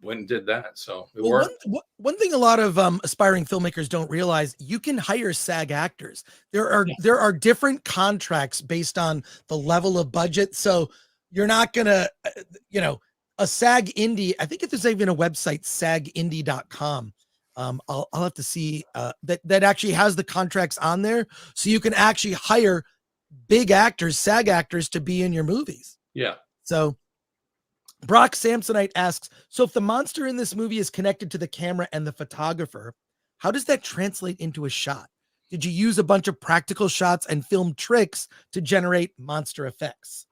went and did that. So it worked. One thing a lot of aspiring filmmakers don't realize, you can hire SAG actors. There are different contracts based on the level of budget. So you're not gonna, a SAG indie. I think if there's even a website, sagindie.com. I'll have to see that actually has the contracts on there, so you can actually hire big actors, SAG actors, to be in your movies. Yeah. So Brock Samsonite asks, so if the monster in this movie is connected to the camera and the photographer, how does that translate into a shot? Did you use a bunch of practical shots and film tricks to generate monster effects?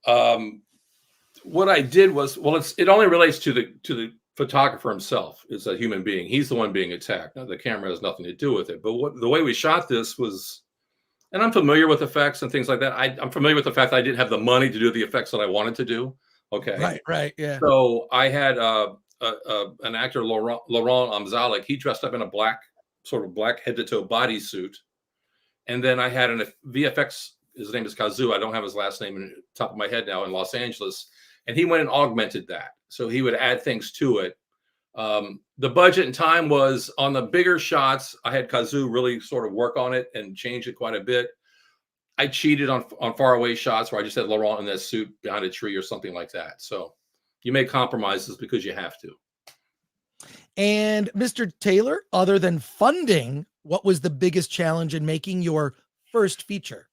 What I did was, it only relates to the photographer himself. Is a human being. He's the one being attacked. Now, the camera has nothing to do with it. But the way we shot this was, and I'm familiar with effects and things like that. I'm familiar with the fact that I didn't have the money to do the effects that I wanted to do. Okay. Right. Yeah. So I had an actor, Laurent Amzalek. He dressed up in a black head to toe bodysuit. And then I had a VFX, his name is Kazu. I don't have his last name in the top of my head now, in Los Angeles. and he went and augmented that. So he would add things to it. The budget and time was on the bigger shots. I had Kazoo really sort of work on it and change it quite a bit. I cheated on faraway shots where I just had Laurent in that suit behind a tree or something like that. So you make compromises because you have to. And Mr. Taylor, other than funding, what was the biggest challenge in making your first feature?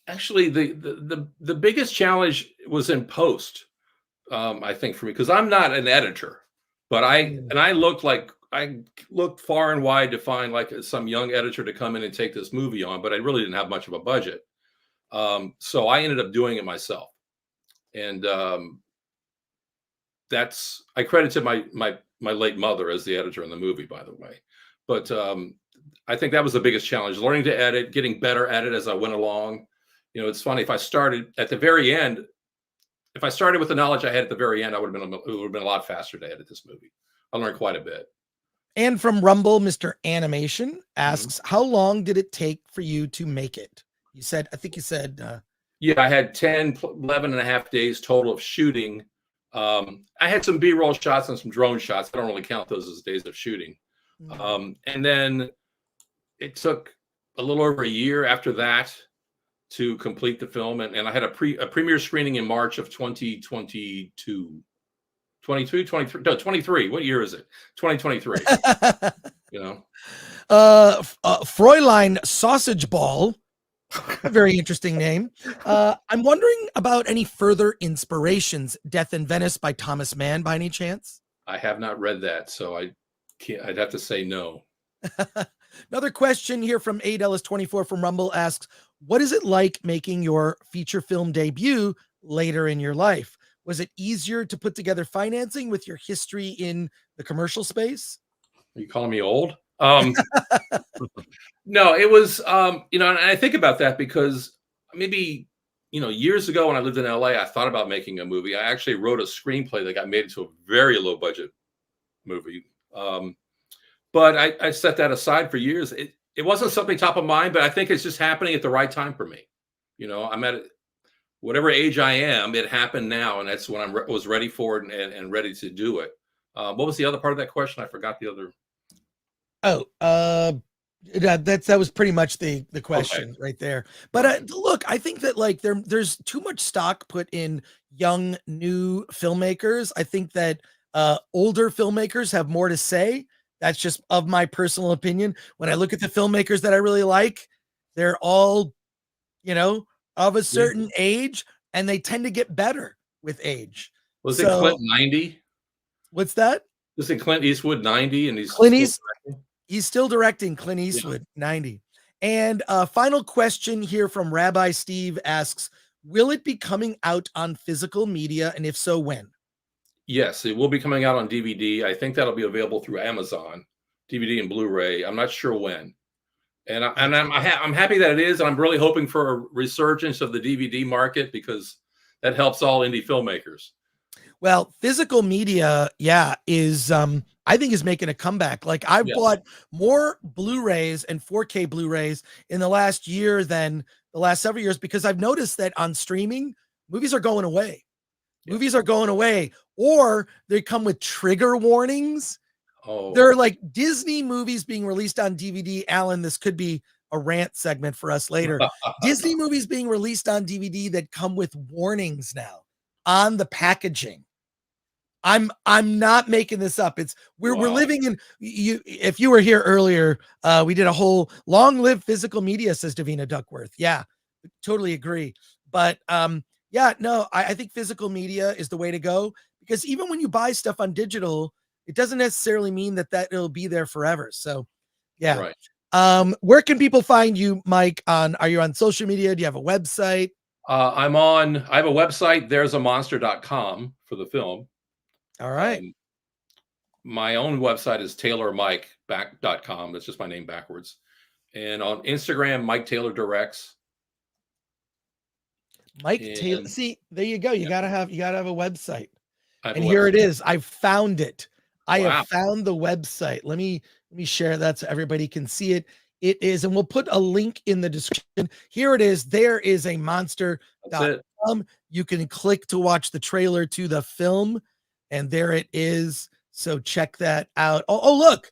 Actually, the biggest challenge was in post. I think for me, because I'm not an editor, but I looked far and wide to find like some young editor to come in and take this movie on, but I really didn't have much of a budget. So I ended up doing it myself. And I credit to my late mother as the editor in the movie, by the way. But I think that was the biggest challenge, learning to edit, getting better at it as I went along. You know, it's funny, if I started at the very end, if I started with the knowledge I had at the very end, it would have been a lot faster to edit this movie. I learned quite a bit. And from Rumble, Mr. Animation asks, how long did it take for you to make it? I think you said. Yeah, I had 11 and a half days total of shooting. I had some B-roll shots and some drone shots. I don't really count those as days of shooting. And then it took a little over a year after that to complete the film. And I had a premiere screening in March of 2022. 23. What year is it? 2023. You know? Fräulein Sausage Ball. Very interesting name. I'm wondering about any further inspirations. Death in Venice by Thomas Mann, by any chance? I have not read that, so I'd have to say no. Another question here from Adelis24 from Rumble asks, what is it like making your feature film debut later in your life? Was it easier to put together financing with your history in the commercial space? Are you calling me old? No, it was, and I think about that because maybe, years ago when I lived in LA, I thought about making a movie. I actually wrote a screenplay that got made into a very low budget movie. But I set that aside for years. It wasn't something top of mind, but I think it's just happening at the right time for me. I'm at whatever age I am, it happened now. And that's when I was ready for it and ready to do it. What was the other part of that question? I forgot the other. That was pretty much the question right there. But look, I think that like there's too much stock put in young, new filmmakers. I think that older filmmakers have more to say. That's just of my personal opinion. When I look at the filmmakers that I really like, they're all, of a certain age, and they tend to get better with age. Was it Clint 90? What's that? Was it Clint Eastwood 90? And he's still directing. Clint Eastwood 90. And final question here from Rabbi Steve asks, will it be coming out on physical media? And if so, when? Yes, it will be coming out on DVD. I think that'll be available through Amazon, DVD and Blu-ray. I'm not sure when. And I'm happy that it is. And I'm really hoping for a resurgence of the DVD market because that helps all indie filmmakers. Well, physical media, is I think is making a comeback. Like I've bought more Blu-rays and 4K Blu-rays in the last year than the last several years because I've noticed that on streaming, movies are going away. Movies are going away, or they come with trigger warnings. They're like Disney movies being released on DVD. Alan, this could be a rant segment for us later. Disney movies being released on DVD that come with warnings now on the packaging. I'm not making this up. We're living in you. If you were here earlier, we did a whole long live physical media, says Davina Duckworth. Yeah, totally agree. But I think physical media is the way to go because even when you buy stuff on digital, it doesn't necessarily mean that it'll be there forever. So yeah. Right. Where can people find you, Mike? Are you on social media? Do you have a website? I have a website, there'samonster.com for the film. All right. My own website is taylormike.com. That's just my name backwards. And on Instagram, Mike Taylor Directs. Taylor. See, there you go. You gotta have a website. And here it is. I found it. I have found the website. Let me share that so everybody can see it. It is, and we'll put a link in the description. Here it is. There is a monster.com. You can click to watch the trailer to the film, and there it is. So check that out. Oh look.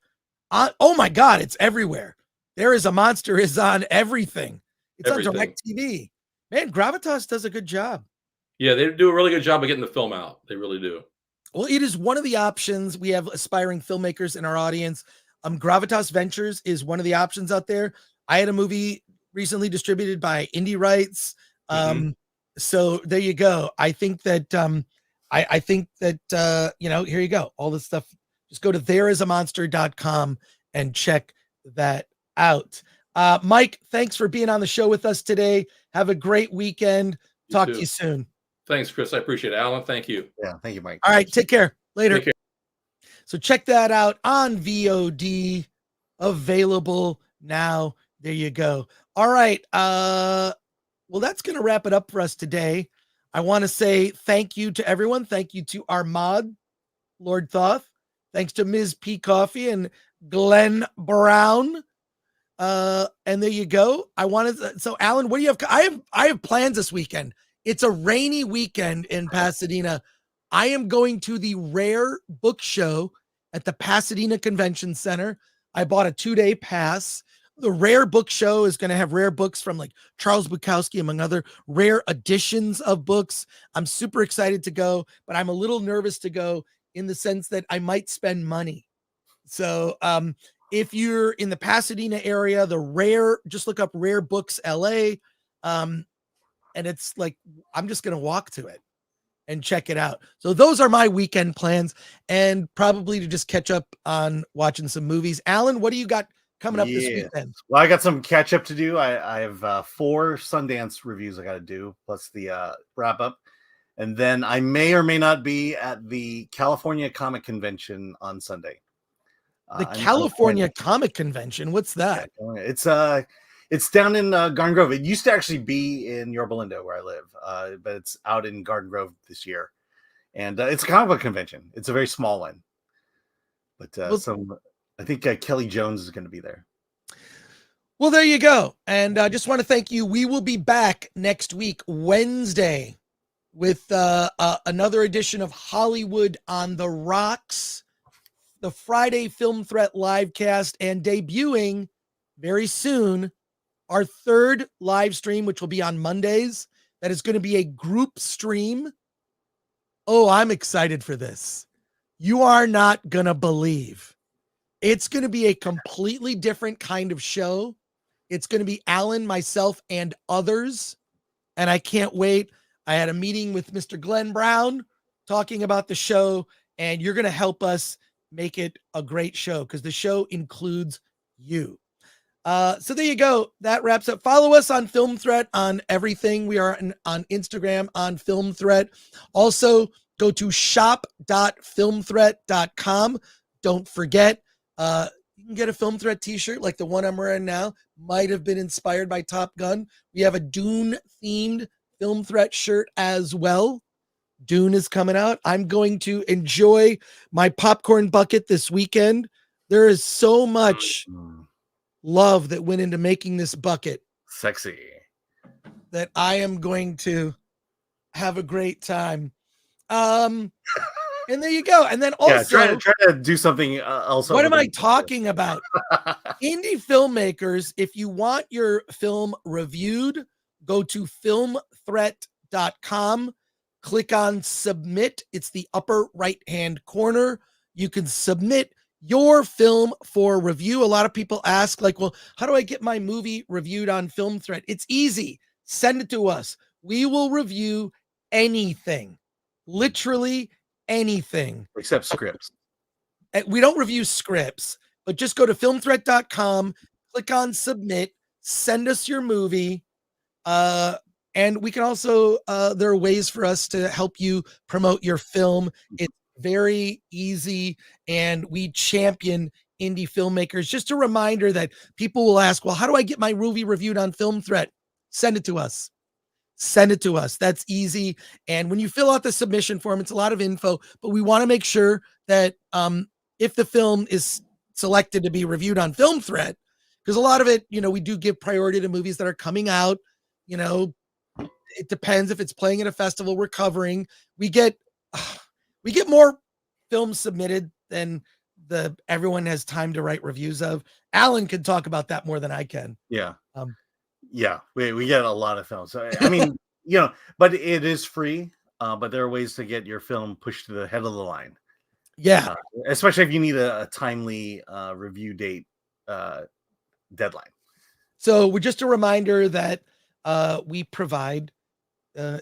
Oh my God, it's everywhere. There is a monster is on everything. It's on DirecTV. Man, Gravitas does a good job. Yeah, they do a really good job of getting the film out. They really do. Well, it is one of the options. We have aspiring filmmakers in our audience. Gravitas Ventures is one of the options out there. I had a movie recently distributed by Indie Rights. So there you go. I think that here you go. All this stuff. Just go to thereisamonster.com and check that out. Mike, thanks for being on the show with us today. Have a great weekend. Talk to you soon. Thanks, Chris. I appreciate it. Alan, thank you. Yeah, thank you, Mike. All right, take care. Later. Take care. So check that out on VOD, available now. There you go. All right. Well, that's going to wrap it up for us today. I want to say thank you to everyone. Thank you to our mod, Lord Thoth. Thanks to Ms. P. Coffee and Glenn Brown. And there you go. So Alan, what do you have? I have plans this weekend. It's a rainy weekend in Pasadena. I am going to the Rare Book Show at the Pasadena Convention Center. I bought a 2-day pass. The Rare Book Show is going to have rare books from like Charles Bukowski, among other rare editions of books. I'm super excited to go, but I'm a little nervous to go in the sense that I might spend money. So if you're in the Pasadena area, just look up Rare Books LA. And it's like, I'm just going to walk to it and check it out. So those are my weekend plans, and probably to just catch up on watching some movies. Alan, what do you got coming up this weekend? Well, I got some catch up to do. I have 4 Sundance reviews I got to do, plus the wrap up. And then I may or may not be at the California Comic Convention on Sunday. The California Comic Convention? What's that? It's down in Garden Grove. It used to actually be in Yorba Linda, where I live, but it's out in Garden Grove this year. And it's a comic book convention. It's a very small one. But I think Kelly Jones is going to be there. Well, there you go. And I just want to thank you. We will be back next week, Wednesday, with another edition of Hollywood on the Rocks, the Friday Film Threat livecast, and debuting very soon our 3rd live stream, which will be on Mondays. That is going to be a group stream. Oh, I'm excited for this. You are not going to believe. It's going to be a completely different kind of show. It's going to be Alan, myself, and others. And I can't wait. I had a meeting with Mr. Glenn Brown talking about the show, and you're going to help us make it a great show because the show includes you. So there you go. That wraps up. Follow us on Film Threat on everything. We are on Instagram on Film Threat. Also, go to shop.filmthreat.com. Don't forget, you can get a Film Threat t-shirt like the one I'm wearing now. Might have been inspired by Top Gun. We have a Dune themed Film Threat shirt as well. Dune is coming out. I'm going to enjoy my popcorn bucket this weekend. There is so much love that went into making this bucket. Sexy. That I am going to have a great time. And there you go. And then also, try to do something else. What am I talking about? Indie filmmakers, if you want your film reviewed, go to filmthreat.com. Click on submit. It's the upper right-hand corner. You can submit your film for review. A lot of people ask, like, well, how do I get my movie reviewed on Film Threat? It's easy. Send it to us. We will review anything, literally anything. Except scripts. We don't review scripts, but just go to filmthreat.com, click on submit, send us your movie. And we can also, there are ways for us to help you promote your film. It's very easy, and we champion indie filmmakers. Just a reminder that people will ask, well, how do I get my movie reviewed on Film Threat? Send it to us. Send it to us. That's easy. And when you fill out the submission form, it's a lot of info, but we want to make sure that if the film is selected to be reviewed on Film Threat, because a lot of it, we do give priority to movies that are coming out. It depends if it's playing at a festival we're covering. We get more films submitted than everyone has time to write reviews of. Alan can talk about that more than I can. Yeah. We get a lot of films. I mean, but it is free. But there are ways to get your film pushed to the head of the line. Yeah. Especially if you need a timely review date deadline. So we're just a reminder that we provide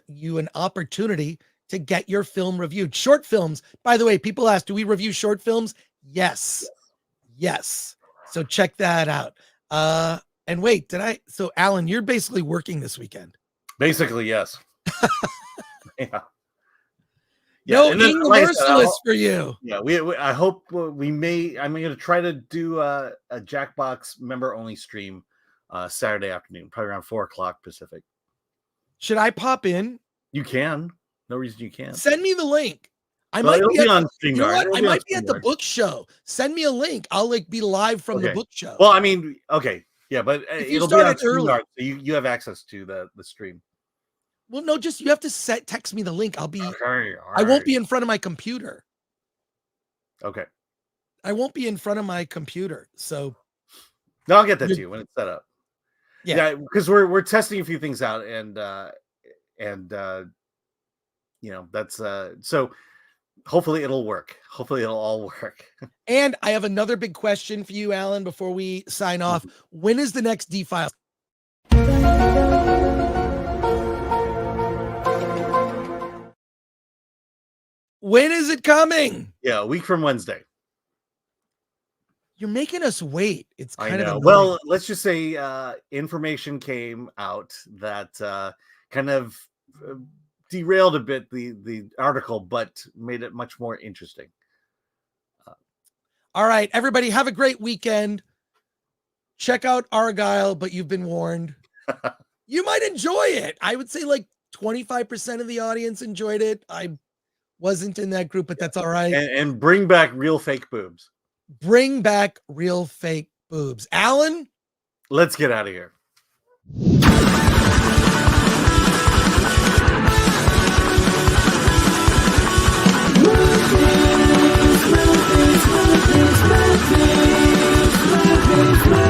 you an opportunity to get your film reviewed. Short films, by the way, people ask, do we review short films? Yes. So check that out. And wait, so Alan, you're basically working this weekend. Basically, yes. Yeah. No, being the merciless for you. Yeah, I hope we may. I'm going to try to do a Jackbox member only stream Saturday afternoon, probably around 4:00 Pacific. Should I pop in? You can. No reason you can't. Send me the link. I Well, might be on StreamYard. You know what? I might be at the StreamYard. book show. Send me a link. I'll be live from the book show. Well, I mean, okay, yeah, but it'll be on StreamYard, so you have access to the stream. Well, no, just you have to text me the link. I'll be. Okay, I won't be in front of my computer. Okay. I won't be in front of my computer. So. No, I'll get that to you when it's set up. Yeah, because we're testing a few things out, and that's so hopefully it'll work. Hopefully it'll all work. And I have another big question for you, Alan, before we sign off. When is the next D-Files? When is it coming? Yeah, a week from Wednesday. You're making us wait. It's kind of annoying. Well, let's just say information came out that kind of derailed a bit the article, but made it much more interesting. All right, everybody, have a great weekend. Check out Argylle, but you've been warned. You might enjoy it. I would say like 25% of the audience enjoyed it. I wasn't in that group, but that's all right. And bring back real fake boobs. Bring back real fake boobs. Alan? Let's get out of here.